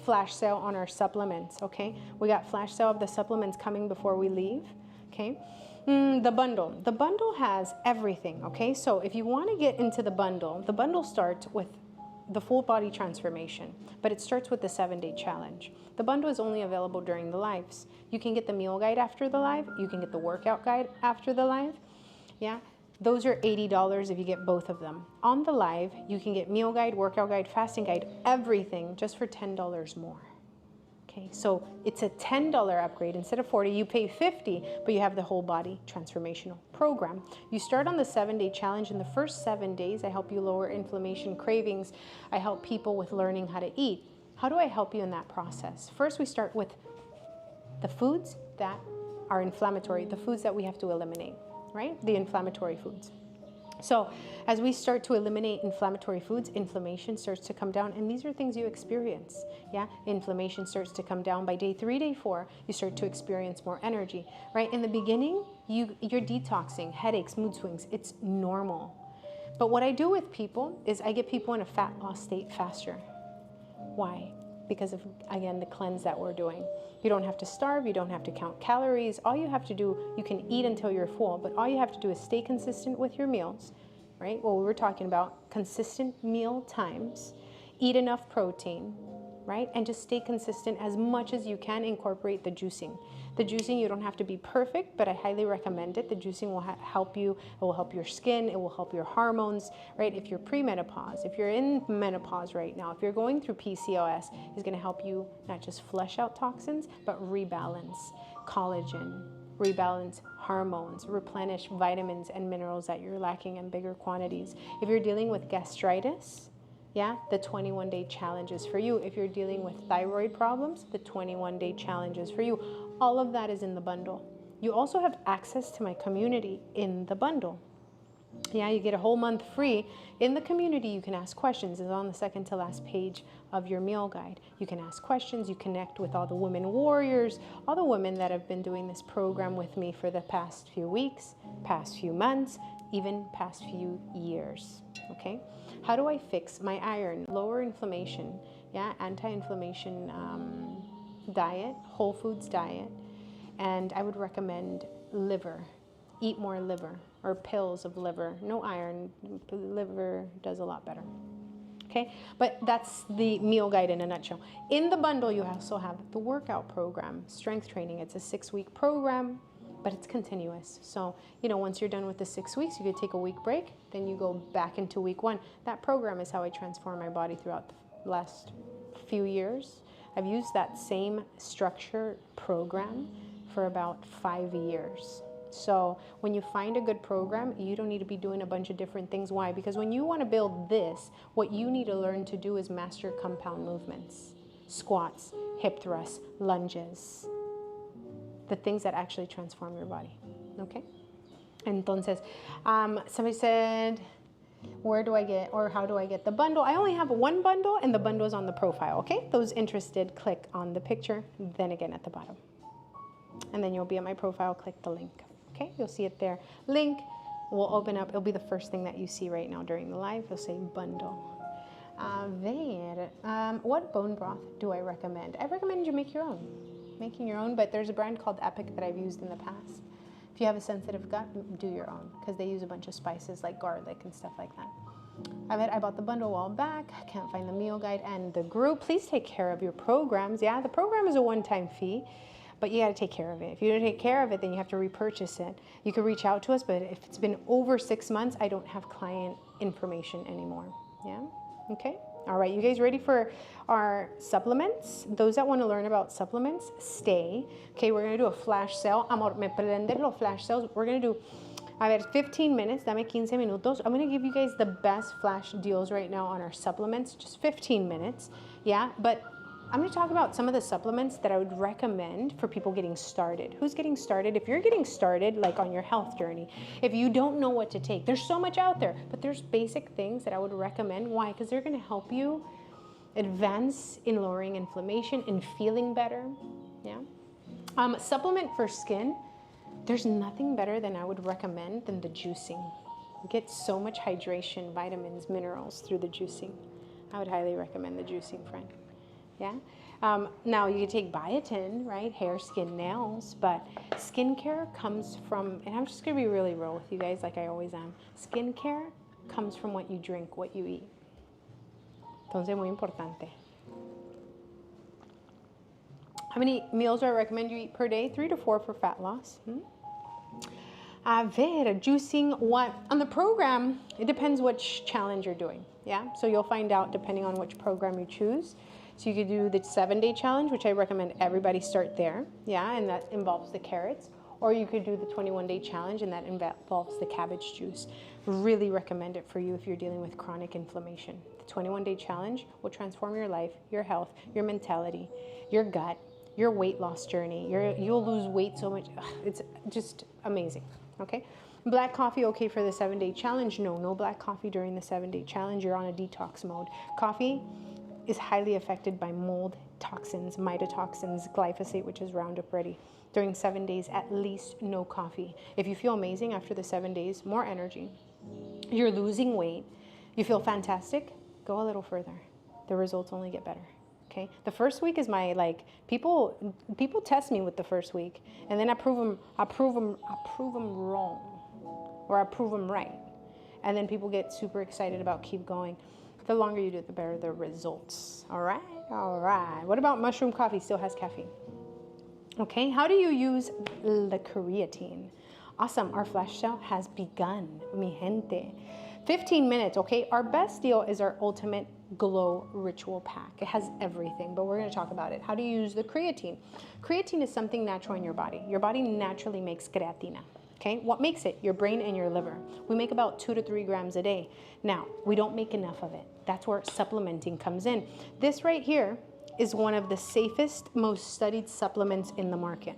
flash sale on our supplements. Okay. We got flash sale of the supplements coming before we leave. Okay. The bundle has everything. Okay, so if you want to get into the bundle starts with the full body transformation, but it starts with the 7-day challenge. The bundle is only available during the lives. You can get the meal guide after the live. You can get the workout guide after the live. Yeah, those are $80 if you get both of them. On the live, you can get meal guide, workout guide, fasting guide, everything just for $10 more. Okay, so it's a $10 upgrade. Instead of $40, you pay $50, but you have the whole body transformational program. You start on the 7-day challenge. In the first 7 days, I help you lower inflammation, cravings. I help people with learning how to eat. How do I help you in that process? First, we start with the foods that are inflammatory, the foods that we have to eliminate, right? The inflammatory foods. So as we start to eliminate inflammatory foods, inflammation starts to come down, and these are things you experience. Yeah, inflammation starts to come down. By day 3, day 4, you start to experience more energy, right? In the beginning, you're detoxing, headaches, mood swings. It's normal. But what I do with people is I get people in a fat loss state faster. Why? Because of, again, the cleanse that we're doing. You don't have to starve, you don't have to count calories. All you have to do, you can eat until you're full, but all you have to do is stay consistent with your meals, right? Well, we were talking about consistent meal times, eat enough protein, right? And just stay consistent as much as you can. Incorporate the juicing. The juicing, you don't have to be perfect, but I highly recommend it. The juicing will help you. It will help your skin. It will help your hormones, right? If you're premenopause, if you're in menopause right now, if you're going through PCOS, it's going to help you not just flush out toxins, but rebalance collagen, rebalance hormones, replenish vitamins and minerals that you're lacking in bigger quantities. If you're dealing with gastritis, yeah, the 21-day challenge is for you. If you're dealing with thyroid problems, the 21-day challenge is for you. All of that is in the bundle. You also have access to my community in the bundle. Yeah, you get a whole month free. In the community, you can ask questions. It's on the second to last page of your meal guide. You can ask questions. You connect with all the women warriors, all the women that have been doing this program with me for the past few weeks, past few months, even past few years. Okay? How do I fix my iron? Lower inflammation, yeah, anti-inflammation diet, whole foods diet, and I would recommend liver. Eat more liver or pills of liver. No iron, liver does a lot better. Okay, but that's the meal guide in a nutshell. In the bundle, you also have the workout program, strength training. It's a 6-week program, but it's continuous. So, once you're done with the 6 weeks, you could take a week break, then you go back into week 1. That program is how I transform my body throughout the last few years. I've used that same structure program for about 5 years. So when you find a good program, you don't need to be doing a bunch of different things. Why? Because when you want to build this, what you need to learn to do is master compound movements, squats, hip thrusts, lunges, the things that actually transform your body. Okay? Entonces, somebody said, where do I get, or how do I get the bundle? I only have one bundle, and the bundle is on the profile, okay? Those interested, click on the picture, then again at the bottom. And then you'll be at my profile, click the link, okay? You'll see it there. Link will open up. It'll be the first thing that you see right now during the live. You'll say bundle. What bone broth do I recommend? I recommend you make your own. Making your own, but there's a brand called Epic that I've used in the past. If you have a sensitive gut, do your own, because they use a bunch of spices like garlic and stuff like that. I bought the bundle a while back. I can't find the meal guide and the group. Please take care of your programs. Yeah, the program is a one-time fee, but you got to take care of it. If you don't take care of it, then you have to repurchase it. You can reach out to us, but if it's been over 6 months, I don't have client information anymore. Yeah, okay. All right, you guys ready for our supplements? Those that want to learn about supplements, stay. Okay, we're going to do a flash sale. Amor, me prenden los flash sales. We're going to do, 15 minutes, dame 15 minutos. I'm going to give you guys the best flash deals right now on our supplements, just 15 minutes. Yeah, but I'm going to talk about some of the supplements that I would recommend for people getting started. Who's getting started? If you're getting started, like on your health journey, if you don't know what to take, there's so much out there, but there's basic things that I would recommend. Why? Because they're going to help you advance in lowering inflammation and feeling better. Yeah. Supplement for skin. There's nothing better than I would recommend than the juicing. You get so much hydration, vitamins, minerals through the juicing. I would highly recommend the juicing, friend. Yeah. Now you can take biotin, right? Hair, skin, nails, but skincare comes from, and I'm just gonna be really real with you guys like I always am. Skincare comes from what you drink, what you eat. Entonces, muy importante. How many meals do I recommend you eat per day? 3 to 4 for fat loss. Juicing what? On the program, it depends which challenge you're doing. Yeah. So you'll find out depending on which program you choose. So you could do the 7-day challenge, which I recommend everybody start there. Yeah, and that involves the carrots. Or you could do the 21-day challenge, and that involves the cabbage juice. Really recommend it for you if you're dealing with chronic inflammation. The 21-day challenge will transform your life, your health, your mentality, your gut, your weight loss journey. You'll lose weight so much. It's just amazing, okay? Black coffee, okay for the 7-day challenge? No black coffee during the 7-day challenge. You're on a detox mode. Coffee is highly affected by mold toxins, mycotoxins, glyphosate, which is Roundup Ready. During 7 days, at least no coffee. If you feel amazing after the 7 days, more energy, you're losing weight, you feel fantastic, go a little further. The results only get better. Okay. The first week is my, like, people test me with the first week, and then I prove them wrong, or I prove them right, and then people get super excited about keep going. The longer you do it, the better the results. All right. What about mushroom coffee? Still has caffeine. Okay. How do you use the creatine? Awesome. Our flash sale has begun, mi gente. 15 minutes. Okay. Our best deal is our ultimate glow ritual pack. It has everything, but we're going to talk about it. How do you use the creatine? Creatine is something natural in your body. Your body naturally makes creatina. Okay, what makes it? Your brain and your liver. We make about 2 to 3 grams a day. Now, we don't make enough of it. That's where supplementing comes in. This right here is one of the safest, most studied supplements in the market.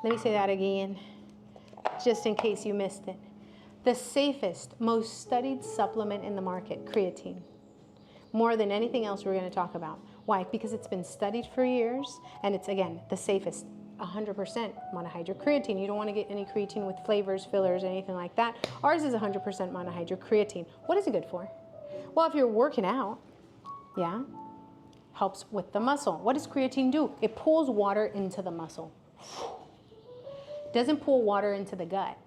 Let me say that again, just in case you missed it. The safest, most studied supplement in the market, creatine. More than anything else we're going to talk about. Why? Because it's been studied for years, and it's, again, the safest. 100% monohydrocreatine. You don't want to get any creatine with flavors, fillers, anything like that. Ours is 100% monohydrocreatine. What is it good for? Well, if you're working out, yeah, helps with the muscle. What does creatine do? It pulls water into the muscle. Doesn't pull water into the gut.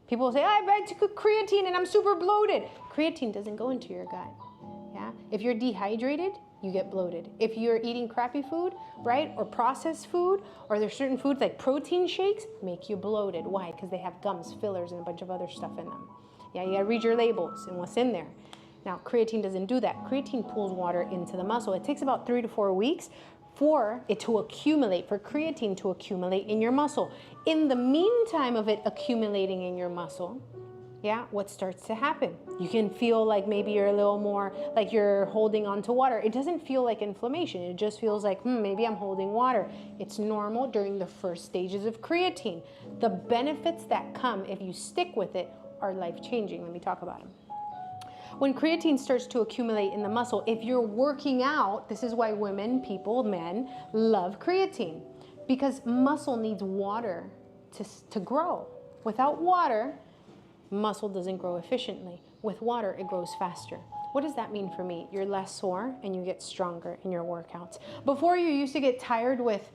People say, I took creatine and I'm super bloated. Creatine doesn't go into your gut. Yeah. If you're dehydrated, you get bloated. If you're eating crappy food, right, or processed food, or there's certain foods like protein shakes, make you bloated. Why? Because they have gums, fillers, and a bunch of other stuff in them. Yeah, you gotta read your labels and what's in there. Now, creatine doesn't do that. Creatine pulls water into the muscle. It takes about 3 to 4 weeks. for it to accumulate, for creatine to accumulate in your muscle. In the meantime of it accumulating in your muscle, yeah, what starts to happen? You can feel like maybe you're a little more like you're holding on to water. It doesn't feel like inflammation. It just feels like, maybe I'm holding water. It's normal during the first stages of creatine. The benefits that come if you stick with it are life-changing. Let me talk about them. When creatine starts to accumulate in the muscle, if you're working out, this is why women, people, men love creatine, because muscle needs water to grow. Without water, muscle doesn't grow efficiently. With water, it grows faster. What does that mean for me? You're less sore and you get stronger in your workouts. Before, you used to get tired with,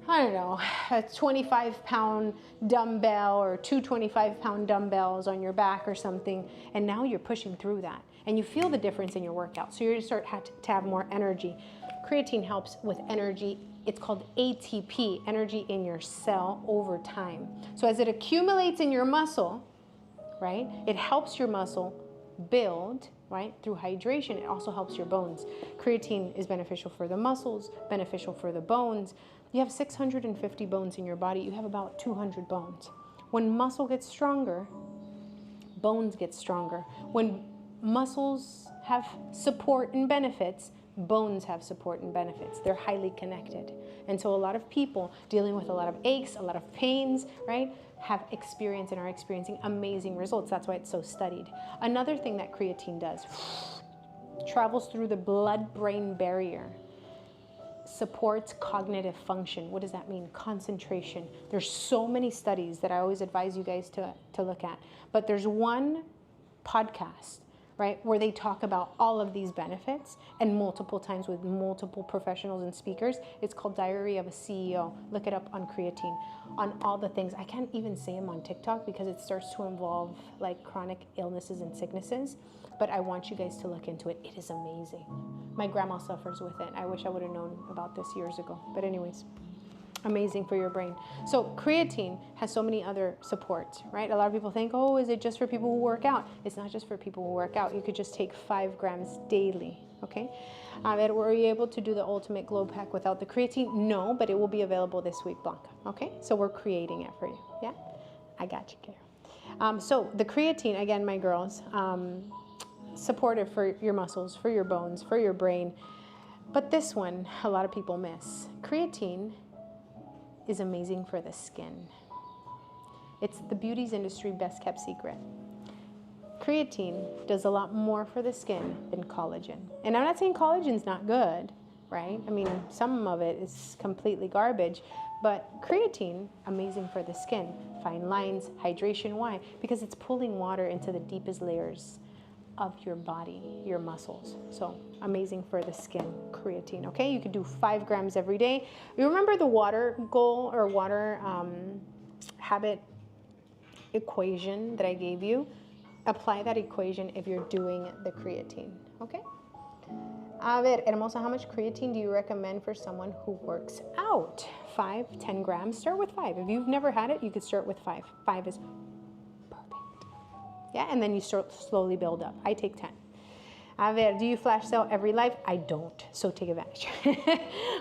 I don't know, a 25-pound dumbbell or two 25-pound dumbbells on your back or something, and now you're pushing through that. And you feel the difference in your workout. So you're going to start to have more energy. Creatine helps with energy. It's called ATP, energy in your cell over time. So as it accumulates in your muscle, right, it helps your muscle build, right, through hydration. It also helps your bones. Creatine is beneficial for the muscles, beneficial for the bones. You have 650 bones in your body. You have about 200 bones. When muscle gets stronger, bones get stronger. When muscles have support and benefits, bones have support and benefits. They're highly connected. And so a lot of people dealing with a lot of aches, a lot of pains, right, have experienced and are experiencing amazing results. That's why it's so studied. Another thing that creatine does, travels through the blood-brain barrier, supports cognitive function. What does that mean? Concentration. There's so many studies that I always advise you guys to look at. But there's one podcast, right, where they talk about all of these benefits and multiple times with multiple professionals and speakers. It's called Diary of a CEO. Look it up on creatine, on all the things. I can't even say them on TikTok because it starts to involve like chronic illnesses and sicknesses, but I want you guys to look into it. It is amazing. My grandma suffers with it. I wish I would have known about this years ago. But anyways, amazing for your brain. So creatine has so many other supports, right? A lot of people think, oh, is it just for people who work out? It's not just for people who work out. You could just take 5 grams daily, okay? Were you able to do the ultimate glow pack without the creatine? No, but it will be available this week, Blanca, okay? So we're creating it for you, yeah? I got you, Kara. So the creatine, again, my girls, supportive for your muscles, for your bones, for your brain. But this one, a lot of people miss. Creatine is amazing for the skin. It's the beauty's industry best kept secret. Creatine does a lot more for the skin than collagen. And I'm not saying collagen's not good, right? I mean, some of it is completely garbage, but creatine, amazing for the skin. Fine lines, hydration, why? Because it's pulling water into the deepest layers of your body, your muscles. So amazing for the skin, creatine, okay? You could do 5 grams every day. You remember the water goal or water habit equation that I gave you? Apply that equation if you're doing the creatine, okay? A ver, hermosa, how much creatine do you recommend for someone who works out? 5, 10 grams, start with 5. If you've never had it, you could start with 5. 5 is yeah, and then you start slowly build up. I take 10. A ver, do you flash sale every live? I don't, so take advantage.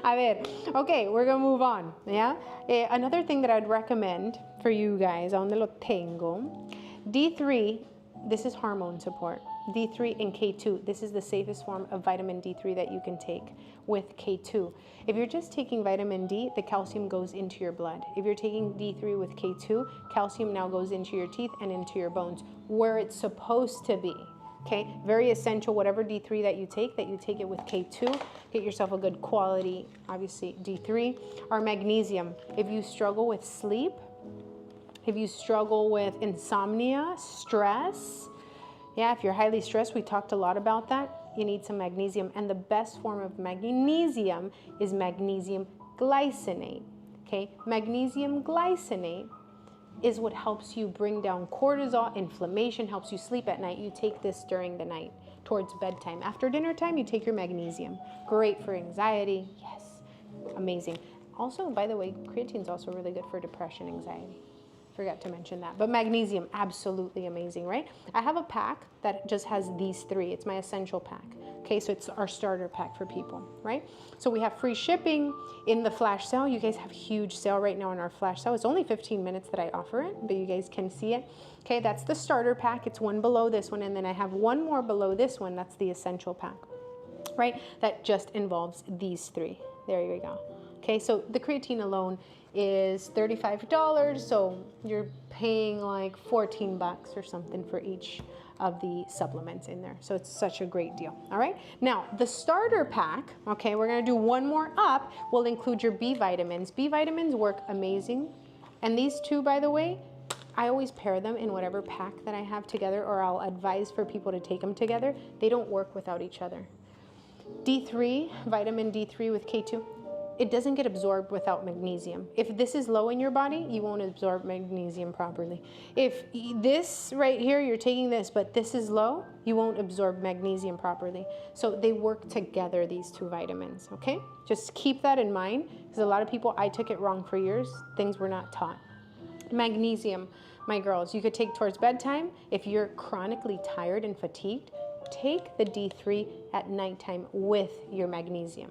A ver, okay, we're gonna move on, yeah? Another thing that I'd recommend for you guys, donde lo tengo, D3, this is hormone support. D3 and K2, this is the safest form of vitamin D3 that you can take with K2. If you're just taking vitamin D, the calcium goes into your blood. If you're taking D3 with K2, calcium now goes into your teeth and into your bones, where it's supposed to be, okay? Very essential, whatever D3 that you take it with K2. Get yourself a good quality, obviously, D3. Or magnesium. If you struggle with sleep, if you struggle with insomnia, stress, yeah, if you're highly stressed, we talked a lot about that, you need some magnesium. And the best form of magnesium is magnesium glycinate, okay? Magnesium glycinate is what helps you bring down cortisol, inflammation, helps you sleep at night. You take this during the night, towards bedtime. After dinner time, you take your magnesium. Great for anxiety, yes, amazing. Also, by the way, creatine is also really good for depression, anxiety. Forgot to mention that. But magnesium, absolutely amazing, right? I have a pack that just has these 3. It's my essential pack. Okay, so it's our starter pack for people, right? So we have free shipping in the flash sale. You guys have a huge sale right now in our flash sale. It's only 15 minutes that I offer it, but you guys can see it. Okay, that's the starter pack. It's one below this one, and then I have one more below this one. That's the essential pack, right? That just involves these three. There you go. Okay, so the creatine alone is $35, so you're paying like 14 bucks or something for each of the supplements in there. So it's such a great deal. All right, now the starter pack, okay, we're gonna do one more up, will include your B vitamins. B vitamins work amazing, and these two, by the way, I always pair them in whatever pack that I have together, or I'll advise for people to take them together. They don't work without each other. D3, vitamin D3 with K2, it doesn't get absorbed without magnesium. If this is low in your body, you won't absorb magnesium properly. If this right here, you're taking this, but this is low, you won't absorb magnesium properly. So they work together, these two vitamins, okay? Just keep that in mind, because a lot of people, I took it wrong for years, things were not taught. Magnesium, my girls, you could take towards bedtime. If you're chronically tired and fatigued, take the D3 at nighttime with your magnesium.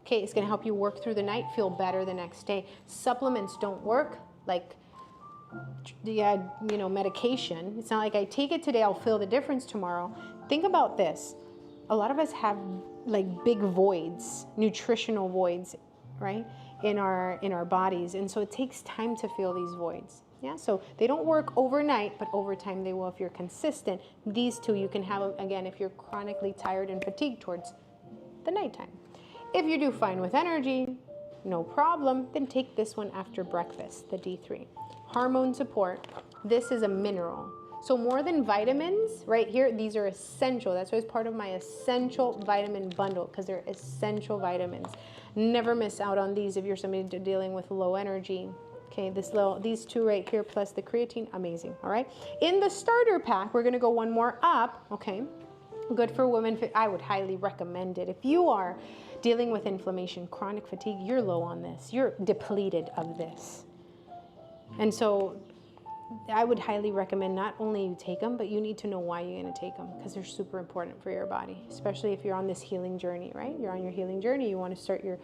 Okay, it's gonna help you work through the night, feel better the next day. Supplements don't work like, medication. It's not like I take it today, I'll feel the difference tomorrow. Think about this. A lot of us have like big voids, nutritional voids, right? In our bodies. And so it takes time to fill these voids. Yeah, so they don't work overnight, but over time they will if you're consistent. These two you can have, again, if you're chronically tired and fatigued towards the nighttime. If you do fine with energy, no problem, then take this one after breakfast, the D3. Hormone support, this is a mineral. So more than vitamins, right here, these are essential. That's why it's part of my essential vitamin bundle, because they're essential vitamins. Never miss out on these if you're somebody dealing with low energy. Okay, these two right here plus the creatine, amazing, all right? In the starter pack, we're gonna go one more up, okay? Good for women, I would highly recommend it. If you are dealing with inflammation, chronic fatigue, you're low on this. You're depleted of this. And so I would highly recommend not only you take them, but you need to know why you're gonna take them, because they're super important for your body, especially if you're on this healing journey, right? You're on your healing journey, you wanna start your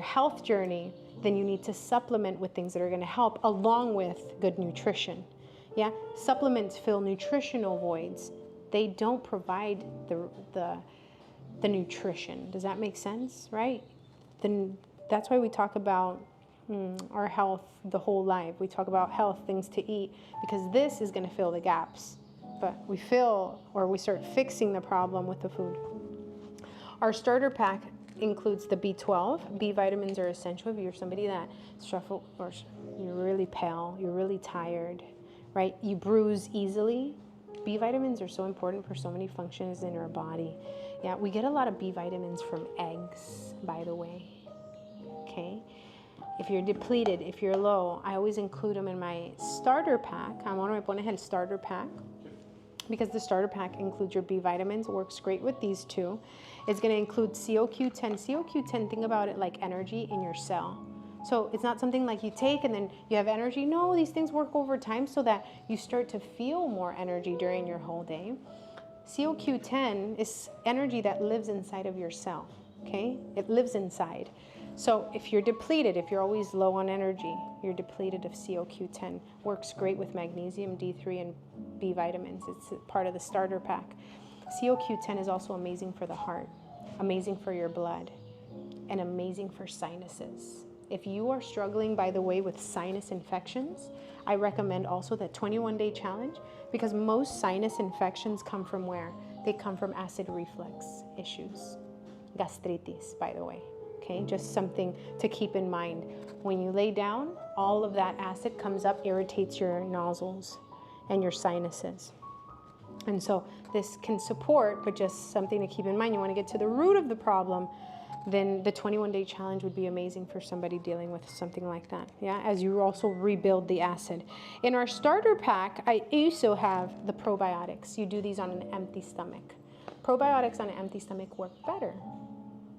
health journey, then you need to supplement with things that are gonna help along with good nutrition. Yeah, supplements fill nutritional voids. They don't provide the nutrition. Does that make sense, right? Then that's why we talk about our health the whole life. We talk about health, things to eat, because this is going to fill the gaps. But we start fixing the problem with the food. Our starter pack includes the B12. B vitamins are essential if you're somebody that struggle, or you're really pale, you're really tired, right? You bruise easily. B vitamins are so important for so many functions in our body. Yeah, we get a lot of B vitamins from eggs, by the way, okay? If you're depleted, if you're low, I always include them in my starter pack. I'm on my Ponehead starter pack, because the starter pack includes your B vitamins. It works great with these two. It's gonna include CoQ10. CoQ10, think about it like energy in your cell. So it's not something like you take and then you have energy. No, these things work over time so that you start to feel more energy during your whole day. CoQ10 is energy that lives inside of your cell, okay? It lives inside. So if you're depleted, if you're always low on energy, you're depleted of CoQ10. Works great with magnesium, D3, and B vitamins. It's part of the starter pack. CoQ10 is also amazing for the heart, amazing for your blood, and amazing for sinuses. If you are struggling, by the way, with sinus infections, I recommend also the 21-day challenge, because most sinus infections come from where? They come from acid reflux issues. Gastritis, by the way. Okay, just something to keep in mind. When you lay down, all of that acid comes up, irritates your nostrils and your sinuses. And so this can support, but just something to keep in mind. You want to get to the root of the problem, then the 21-day challenge would be amazing for somebody dealing with something like that. Yeah, as you also rebuild the acid. In our starter pack, I also have the probiotics. You do these on an empty stomach. Probiotics on an empty stomach work better.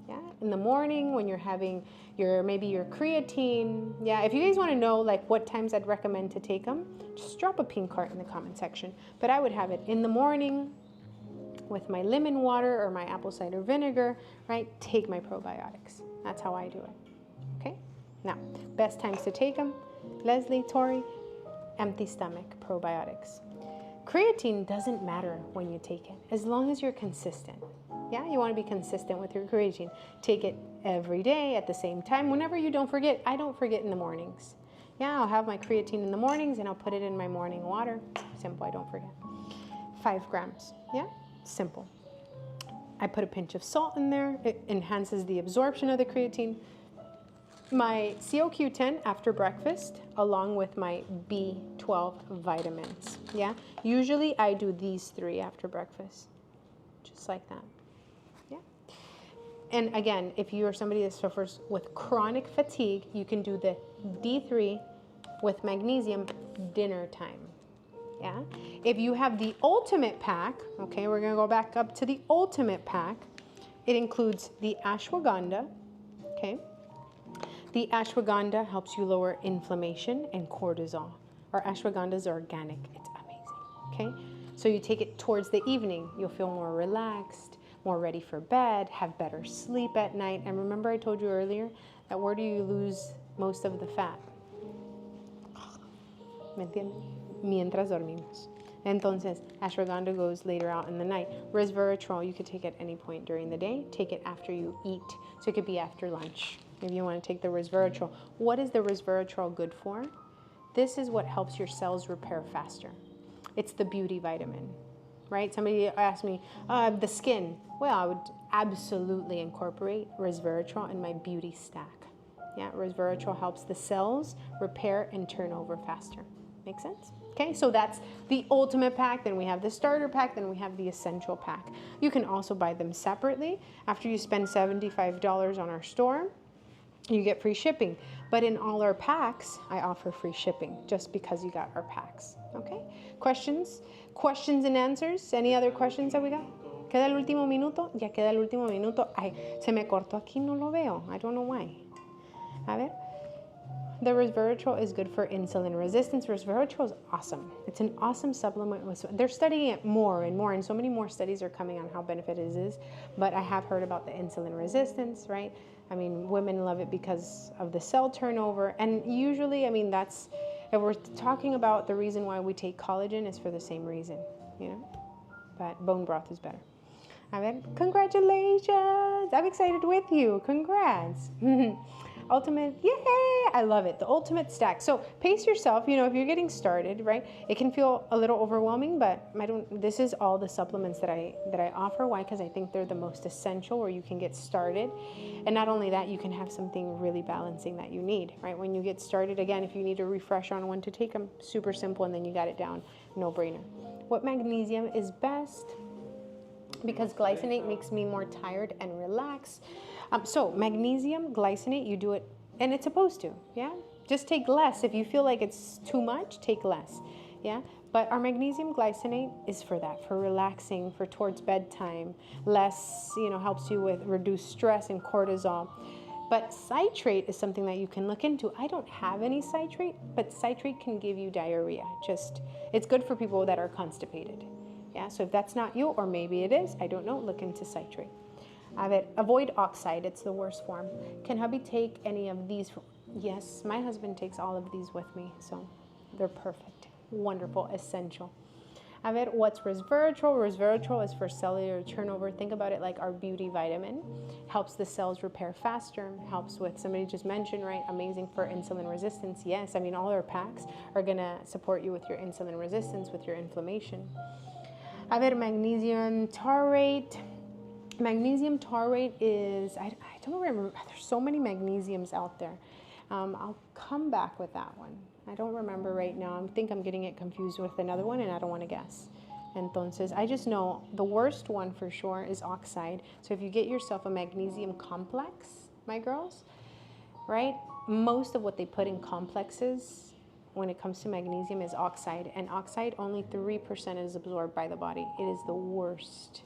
Yeah, in the morning when you're having maybe your creatine. Yeah, if you guys want to know like what times I'd recommend to take them, just drop a pink heart in the comment section. But I would have it in the morning, with my lemon water or my apple cider vinegar, right? Take my probiotics. That's how I do it, okay? Now, best times to take them, Leslie, Tori, empty stomach probiotics. Creatine doesn't matter when you take it, as long as you're consistent. Yeah, you want to be consistent with your creatine. Take it every day at the same time. Whenever you don't forget, I don't forget in the mornings. Yeah, I'll have my creatine in the mornings and I'll put it in my morning water. Simple, I don't forget. 5 grams, yeah, simple. I put a pinch of salt in there. It enhances the absorption of the creatine. My CoQ10 after breakfast, along with my B12 vitamins, yeah? Usually I do these 3 after breakfast, just like that, yeah? And again, if you are somebody that suffers with chronic fatigue, you can do the D3 with magnesium dinner time, yeah? If you have the ultimate pack, okay, we're gonna go back up to the ultimate pack. It includes the ashwagandha, okay? The ashwagandha helps you lower inflammation and cortisol. Our ashwagandha is organic. It's amazing, okay? So you take it towards the evening. You'll feel more relaxed, more ready for bed, have better sleep at night. And remember I told you earlier that where do you lose most of the fat? ¿Me entiendes? Mientras dormimos. Entonces, ashwagandha goes later out in the night. Resveratrol, you could take at any point during the day. Take it after you eat. So it could be after lunch. If you want to take the resveratrol. What is the resveratrol good for? This is what helps your cells repair faster. It's the beauty vitamin, right? Somebody asked me, the skin. Well, I would absolutely incorporate resveratrol in my beauty stack. Yeah, resveratrol helps the cells repair and turn over faster. Make sense? Okay, so that's the ultimate pack. Then we have the starter pack. Then we have the essential pack. You can also buy them separately. After you spend $75 on our store, you get free shipping. But in all our packs, I offer free shipping just because you got our packs. Okay? Questions? Questions and answers? Any other questions that we got? Queda el último minuto. Ya queda el último minuto. Ay, se me cortó aquí, no lo veo. I don't know why. A ver. The resveratrol is good for insulin resistance. Resveratrol is awesome. It's an awesome supplement. They're studying it more and more, and so many more studies are coming on how beneficial it is. But I have heard about the insulin resistance, right? I mean, women love it because of the cell turnover. And usually, I mean, that's, if we're talking about the reason why we take collagen is for the same reason, you know? But bone broth is better. A ver, congratulations. I'm excited with you. Congrats. Ultimate, yay! I love it. The ultimate stack. So pace yourself. You know, if you're getting started, right? It can feel a little overwhelming, but this is all the supplements that I offer. Why? Because I think they're the most essential, where you can get started, and not only that, you can have something really balancing that you need, right? When you get started, again, if you need a refresh on when to take them, super simple, and then you got it down, no brainer. What magnesium is best? Because glycinate makes me more tired and relaxed. So magnesium, glycinate, you do it, and it's supposed to, yeah? Just take less. If you feel like it's too much, take less, yeah? But our magnesium glycinate is for that, for relaxing, for towards bedtime. Less, you know, helps you with reduce stress and cortisol. But citrate is something that you can look into. I don't have any citrate, but citrate can give you diarrhea. It's good for people that are constipated. Yeah, so if that's not you, or maybe it is, I don't know, look into citrate. Avoid oxide, it's the worst form. Can hubby take any of these? Yes, my husband takes all of these with me, so they're perfect, wonderful, essential. What's resveratrol? Resveratrol is for cellular turnover. Think about it like our beauty vitamin. Helps the cells repair faster, helps with, somebody just mentioned, right, amazing for insulin resistance. Yes, I mean, all our packs are gonna support you with your insulin resistance, with your inflammation. Magnesium taurate. Magnesium taurate is, I don't remember, there's so many magnesiums out there. I'll come back with that one. I don't remember right now. I think I'm getting it confused with another one, and I don't want to guess. Entonces, I just know the worst one for sure is oxide. So if you get yourself a magnesium complex, my girls, right? Most of what they put in complexes when it comes to magnesium is oxide, and oxide, only 3% is absorbed by the body. It is the worst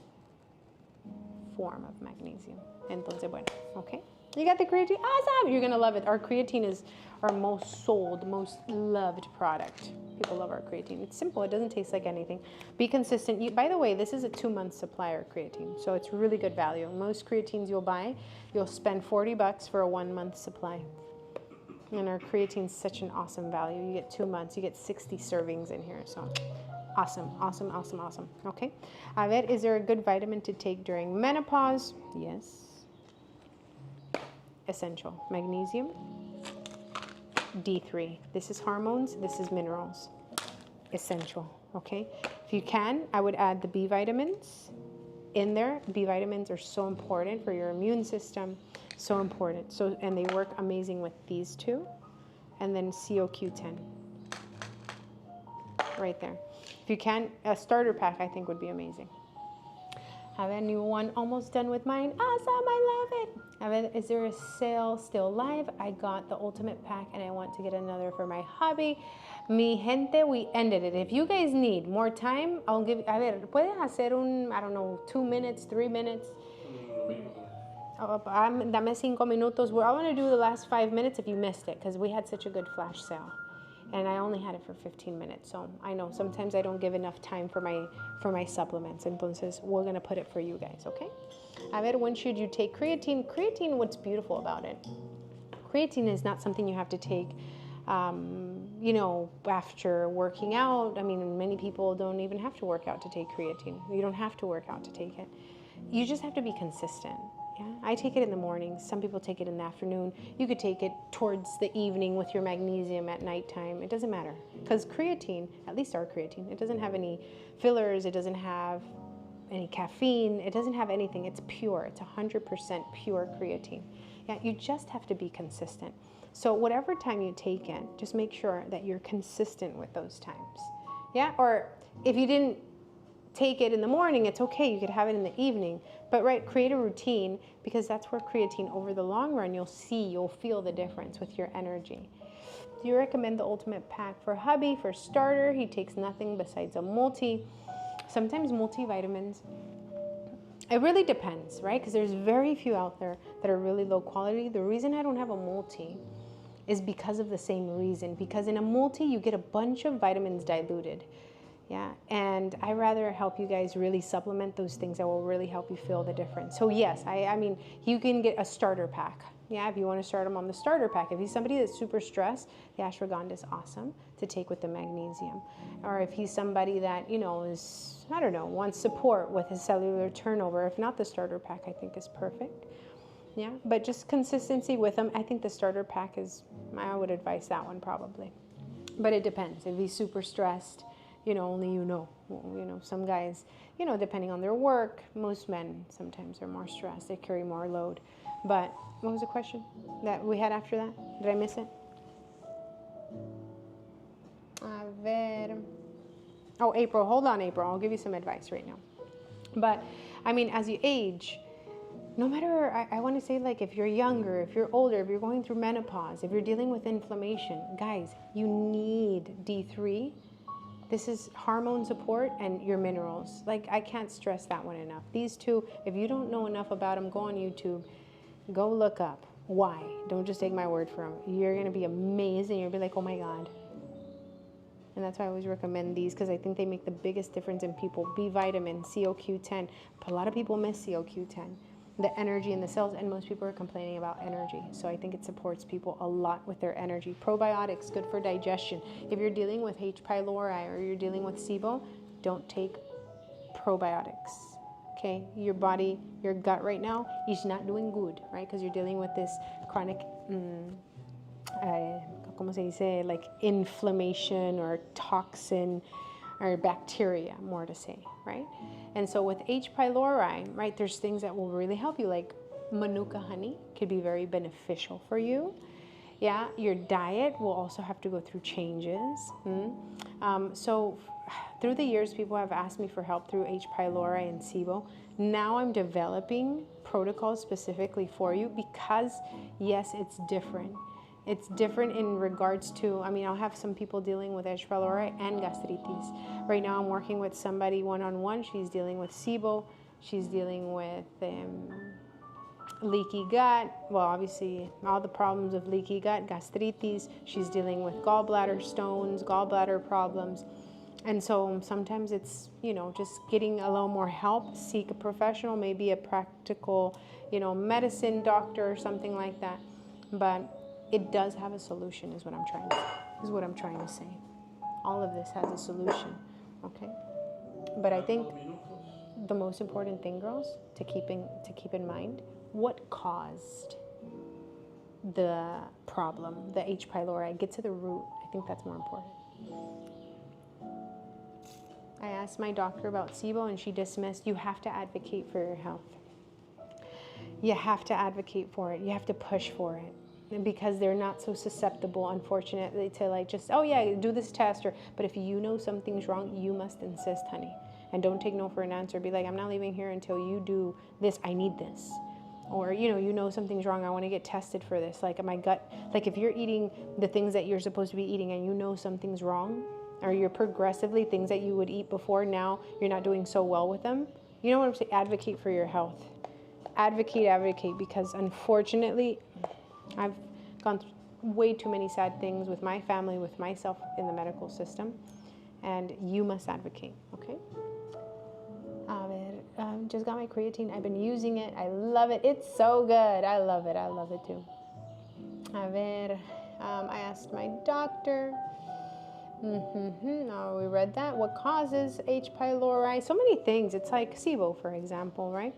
form of magnesium. Entonces, bueno, okay. You got the creatine? Awesome! You're gonna love it. Our creatine is our most sold, most loved product. People love our creatine. It's simple. It doesn't taste like anything. Be consistent. By the way, this is a 2-month supply of creatine, so it's really good value. Most creatines you'll buy, you'll spend $40 for a 1-month supply. And our creatine is such an awesome value. You get 2 months. You get 60 servings in here. So awesome, awesome, awesome, awesome. Okay. A ver, is there a good vitamin to take during menopause? Yes. Essential. Magnesium. D3. This is hormones. This is minerals. Essential. Okay. If you can, I would add the B vitamins in there. B vitamins are so important for your immune system. So important. So, and they work amazing with these two. And then CoQ10. Right there. If you can, a starter pack I think would be amazing. Have anyone almost done with mine? Awesome, I love it. Is there a sale still live? I got the ultimate pack and I want to get another for my hobby. Mi gente, we ended it. If you guys need more time, I'll give, a ver, puedes hacer I don't know, 2 minutes, 3 minutes? Dame 5 minutos. I want to do the last 5 minutes if you missed it because we had such a good flash sale. And I only had it for 15 minutes, so I know sometimes I don't give enough time for my supplements. Entonces, we're gonna put it for you guys, okay? A ver, when should you take creatine? Creatine, what's beautiful about it? Creatine is not something you have to take, you know, after working out. I mean, many people don't even have to work out to take creatine. You don't have to work out to take it. You just have to be consistent. Yeah, I take it in the morning. Some people take it in the afternoon. You could take it towards the evening with your magnesium at nighttime. It doesn't matter. Because creatine, at least our creatine, it doesn't have any fillers. It doesn't have any caffeine. It doesn't have anything. It's pure. It's 100% pure creatine. Yeah, you just have to be consistent. So whatever time you take it, just make sure that you're consistent with those times. Yeah, or if you didn't take it in the morning, it's okay. You could have it in the evening. But create a routine because that's where creatine over the long run, you'll feel the difference with your energy. Do you recommend the ultimate pack for hubby? For starter, he takes nothing besides a multi. Sometimes multivitamins, it really depends, right? Because there's very few out there that are really low quality. The reason I don't have a multi is because of the same reason. Because in a multi, you get a bunch of vitamins diluted. Yeah, and I rather help you guys really supplement those things that will really help you feel the difference. So yes, I mean, you can get a starter pack. Yeah, if you want to start him on the starter pack. If he's somebody that's super stressed, the ashwagandha is awesome to take with the magnesium. Or if he's somebody that, you know, is, I don't know, wants support with his cellular turnover, if not, the starter pack I think is perfect. Yeah, but just consistency with him. I think the starter pack is, I would advise that one probably. But it depends. If he's super stressed, you know, only you know, some guys, you know, depending on their work, most men sometimes are more stressed. They carry more load. But what was the question that we had after that? Did I miss it? A ver. Oh, April. Hold on, April. I'll give you some advice right now. But, I mean, as you age, no matter, I want to say, like, if you're younger, if you're older, if you're going through menopause, if you're dealing with inflammation, guys, you need D3. This is hormone support and your minerals. Like, I can't stress that one enough. These two, if you don't know enough about them, go on YouTube, go look up why. Don't just take my word for them. You're going to be amazed and you'll be like, oh my God. And that's why I always recommend these because I think they make the biggest difference in people. B vitamin, CoQ10. A lot of people miss CoQ10. The energy in the cells, and most people are complaining about energy. So I think it supports people a lot with their energy. Probiotics, good for digestion. If you're dealing with H. pylori or you're dealing with SIBO, don't take probiotics. Okay, your body, your gut right now is not doing good, right? Because you're dealing with this chronic, ¿cómo se dice? Like inflammation or toxin or bacteria, more to say, right? And so with H. pylori, right, there's things that will really help you, like Manuka honey could be very beneficial for you. Yeah, your diet will also have to go through changes. So through the years, people have asked me for help through H. pylori and SIBO. Now I'm developing protocols specifically for you because, yes, it's different. It's different in regards to, I mean, I'll have some people dealing with H. pylori and gastritis. Right now I'm working with somebody one-on-one. She's dealing with SIBO. She's dealing with leaky gut. Well, obviously, all the problems of leaky gut, gastritis. She's dealing with gallbladder stones, gallbladder problems. And so sometimes it's, just getting a little more help, seek a professional, maybe a practical, medicine doctor or something like that. But it does have a solution is what I'm trying to say. All of this has a solution, okay? But I think the most important thing, girls, to keep in mind, what caused the problem, the H. pylori. Get to the root. I think that's more important. I asked my doctor about SIBO and she dismissed. You have to advocate for your health. You have to advocate for it. You have to push for it. And because they're not so susceptible, unfortunately, to like just, oh yeah, do this test. But if you know something's wrong, you must insist, honey. And don't take no for an answer. Be like, I'm not leaving here until you do this. I need this. Or, you know something's wrong. I want to get tested for this. Like my gut, like if you're eating the things that you're supposed to be eating and you know something's wrong, or you're progressively things that you would eat before, now you're not doing so well with them. You know what I'm saying? Advocate for your health. Advocate, because unfortunately, I've gone through way too many sad things with my family, with myself in the medical system, and you must advocate, okay? Just got my creatine. I've been using it. I love it. It's so good. I love it. I love it too. I asked my doctor. Oh, we read that. What causes H. pylori? So many things. It's like SIBO, for example, right?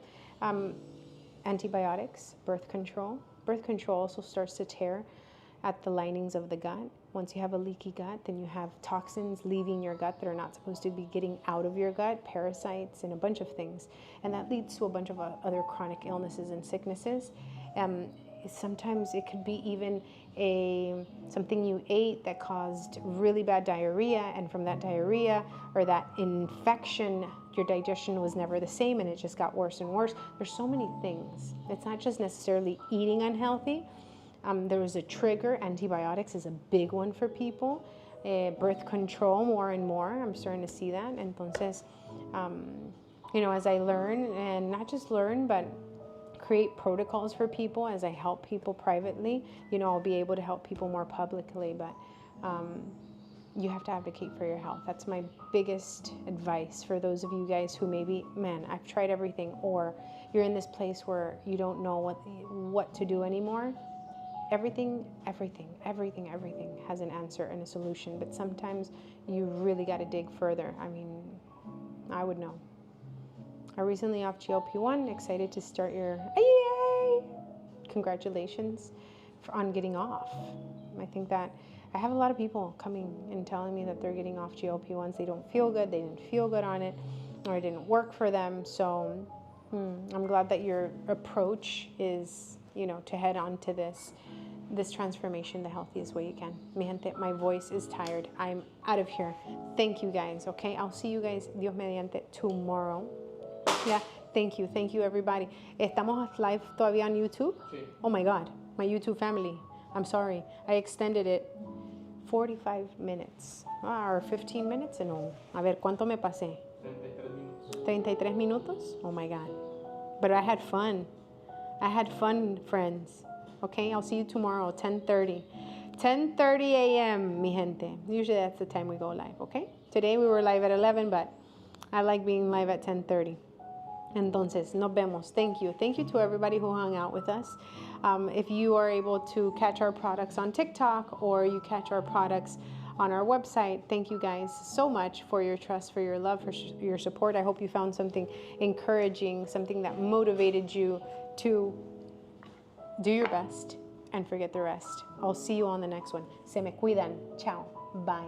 Antibiotics, birth control. Birth control also starts to tear at the linings of the gut. Once you have a leaky gut, then you have toxins leaving your gut that are not supposed to be getting out of your gut, parasites and a bunch of things. And that leads to a bunch of other chronic illnesses and sicknesses. Sometimes it could be even something you ate that caused really bad diarrhea, and from that diarrhea or that infection, your digestion was never the same and it just got worse and worse. There's so many things. It's not just necessarily eating unhealthy. There was a trigger. Antibiotics is a big one for people. Birth control, more and more. I'm starting to see that. Entonces, as I learn, and not just learn, but create protocols for people as I help people privately, I'll be able to help people more publicly. But you have to advocate for your health. That's my biggest advice for those of you guys who maybe, man, I've tried everything, or you're in this place where you don't know what to do anymore. Everything has an answer and a solution, but sometimes you really got to dig further. I mean, I would know. I recently off GLP-1, excited to start your, yay! Congratulations on getting off. I think that I have a lot of people coming and telling me that they're getting off GLP-1s. They don't feel good. They didn't feel good on it, or it didn't work for them. So I'm glad that your approach is, to head on to this transformation the healthiest way you can. Mi gente, my voice is tired. I'm out of here. Thank you guys, okay? I'll see you guys, Dios mediante, tomorrow. Yeah, thank you everybody. ¿Estamos live todavía on YouTube? Sí. Oh my God, my YouTube family. I'm sorry, I extended it 45 minutes. Or 15 minutes? No. A ver, ¿cuánto me pasé? 33 minutos? Oh my God. But I had fun. Friends. Okay, I'll see you tomorrow, 10:30. 10:30 a.m., mi gente. Usually that's the time we go live, okay? Today we were live at 11, but I like being live at 10:30. Entonces, nos vemos. Thank you. Thank you to everybody who hung out with us. If you are able to catch our products on TikTok, or you catch our products on our website, thank you guys so much for your trust, for your love, for your support. I hope you found something encouraging, something that motivated you to do your best and forget the rest. I'll see you on the next one. Se me cuidan. Ciao. Bye.